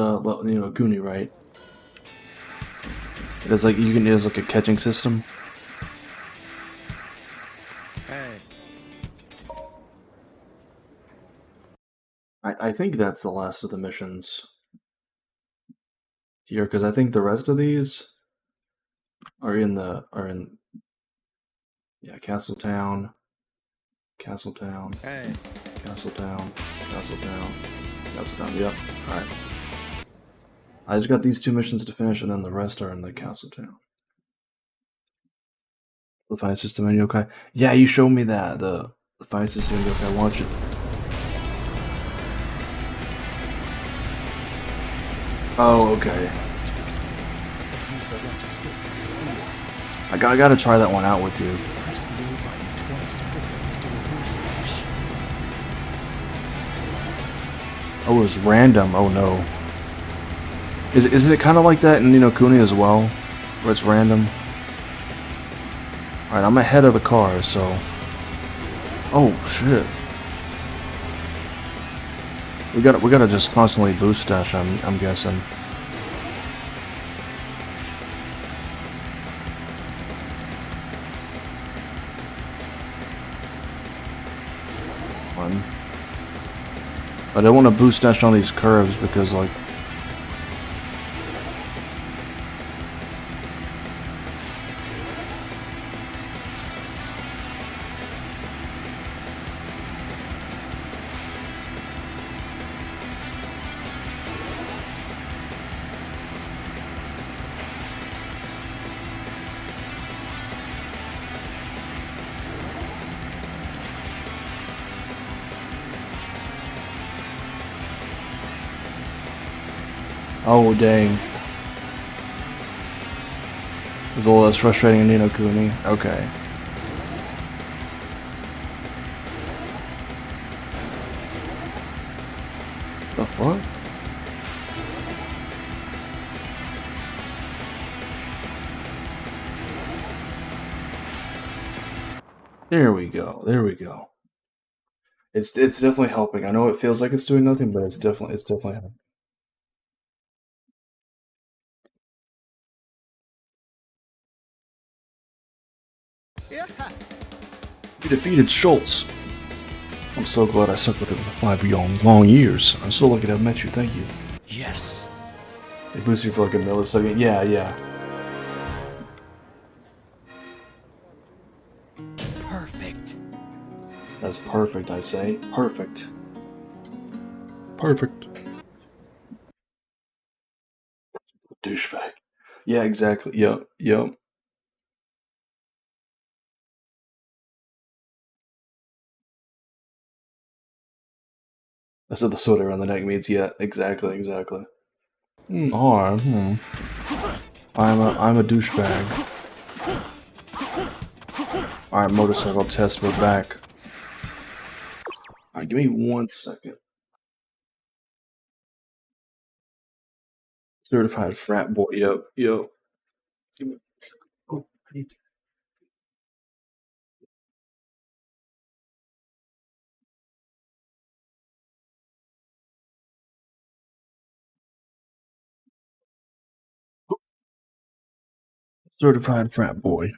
Kuni, right? It's like there's like a catching system. Hey. I think that's the last of the missions here, because I think the rest of these are in Castletown. Hey. Castletown. Yep. All right. I just got these two missions to finish, and then the rest are in the Castletown. The fight system in Yokai. Yeah, you showed me that the fight system in Yokai. Watch it. Oh, okay. I gotta try that one out with you. Oh, it was random. Oh no. Is it kind of like that in Ni no Kuni as well, where it's random? All right, I'm ahead of the car, so. Oh shit. We gotta just constantly boost dash. I'm guessing. fun. I don't want to boost dash on these curves because, like, oh dang. It's a little less frustrating in Ni no Kuni. Okay. The fuck? There we go. There we go. It's definitely helping. I know it feels like it's doing nothing, but it's definitely helping. You defeated Schultz. I'm so glad I stuck with it for 5 long years. I'm so lucky to have met you. Thank you. Yes. They boost you for like a millisecond. Yeah, yeah. Perfect. That's perfect, I say. Perfect. Perfect. Douchebag. Yeah, exactly. Yep, yep. That's what the soda around the neck means. Yeah, exactly, exactly. I'm a douchebag. Alright, motorcycle test, we're back. Alright, give me 1 second. Certified frat boy, yep, yep. Give me- oh, I need to- Certified frat boy.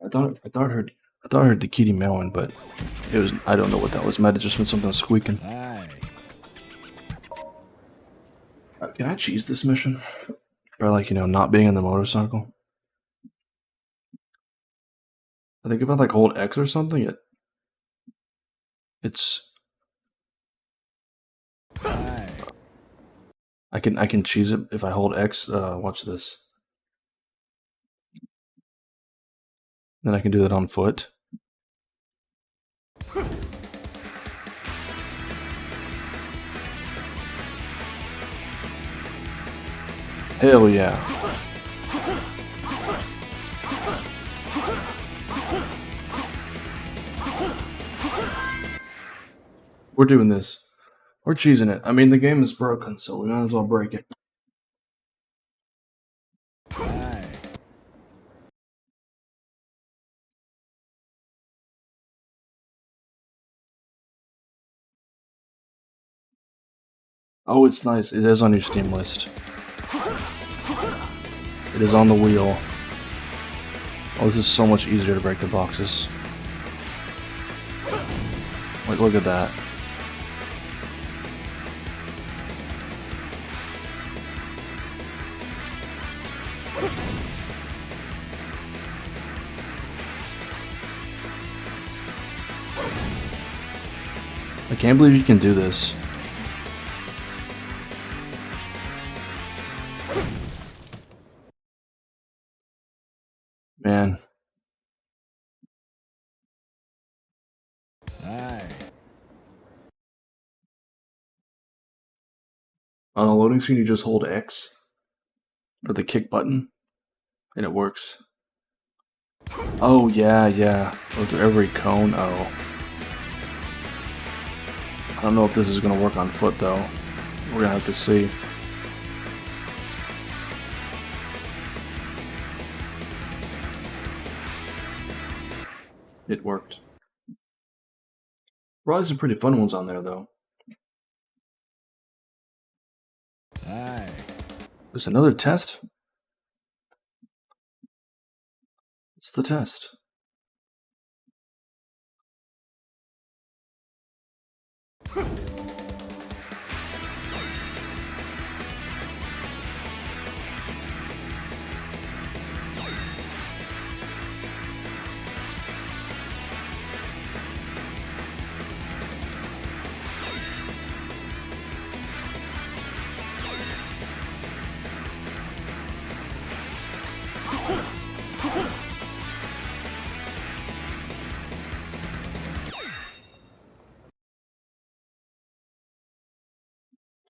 I thought I heard the kitty meowing, but it was, I don't know what that was. Might have just been something squeaking. Can I cheese this mission? By, like, not being in the motorcycle? I think if I like hold X or something, it's I can cheese it if I hold X. Watch this. Then I can do that on foot. Hell yeah. We're doing this. We're cheesing it. I mean, the game is broken, so we might as well break it. Oh, it's nice. It is on your Steam list. It is on the wheel. Oh, this is so much easier to break the boxes. Like, look at that. I can't believe you can do this. Man. On the loading screen, you just hold X or the kick button, and it works. Oh, yeah, yeah. Go through every cone. Oh. I don't know if this is going to work on foot, though. We're going to have to see. It worked. Probably some pretty fun ones on there, though. There's another test? What's the test?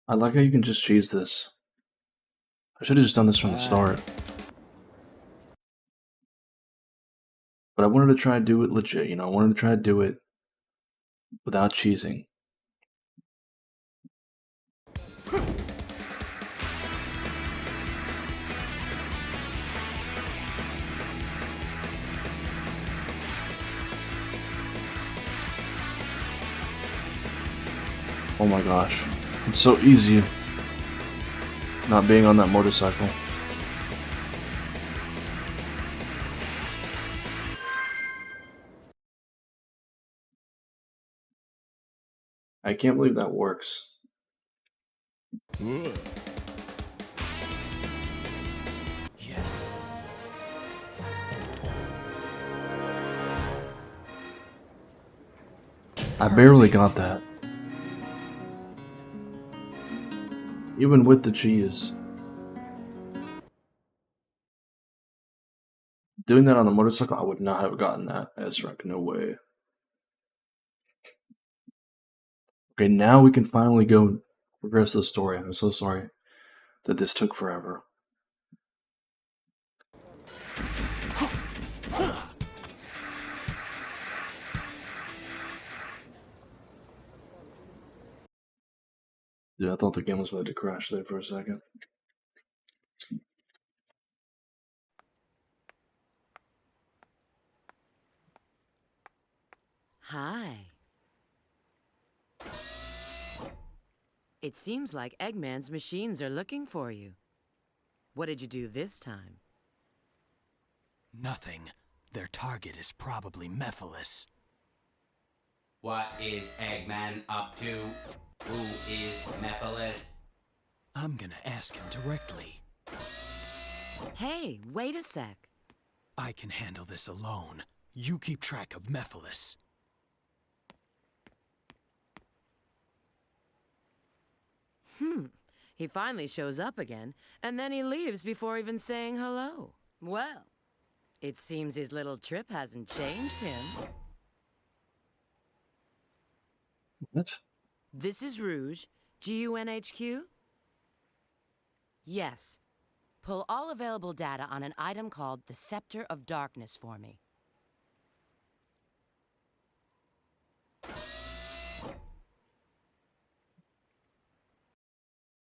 I like how you can just cheese this. I should have just done this from the start. But I wanted to try to do it legit, you know, I wanted to try to do it without cheesing. Oh my gosh. It's so easy not being on that motorcycle. I can't believe that works. Yes. I barely got that. Even with the cheese. Doing that on the motorcycle, I would not have gotten that. Ezra, no way. Okay, now we can finally go progress the story. I'm so sorry that this took forever. Dude, I thought the game was about to crash there for a second. Hi. It seems like Eggman's machines are looking for you. What did you do this time? Nothing. Their target is probably Mephiles. What is Eggman up to? Who is Mephiles? I'm gonna ask him directly. Hey, wait a sec. I can handle this alone. You keep track of Mephiles. He finally shows up again, and then he leaves before even saying hello. Well, it seems his little trip hasn't changed him. What? This is Rouge, GUNHQ? Yes. Pull all available data on an item called the Scepter of Darkness for me.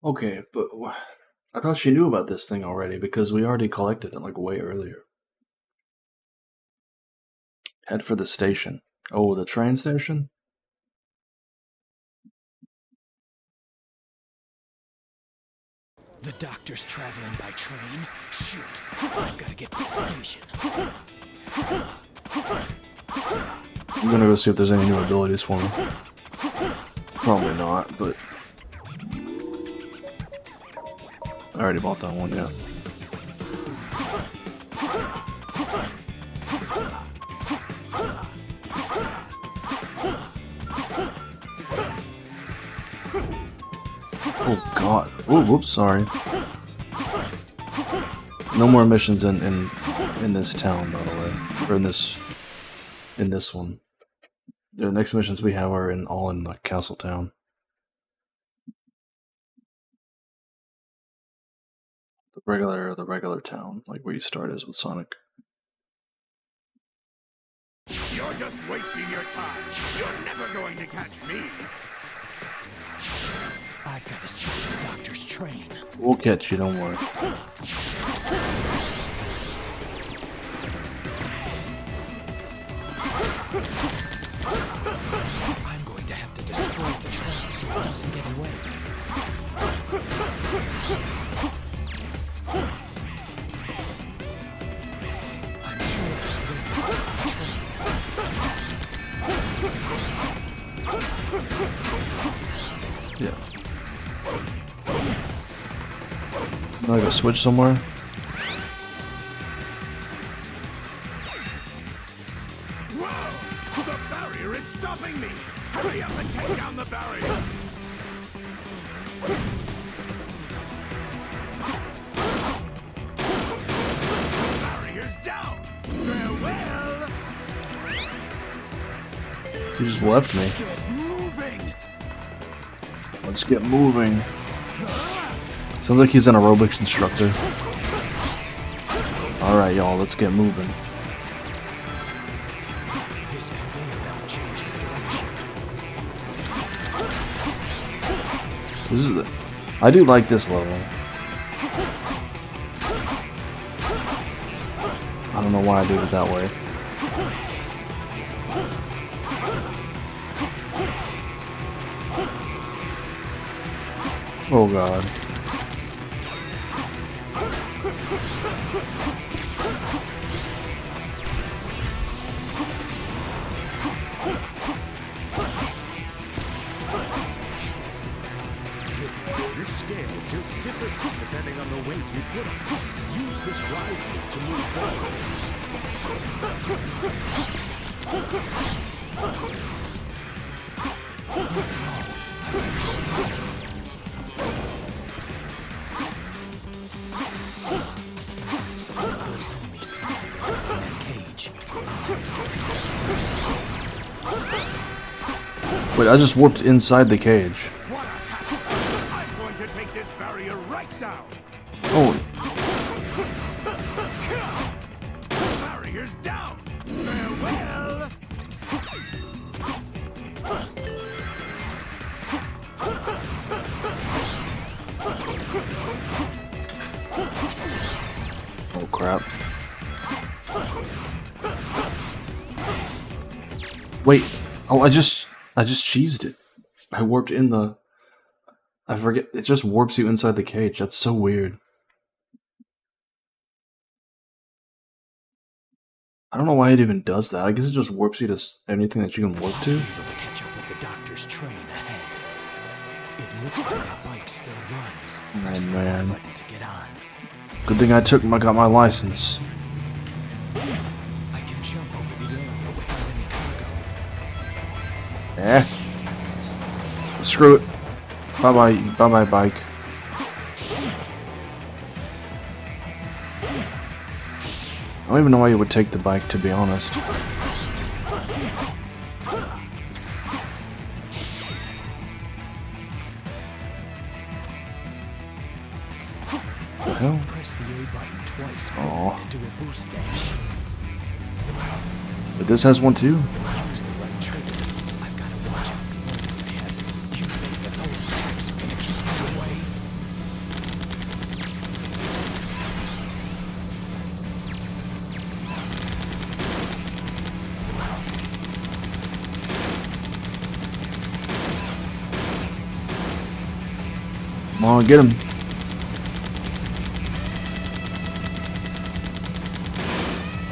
Okay, but I thought she knew about this thing already because we already collected it like way earlier. Head for the station. Oh, the train station? The doctor's traveling by train? Shoot, I've gotta get to the station. I'm gonna go see if there's any new abilities for me. Probably not, but I already bought that one, yeah. Oh god. Oh, whoops, sorry. No more missions in this town, by the way. Or in this one. The next missions we have are all in like Castle Town. The regular town, like where you start is with Sonic. You're just wasting your time. You're never going to catch me. I've gotta stop the doctor's train. We'll catch you, don't worry. I'm going to have to destroy the train so it doesn't get away. I'm sure there's a way to stop the train. Like a switch somewhere? Whoa! The barrier is stopping me! Hurry up and take down the barrier! Barrier's down! Farewell! He just left me. Get moving! Let's get moving. Sounds like he's an aerobics instructor. Alright, y'all, let's get moving. This conveyor belt changes direction. This is the... I do like this level. I don't know why I did it that way. Oh god. This scale tilts differently depending on the weight you put on it. Use this wisely to move forward. Those enemies seem like they're in that cage. Wait, I just warped inside the cage. What a tackle! I'm going to take this barrier right down! Oh, Barrier's down! Farewell! oh crap. Wait. Oh, I just cheesed it. I warped in the... I forget. It just warps you inside the cage. That's so weird. I don't know why it even does that. I guess it just warps you to anything that you can warp to. Able to catch up with the doctor's train ahead. It looks like that bike still runs. Press the Y man. button to get on. Good thing I got my license. I can jump over the area without any cargo. Eh. Screw it. Bye-bye. Bye-bye, bike. I don't even know why you would take the bike, to be honest. The hell? Press the A button twice Aw. to do a boost dash. But this has one too? Use the right trigger. I've got to watch out because I have. You think that those attacks are gonna keep me away? Come on, get him.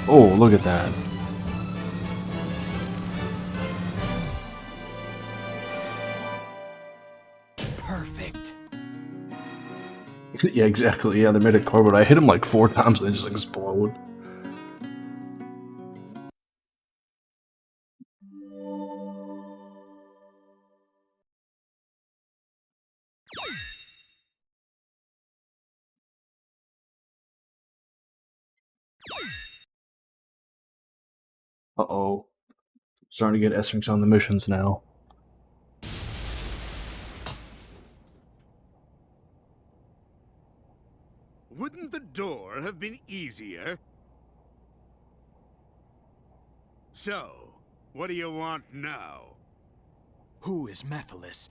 Oh, look at that. Perfect. Yeah, exactly. Yeah, they made a car, but I hit him like 4 times and they just explode. Uh-oh. Starting to get S-ranks on the missions now. Wouldn't the door have been easier? So, what do you want now? Who is Mephiles?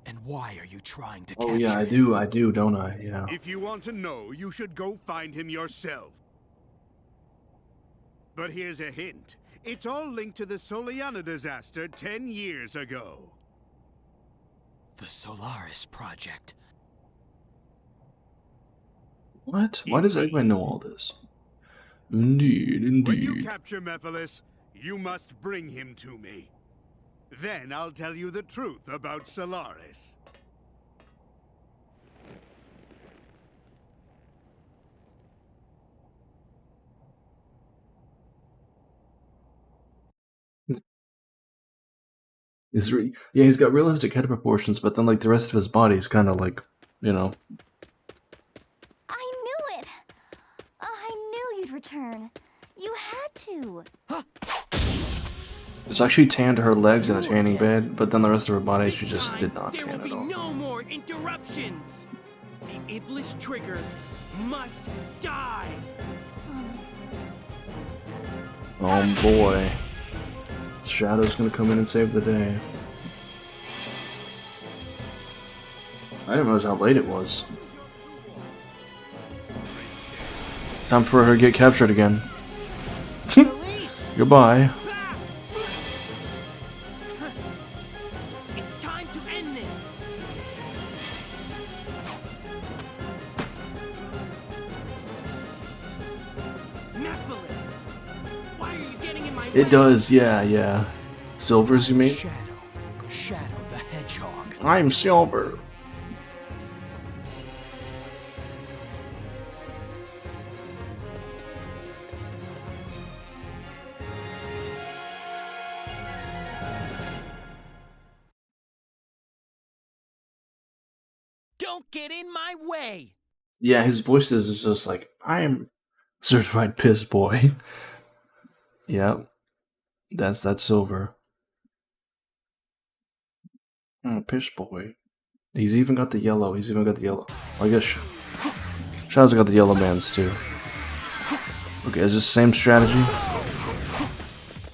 And why are you trying to Oh capture yeah, him? I do, don't I? Yeah. If you want to know, you should go find him yourself. But here's a hint. It's all linked to the Soliana disaster 10 years ago. The Solaris Project. What? Why does everybody know all this? Indeed, When you indeed. capture Mephiles, you must bring him to me. Then I'll tell you the truth about Solaris. Yeah, he's got realistic head proportions, but then like the rest of his body is kind of like, you know. I knew it! I knew you'd return. You had to. It's actually tan to her legs in a tanning bed, but then the rest of her body she just did not There tan will at be all. no more interruptions. The Iblis trigger must die. Sonic. Oh boy. Shadow's gonna come in and save the day. I didn't realize how late it was. Time for her to get captured again. Goodbye. It's time to end this. Nephilis, why are you getting in my way? It does, yeah. Silvers, you mean? Shadow the Hedgehog. I'm Silver. Don't get in my way. Yeah, his voice is just like, I am certified piss boy. Yeah, that's Silver. Piss boy. He's even got the yellow. Well, I guess Shadow's got the yellow bands too. Okay, is this the same strategy?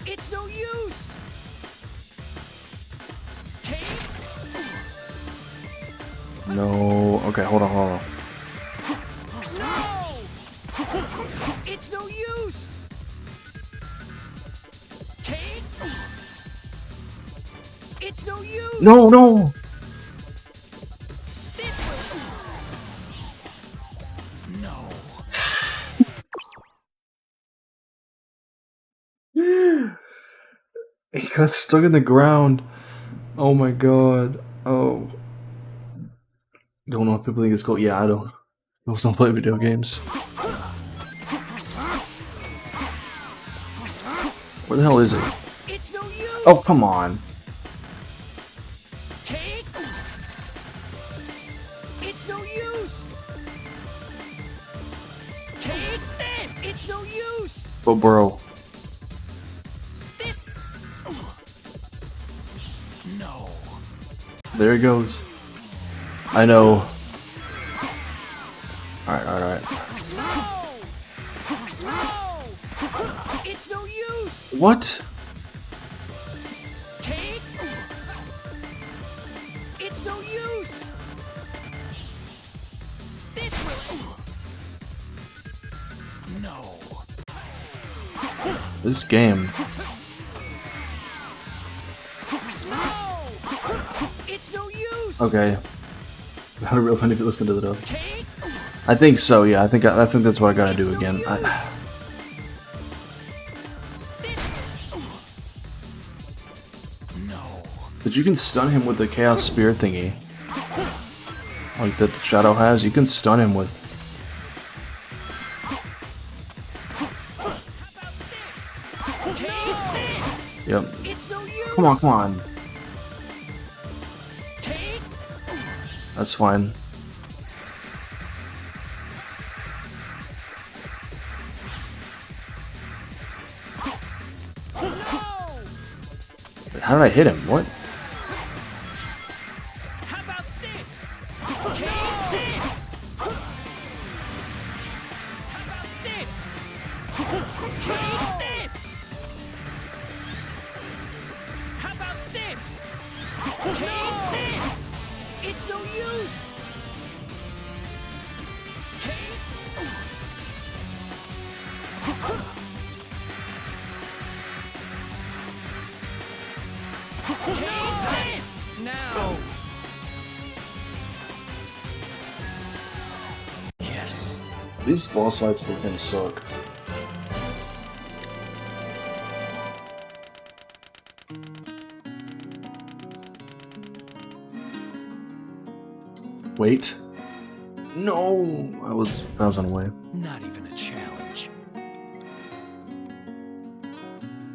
It's no use. Take. No. Okay, hold on. No. It's no use. Take. It's no use. No. This way. No. He got stuck in the ground. Oh my god. Oh. Don't know if people think it's cool. Yeah, I don't. People don't play video games. Where the hell is he? It's no use. Oh, come on. Take. It's no use. Take this. It's no use. But bro. This. No. There he goes. I know. Alright. No. It's no use. What? Take. It's no use. This will. No. This game. No. It's no use. Okay. Not a real funny if you listen to the dub. Take. I think so, yeah. I think that's what I gotta do again. No. But you can stun him with the Chaos Spear thingy. Like that the Shadow has. You can stun him with. Take this. Yep. It's no use. Come on. Take. That's fine. No. Wait, how did I hit him? What? How about this? Take this. How about this? Take this. How about this? Take this. It's no use. Take. Take this now. Yes. These boss fights with him suck. Wait. No! I was on the way. Not even a challenge.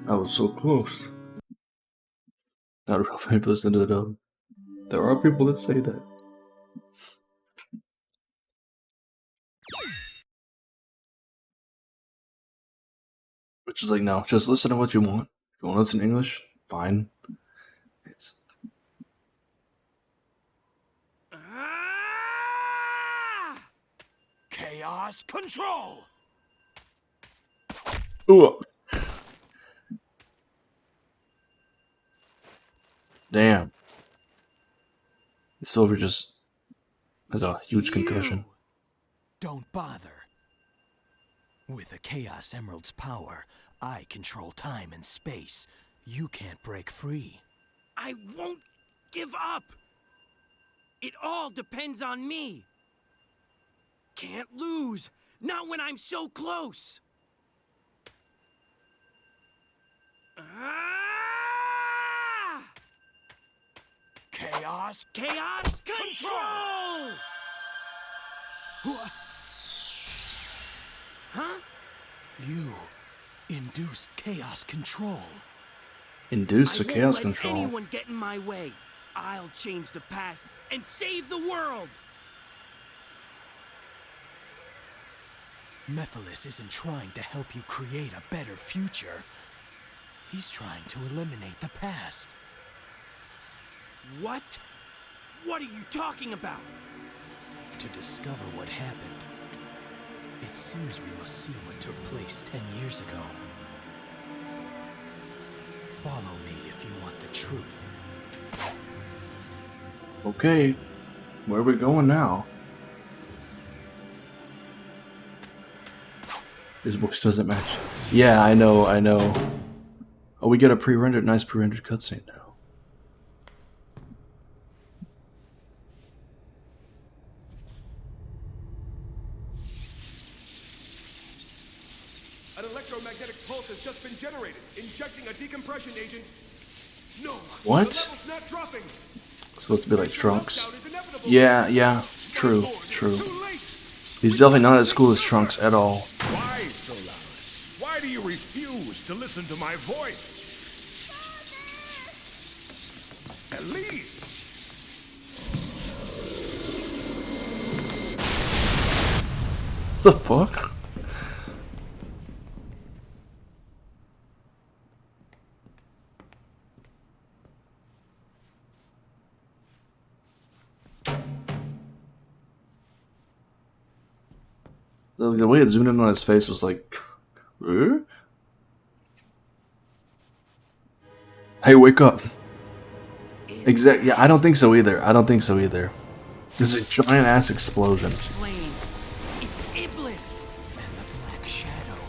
I was so close. Not real if you listen to the dub. There are people that say that. Which is like, no, just listen to what you want. If you want to listen to English, fine. Chaos control! Ooh. Damn. Silver just has a huge concussion. Don't bother. With a Chaos Emerald's power, I control time and space. You can't break free. I won't give up. It all depends on me. Can't lose. Not when I'm so close. Ah! Chaos Control! Huh? You induced Chaos Control. Induce a chaos I won't let control. anyone get in my way. I'll change the past and save the world. Mephiles isn't trying to help you create a better future. He's trying to eliminate the past. What? What are you talking about? To discover what happened, it seems we must see what took place 10 years ago. Follow me if you want the truth. Okay, where are we going now? His voice doesn't match. Yeah, I know. Oh, we get a nice pre-rendered cutscene now. An electromagnetic pulse has just been generated, injecting a decompression agent. No. What? The level's not dropping. It's supposed to be like Trunks. Lockdown is inevitable. Yeah, true. Too late. He's definitely not as cool as Trunks at all. Why so loud? Why do you refuse to listen to my voice? Elise! The fuck? The way it zoomed in on his face was like, eh? Hey, wake up. Exactly. Yeah, I don't think so either. There's a giant ass explosion. Plane. It's Iblis. And the Black Shadow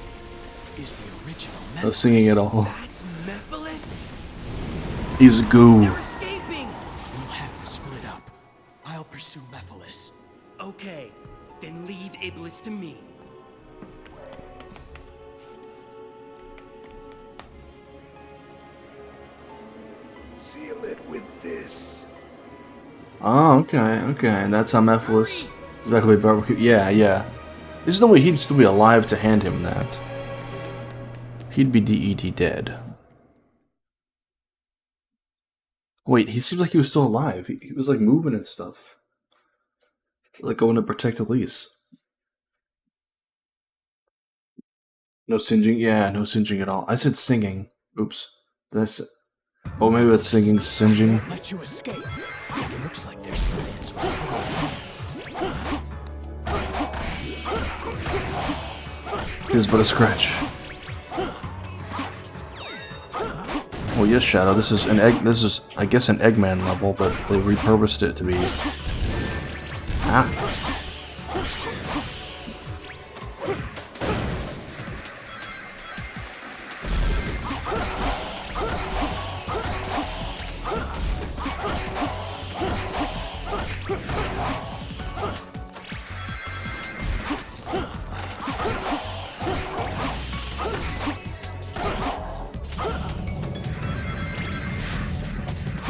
is the original Mephiles. No singing at all. That's Mephiles? He's goo. They're escaping. We'll have to split up. I'll pursue Mephiles. Okay, then leave Iblis to me. Seal it with this. Oh, okay. That's how Mephiles is back with barbecue. Yeah. There's no way he'd still be alive to hand him that. He'd be DED dead. Wait, he seems like he was still alive. He was like moving and stuff. Like going to protect Elise. No singeing? Yeah, no singeing at all. I said singing. Oops. Did I say... Oh, maybe that's singing, singeing. Can't let you escape. It looks like their science was pretty advanced. Here's but a scratch. Oh yes, Shadow. This is I guess an Eggman level, but they repurposed it to be. Ah.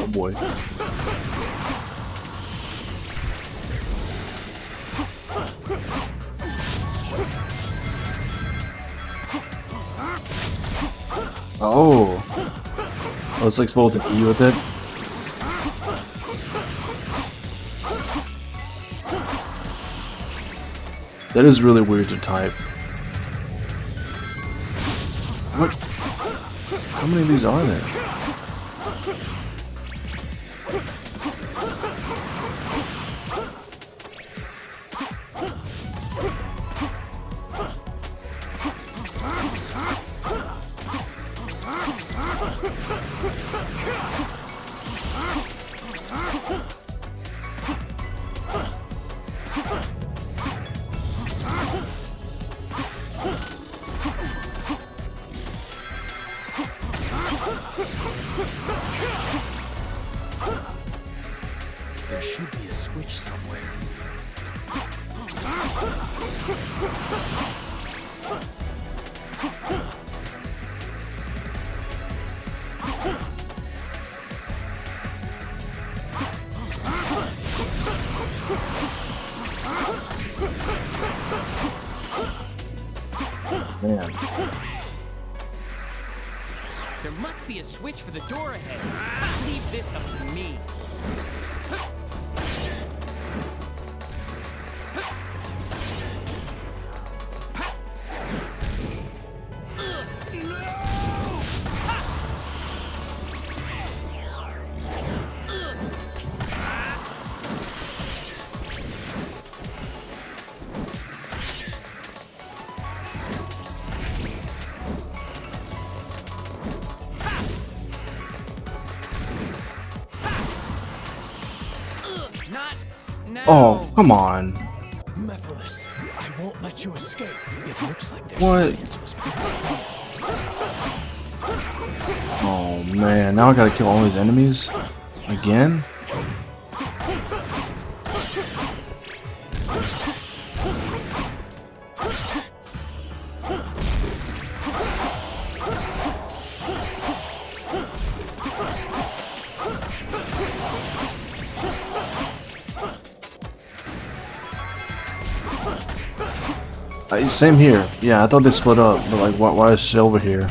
Oh boy. Oh, it's like supposed to E with it. That is really weird to type. What? How many of these are there? There should be a switch somewhere. Man. There must be a switch for the door ahead. Leave this up to me. Oh, come on. Mephiles, I won't let you escape. It looks like their What? science was advanced. Oh man, now I gotta kill all these enemies? Again? Same here. Yeah, I thought they split up, but like, why is she over here?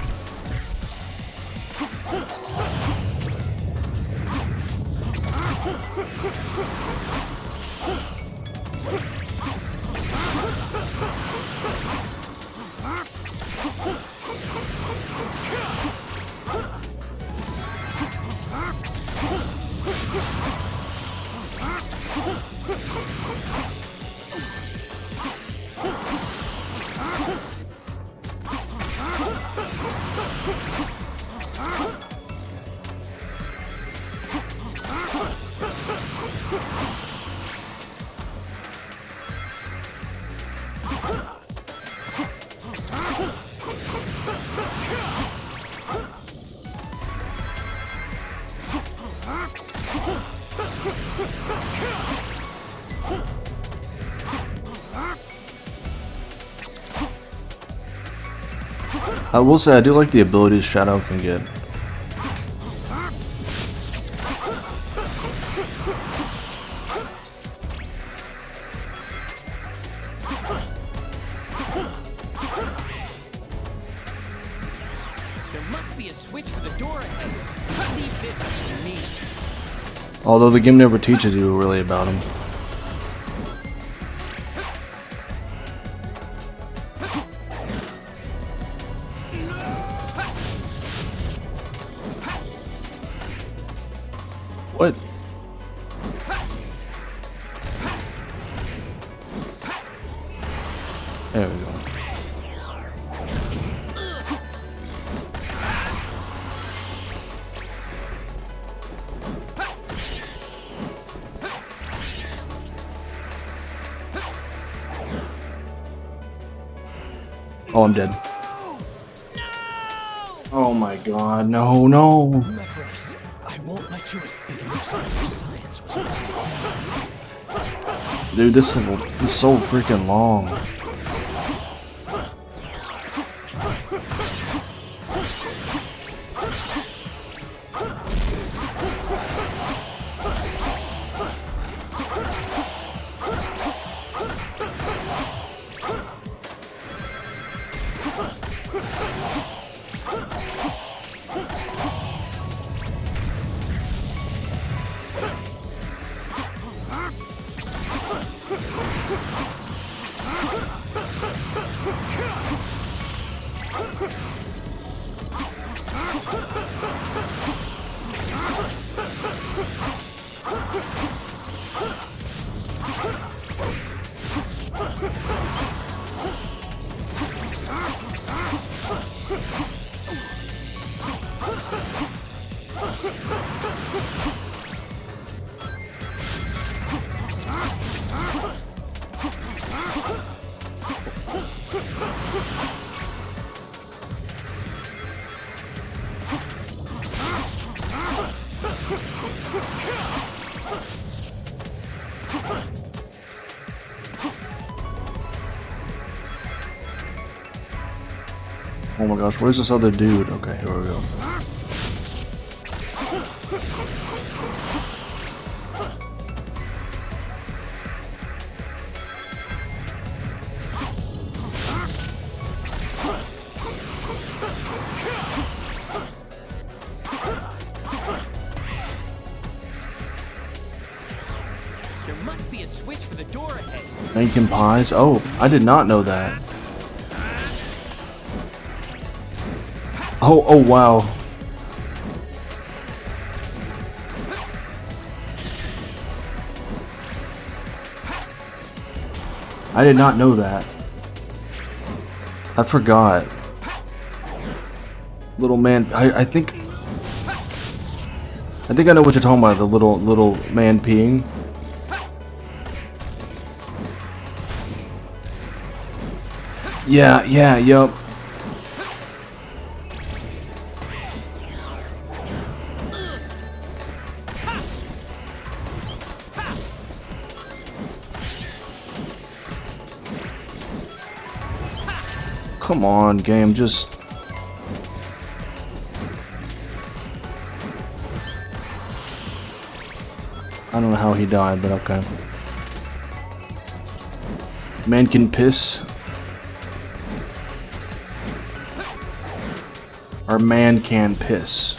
I will say I do like the abilities Shadow can get. There must be a switch for the door ahead. Leave this up to me. Although the game never teaches you really about him. What? There we go. Oh, I'm dead. Oh my god, no, no. Mephiles, I won't let you. It looks like their science was advanced. Dude, this level is so freaking long. Oh my gosh, where's this other dude? Okay, here we go. There must be a switch for the door ahead. Making pies? Oh, I did not know that. Oh, wow. I did not know that. I forgot. Little man, I think I know what you're talking about, the little man peeing. Yeah, yup. Come on, game, just... I don't know how he died, but okay. Man can piss. Or man can piss.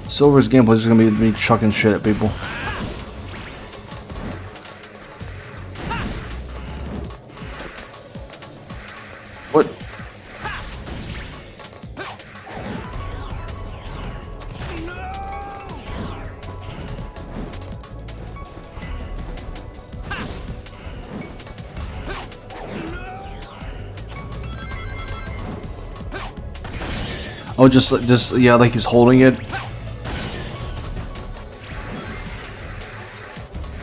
Silver's gameplay is gonna be me chucking shit at people. What? Oh, just yeah, like he's holding it.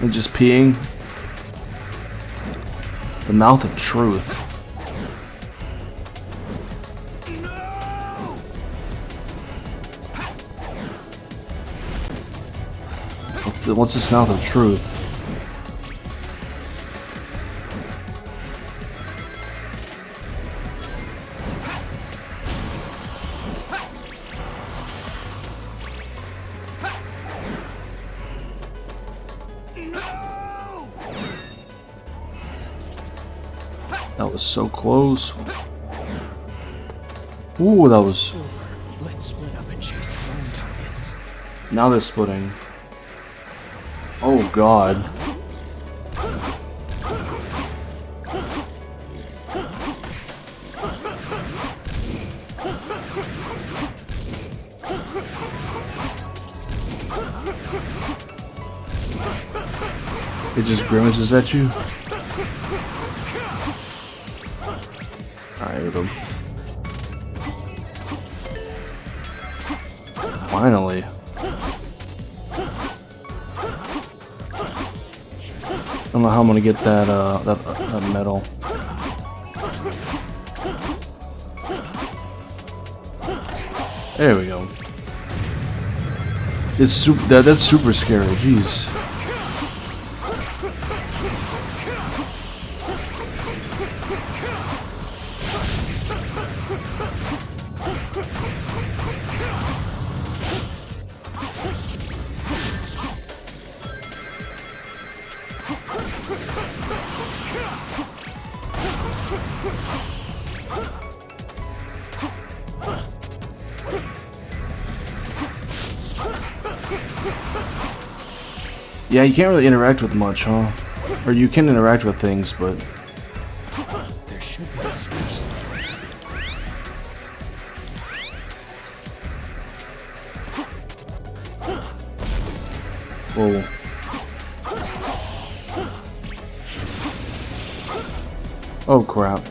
And just peeing. The mouth of truth. What's this mouth of truth? That was so close. Ooh, that was... Let's split up and chase our own targets. Now they're splitting. Oh god. It just grimaces at you. Alright, here we go. Finally. I don't know how I'm gonna get that that medal. There we go. It's super. That's super scary. Jeez. Yeah, you can't really interact with much, huh? Or you can interact with things, but... There should be a switch somewhere. Whoa. Oh, crap.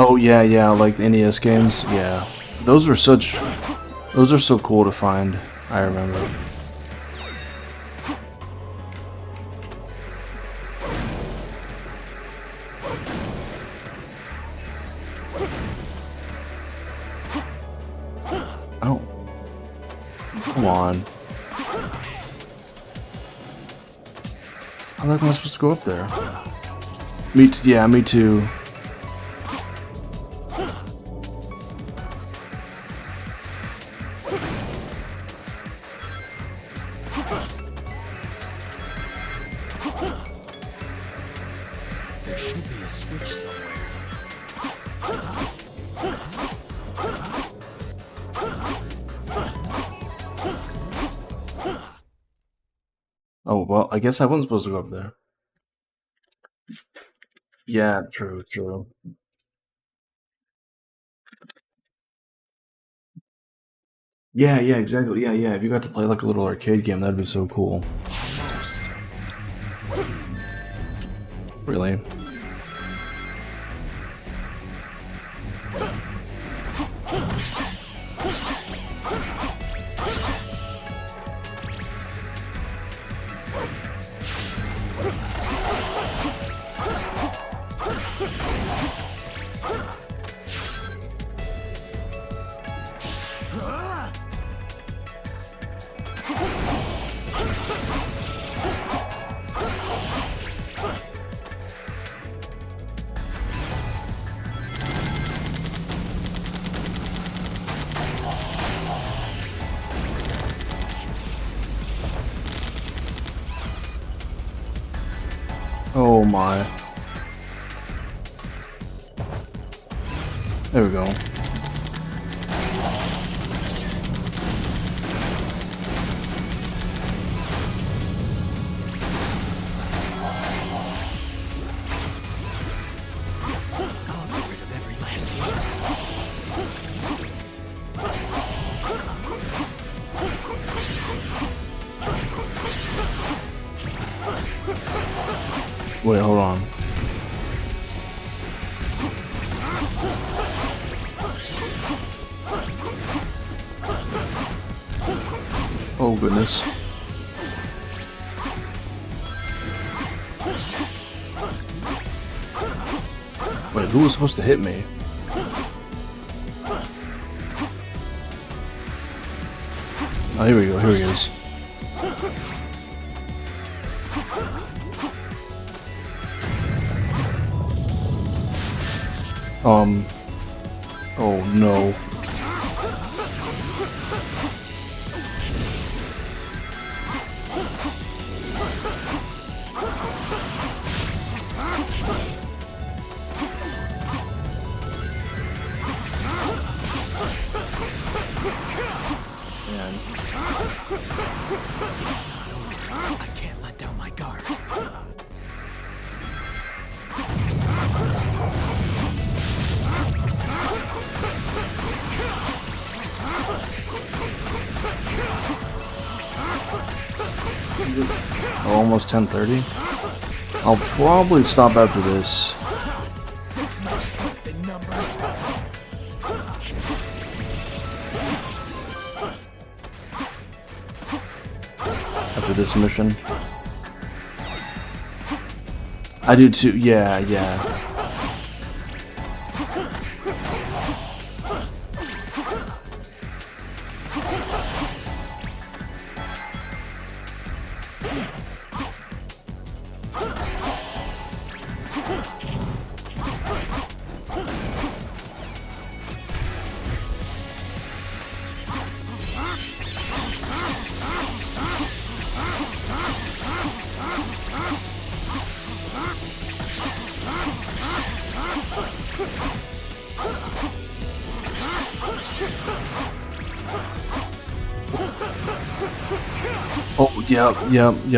Oh yeah, like the NES games. Yeah, those are so cool to find. I remember. Oh, come on. How the heck am I supposed to go up there? Yeah, me too. There should be a switch somewhere. Oh, well, I guess I wasn't supposed to go up there. Yeah, true. Yeah, exactly. Yeah. If you got to play like a little arcade game, that'd be so cool. Really. Oh my. There we go. I'll get rid of every last one. Wait, hold on. Oh goodness. Wait, who was supposed to hit me? Oh, here we go. Here he is. Oh no. Man. I can't let down my guard. Oh, almost 10:30. I'll probably stop after this. There's no strength in numbers. After this mission. I do too. Yeah. Oh, yeah.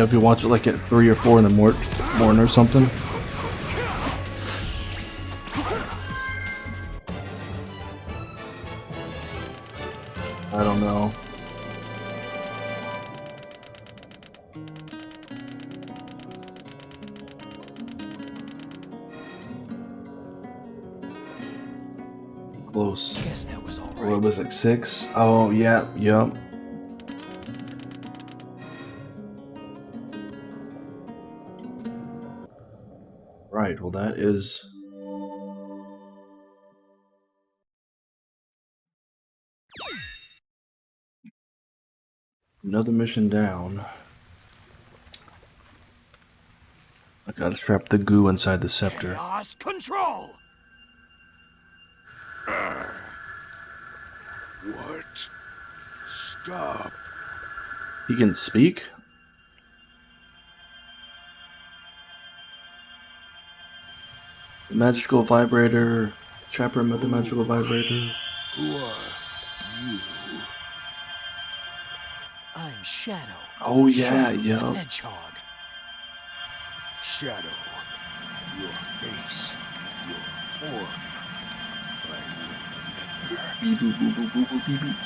If you watch it like at 3 or 4 in the morning or something. I don't know. close. Guess that was all Or what right. was it, 6? Oh, yeah, yep. Right, well that is... another mission down. I gotta trap the goo inside the scepter. Chaos control! What? Stop. He can speak? The magical vibrator. Trap him with the magical vibrator. Who are you? I'm Shadow. Oh yeah, Shadow the yep. Hedgehog. Shadow. Your face. Your form. I will remember. Beep, boop, boop, boop, boop, boop, beep, beep.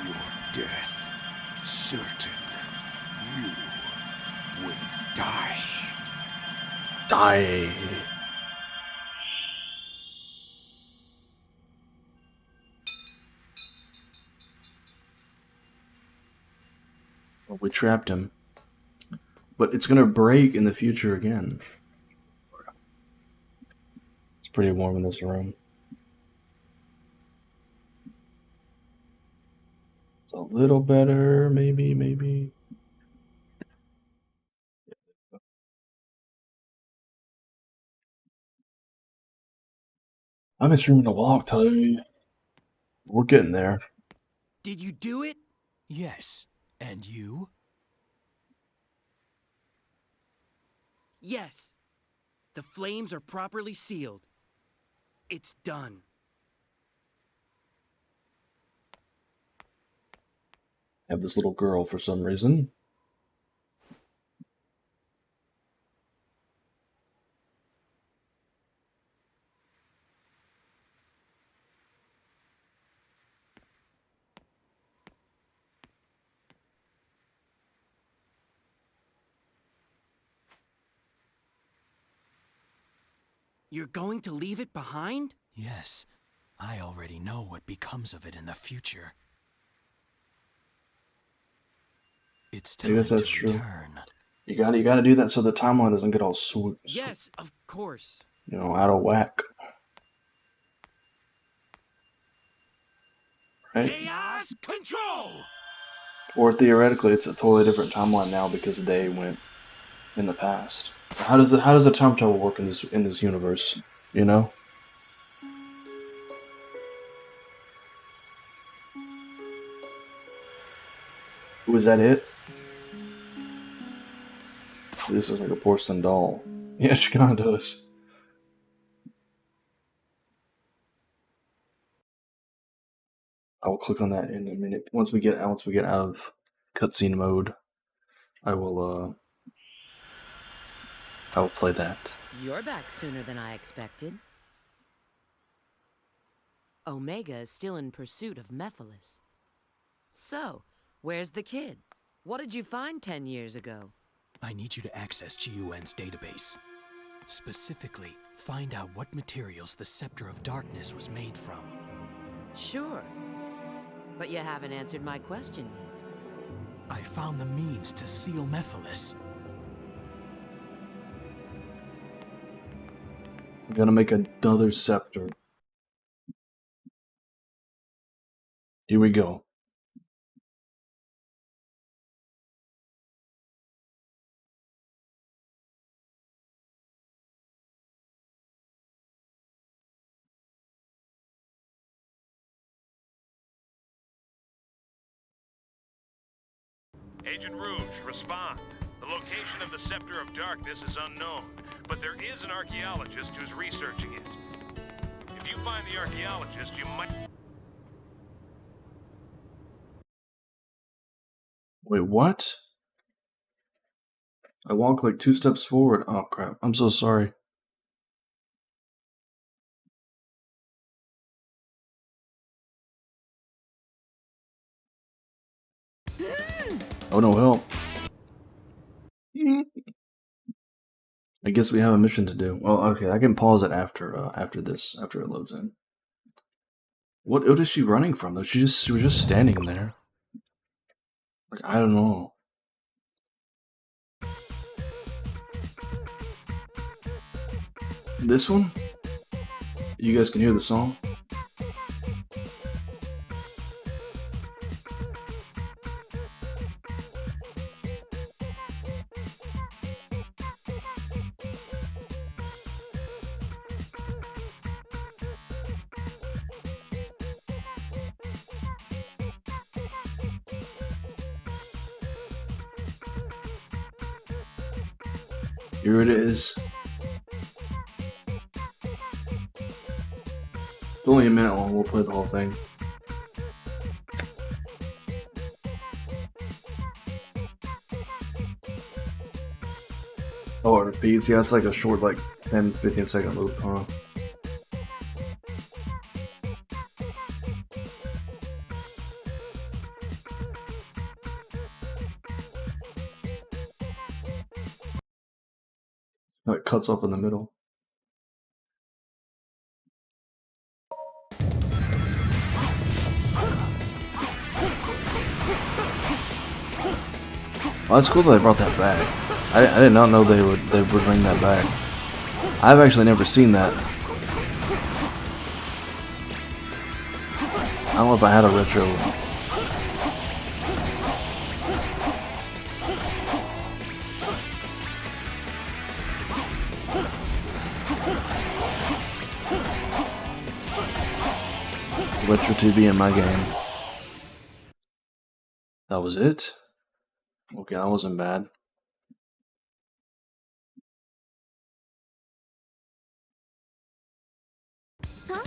Your death. Certain. You will die. Die. Well, we trapped him. But it's gonna break in the future again. It's pretty warm in this room. It's a little better, maybe. I'm just streaming a walk, Ty. We're getting there. Did you do it? Yes. And you? Yes. The flames are properly sealed. It's done. I have this little girl for some reason. You're going to leave it behind? Yes. I already know what becomes of it in the future. It's I time guess to that's true. return. You gotta do that so the timeline doesn't get all Yes, of course. out of whack. Right? Chaos control! Or theoretically, it's a totally different timeline now because they went in the past. How does the time travel work in this universe? You know? Was that it? This is like a porcelain doll. Yeah, she kind of does. I will click on that in a minute. Once we get out of cutscene mode, I will play that. You're back sooner than I expected. Omega is still in pursuit of Mephiles. So, where's the kid? What did you find 10 years ago? I need you to access GUN's database. Specifically, find out what materials the Scepter of Darkness was made from. Sure. But you haven't answered my question yet. I found the means to seal Mephiles. I'm gonna make another scepter. Here we go. Agent Rouge, respond. The location of the Scepter of Darkness is unknown, but there is an archaeologist who's researching it. If you find the archaeologist, you might... Wait, what? I walk like 2 steps forward. Oh crap! I'm so sorry. Oh no, help. I guess we have a mission to do. Well, okay, I can pause it after after it loads in. What is she running from though? She was just standing there. Like, I don't know. This one? You guys can hear the song? Here it is. It's only a minute long, we'll play the whole thing. Oh, it repeats? Yeah, it's like a short, like 10-15 second loop, huh? No, it cuts off in the middle. Well, that's cool that they brought that back. I did not know they would bring that back. I've actually never seen that. I don't know if I had a retro. Retro TV in my game. That was it? Okay, that wasn't bad. Huh?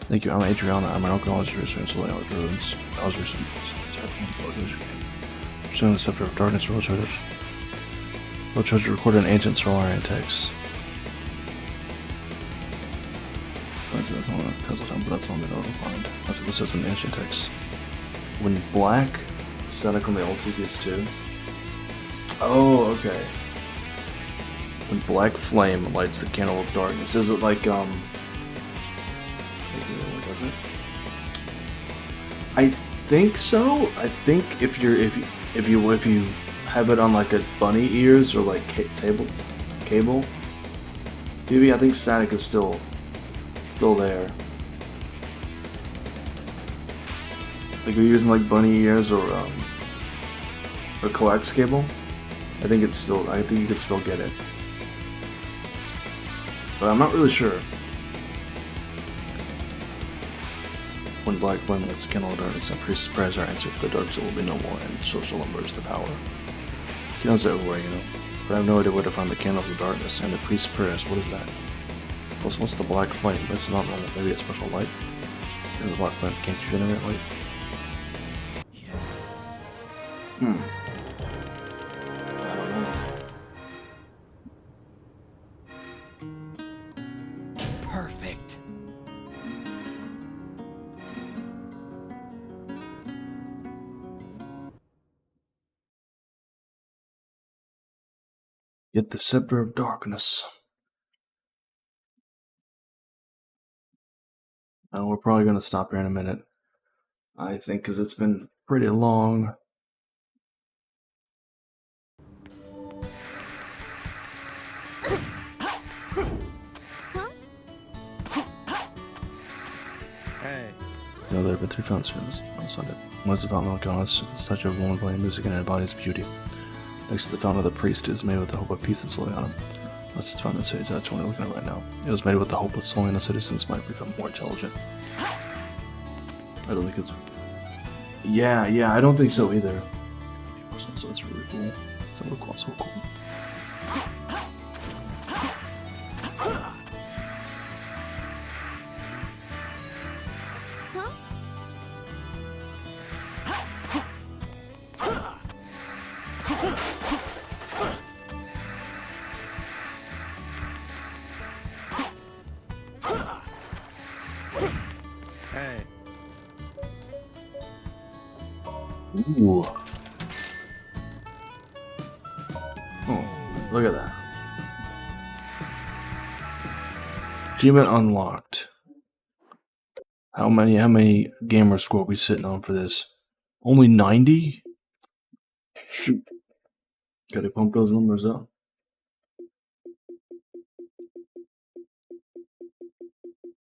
Thank you. I'm Adriana. I'm an alcoholic research layout with ruins. I was recently pursuing the scepter of darkness. Road treasure recorded in ancient Solarian texts. Puzzle time, but that's all they don't find. That's what this says in ancient texts. When black static on the old TPS2. Oh, okay. When black flame lights the candle of darkness. Is it like does it? I think so. I think if you have it on like a bunny ears or like cable TV, I think static is still there. Like you're using like bunny ears or coax cable. I think you could still get it. But I'm not really sure. When black flame lights the candle of darkness and priests prayers are answered, the dark soul will be no more, and social emerge the power. Candles are everywhere, you know. But I have no idea where to find the candle of the darkness and the priest's prayers. What is that? What's the black flame? It's not normal. Maybe a special light? In the black flame, can't you generate light? Yes. I don't know. Perfect. Get the scepter of darkness. We're probably going to stop here in a minute. I think because it's been pretty long. Hey. You know, there have been 3 fountains outside it. One is the fountain of goddess, it's the touch of a woman playing music and it embodies beauty. Next to the fountain of the priest is made with the hope of peace and soul on him. That's the fountain of sage that's what we're looking at right now. It was made with the hope that soul and the citizens might become more intelligent. I don't think it's... Yeah, I don't think so either. So that's really cool. So cool. Hey. Ooh. Oh, look at that. Achievement unlocked. How many gamer score are we sitting on for this? Only 90? Shoot. Gotta pump those numbers up.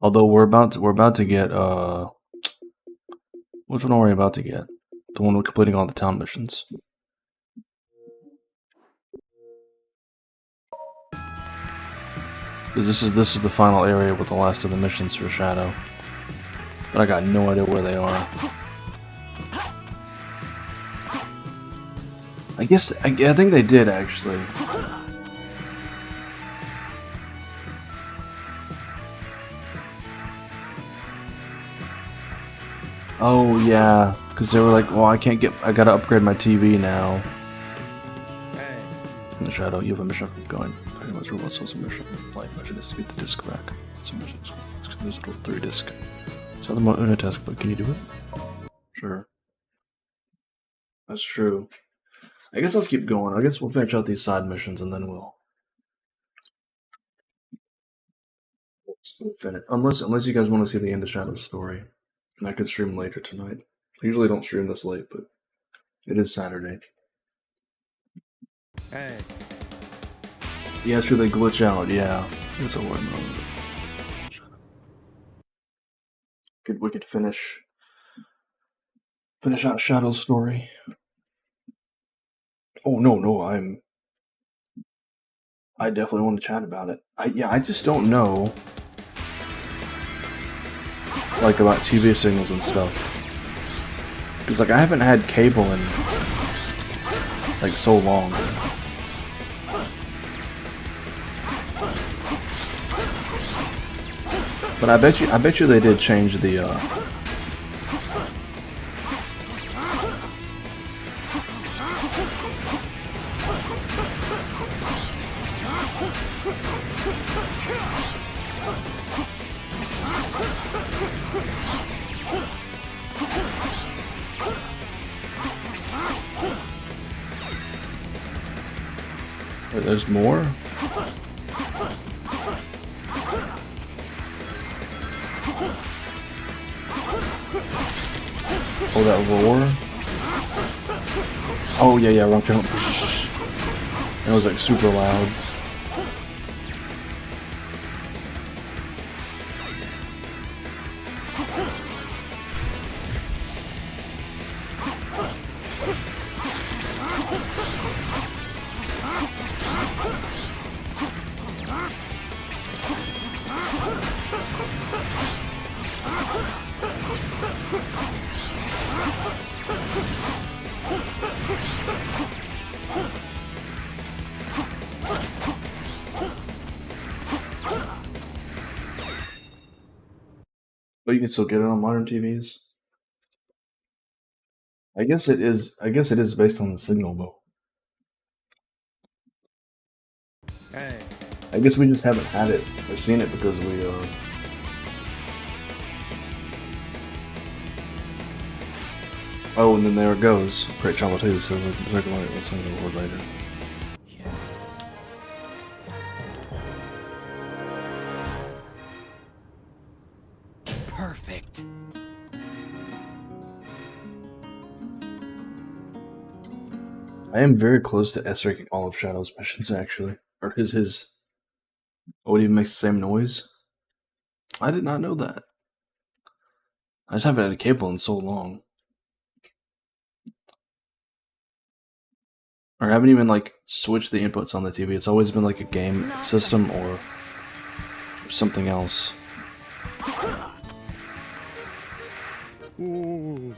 Although we're about to get which one are we about to get? The one we're completing all the town missions. Because this is the final area with the last of the missions for Shadow. But I got no idea where they are. I think they did actually. Oh yeah, because they were like, well, I gotta upgrade my TV now. In the Shadow, you have a mission going. Pretty much robot sells a mission. Like mission is to get the disc back. So mission is there's a 3 disc. So the Una task, but can you do it? Sure. That's true. I guess I'll keep going. I guess we'll finish out these side missions and then we'll finish. Unless you guys want to see the end of Shadow's story. And I could stream later tonight. I usually don't stream this late, but it is Saturday. Hey. Yeah, sure, they glitch out, yeah. That's a word. We could finish out Shadow's story. Oh no, I definitely want to chat about it. I just don't know, like, about TV signals and stuff. Because, like, I haven't had cable in, like, so long. But I bet you they did change the, Wait, there's more? Oh, that roar? Oh, yeah, wrong jump. That was like super loud. But you can still get it on modern TVs. I guess it is based on the signal, though. Hey. I guess we just haven't had it or seen it because we Oh, and then there it goes. Great Trauma 2, so we're going to listen to the word later. Perfect. I am very close to S-ranking all of Shadow's missions, actually. Or his... Oh, it even makes the same noise? I did not know that. I just haven't had a cable in so long. Or I haven't even, like, switched the inputs on the TV. It's always been, like, a game system or something else. Ooh.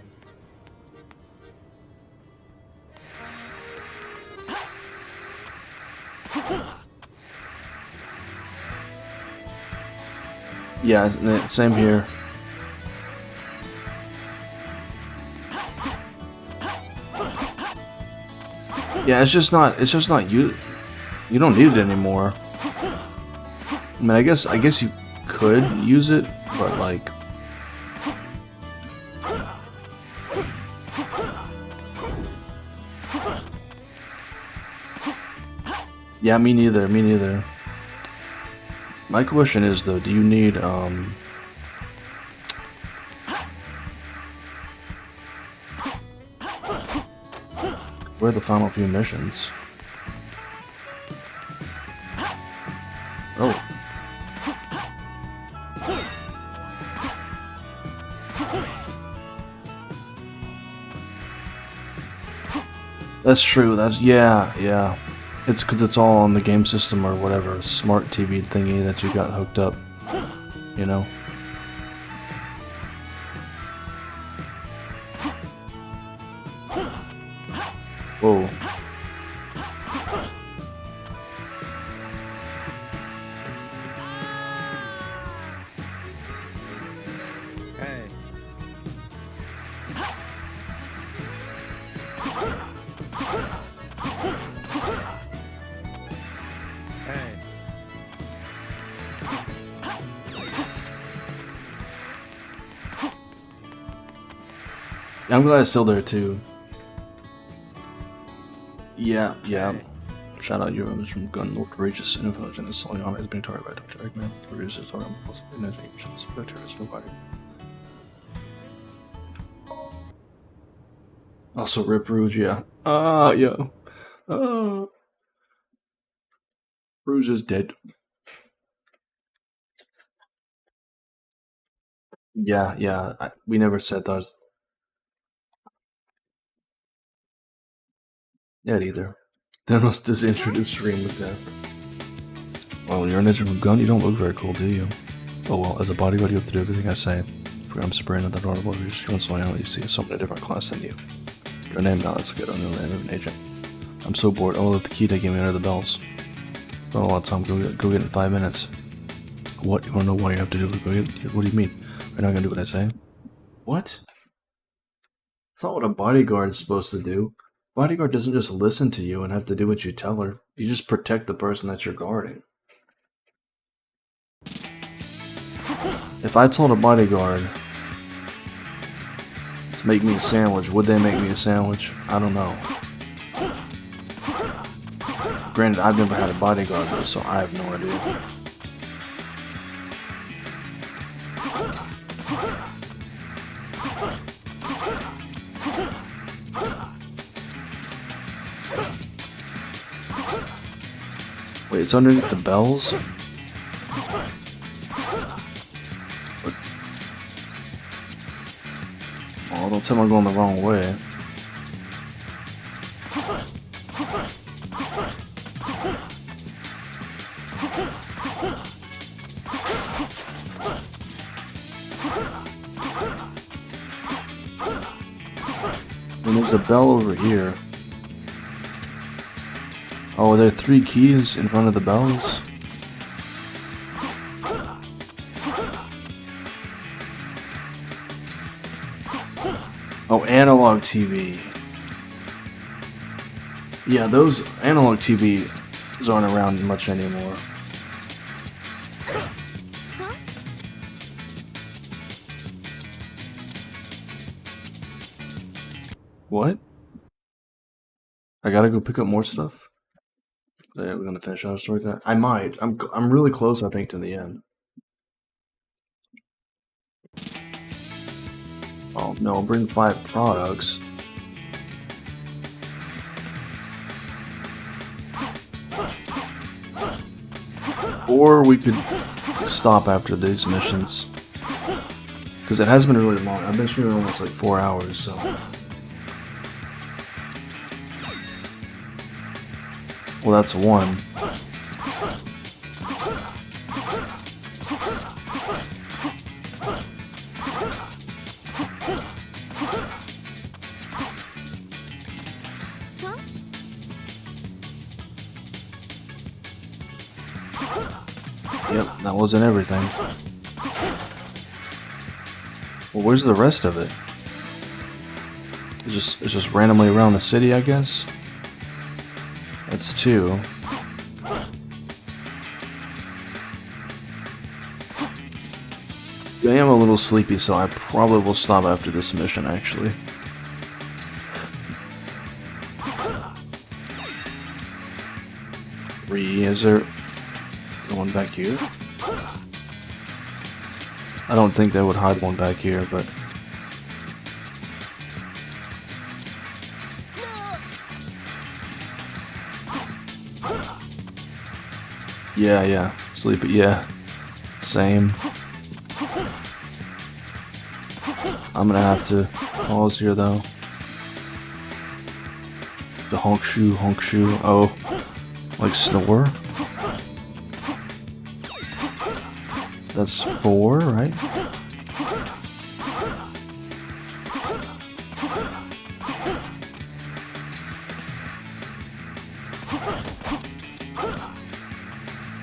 Yeah, same here. Yeah, it's just not you don't need it anymore. I mean, I guess you could use it, but like yeah, me neither. My question is though, do you need where are the final few missions? Oh. That's true. That's yeah. It's because it's all on the game system or whatever smart TV thingy that you got hooked up. You know. Whoa. Hey. Hey. I'm glad it's still there too. Yeah. Shout out your others from Gun Lord Regis and Village and the Soliana is being targeted by Dr. Eggman. The producers are almost in his missions. Vector is nobody. Also, Rip Rouge, yeah. Rouge is dead. Yeah. We never said those. Yet either. Thanos disinterested stream with death. Well, you're a ninja from Gun, you don't look very cool, do you? Oh well, as a bodyguard, you have to do everything I say. I'm Sabrina, the daughter of Warriors. Once in a while, you see someone in a different class than you. Your name now, that's good. I know the name of an agent. I'm so bored. Oh, let the key taking me under the bells. Don't have a lot of time. Go get it in 5 minutes. What? You want to know why you have to do it? Go get it? What do you mean? You're not going to do what I say? What? That's not what a bodyguard is supposed to do. Bodyguard doesn't just listen to you and have to do what you tell her. You just protect the person that you're guarding. If I told a bodyguard to make me a sandwich, would they make me a sandwich? I don't know. Granted, I've never had a bodyguard though, so I have no idea. Wait, it's underneath the bells? What? Oh, don't tell me I'm going the wrong way. And there's a bell over here. Oh, are there 3 keys in front of the bells? Oh, analog TV. Yeah, those analog TVs aren't around much anymore. What? I gotta go pick up more stuff? Yeah, we're gonna finish our story. I might. I'm really close, I think, to the end. Oh no! Bring 5 products. Or we could stop after these missions, because it has been really long. I've been streaming almost like 4 hours, so. Well, that's 1. Yep, that wasn't everything. Well, where's the rest of it? It's just randomly around the city, I guess. That's 2. I am a little sleepy, so I probably will stop after this mission, actually. Is there one back here? I don't think they would hide one back here, but yeah, sleepy, yeah, same. I'm gonna have to pause here though. The honk shoe, oh, like snore? That's 4, right?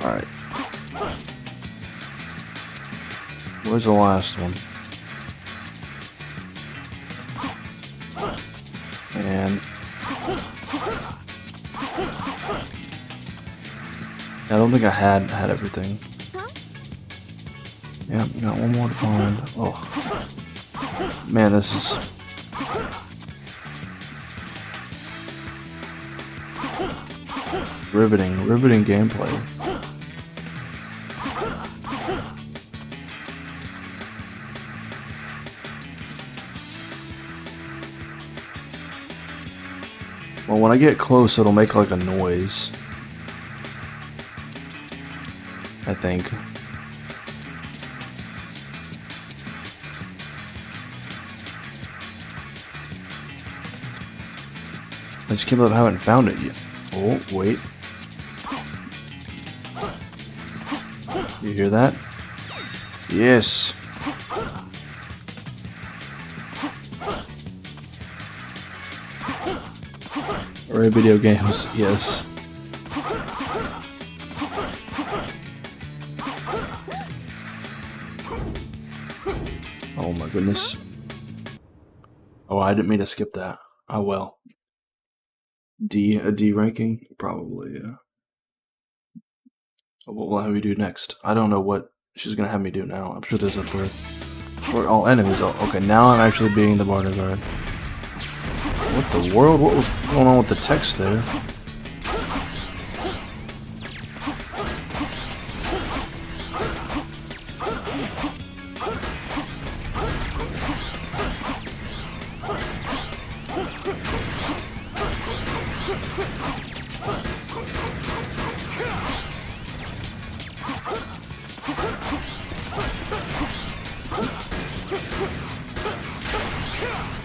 Alright. Where's the last one? And I don't think I had everything. Yeah, got one more to find. Oh, man, this is riveting gameplay. Well, when I get close, it'll make like a noise. I think. I just can't believe I haven't found it yet. Oh, wait. You hear that? Yes. Or video games, yes. Oh my goodness. Oh, I didn't mean to skip that. Oh well. A D ranking? Probably, yeah. What will I have me do next? I don't know what she's gonna have me do now. I'm sure there's a third. Destroy all enemies. Oh, okay, now I'm actually being the bodyguard. What the world? What was going on with the text there?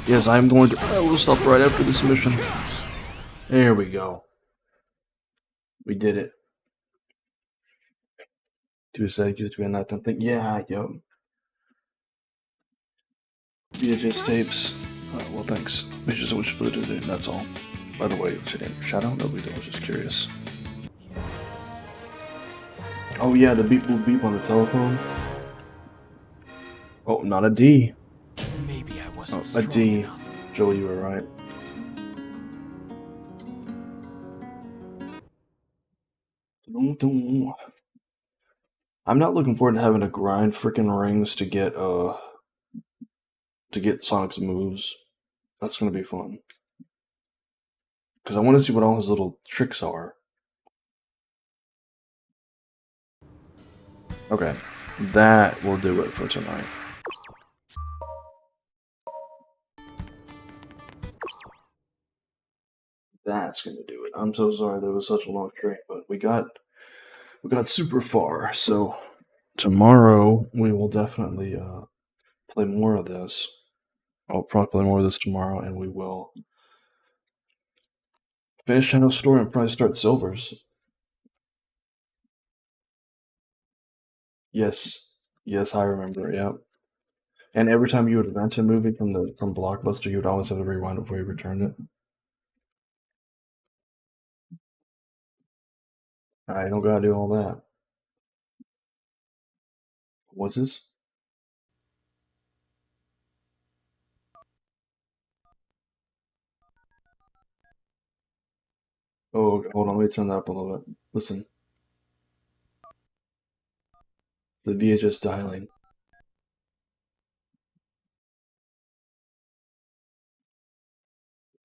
Yes, I will stop right after this mission. There we go. We did it. 2 seconds to be that something. Yeah, yep. VHS tapes. Well, thanks. We just switched to it, that's all. By the way, what's your name? Shadow? No, we don't. I was just curious. Oh yeah, the beep boop beep on the telephone. Oh, not a D. Maybe I wasn't A D. enough. Joey, you were right. I'm not looking forward to having to grind freaking rings to get Sonic's moves. That's gonna be fun. Because I want to see what all his little tricks are. Okay, that will do it for tonight. That's gonna do it. I'm so sorry there was such a long stream, but we got super far. So tomorrow we will definitely play more of this. I'll probably play more of this tomorrow, and we will finish Shadow's story and probably start Silver's. Yes, I remember. Yeah. And every time you would rent a movie from Blockbuster, you would always have to rewind it before you returned it. I don't gotta do all that. What's this? Oh, okay, hold on. Let me turn that up a little bit. Listen. It's the VHS dialing.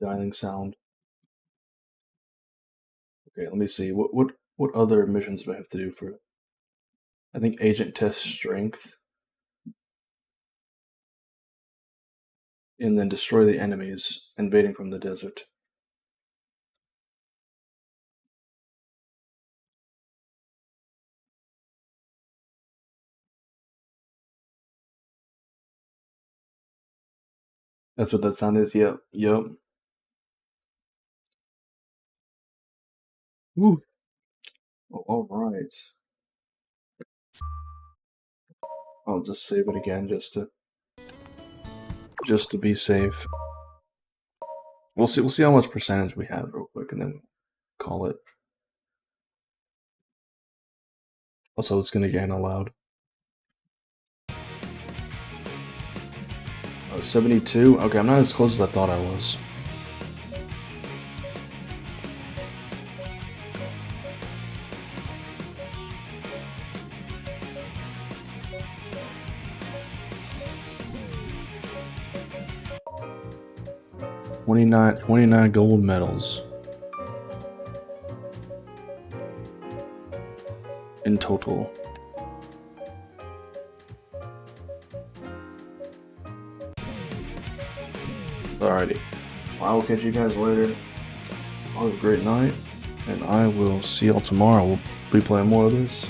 Dialing sound. Okay, let me see. What other missions do I have to do for I think Agent tests strength. And then destroy the enemies invading from the desert. That's what that sound is? Yep. Yep. Woo. Oh, alright. I'll just save it again just to be safe. We'll see how much percentage we have real quick and then we'll call it. Also, it's gonna gain allowed. 72? Okay, I'm not as close as I thought I was. $29 gold medals. In total. Alrighty. Well, I will catch you guys later. Have a great night, and I will see y'all tomorrow. We'll be playing more of this.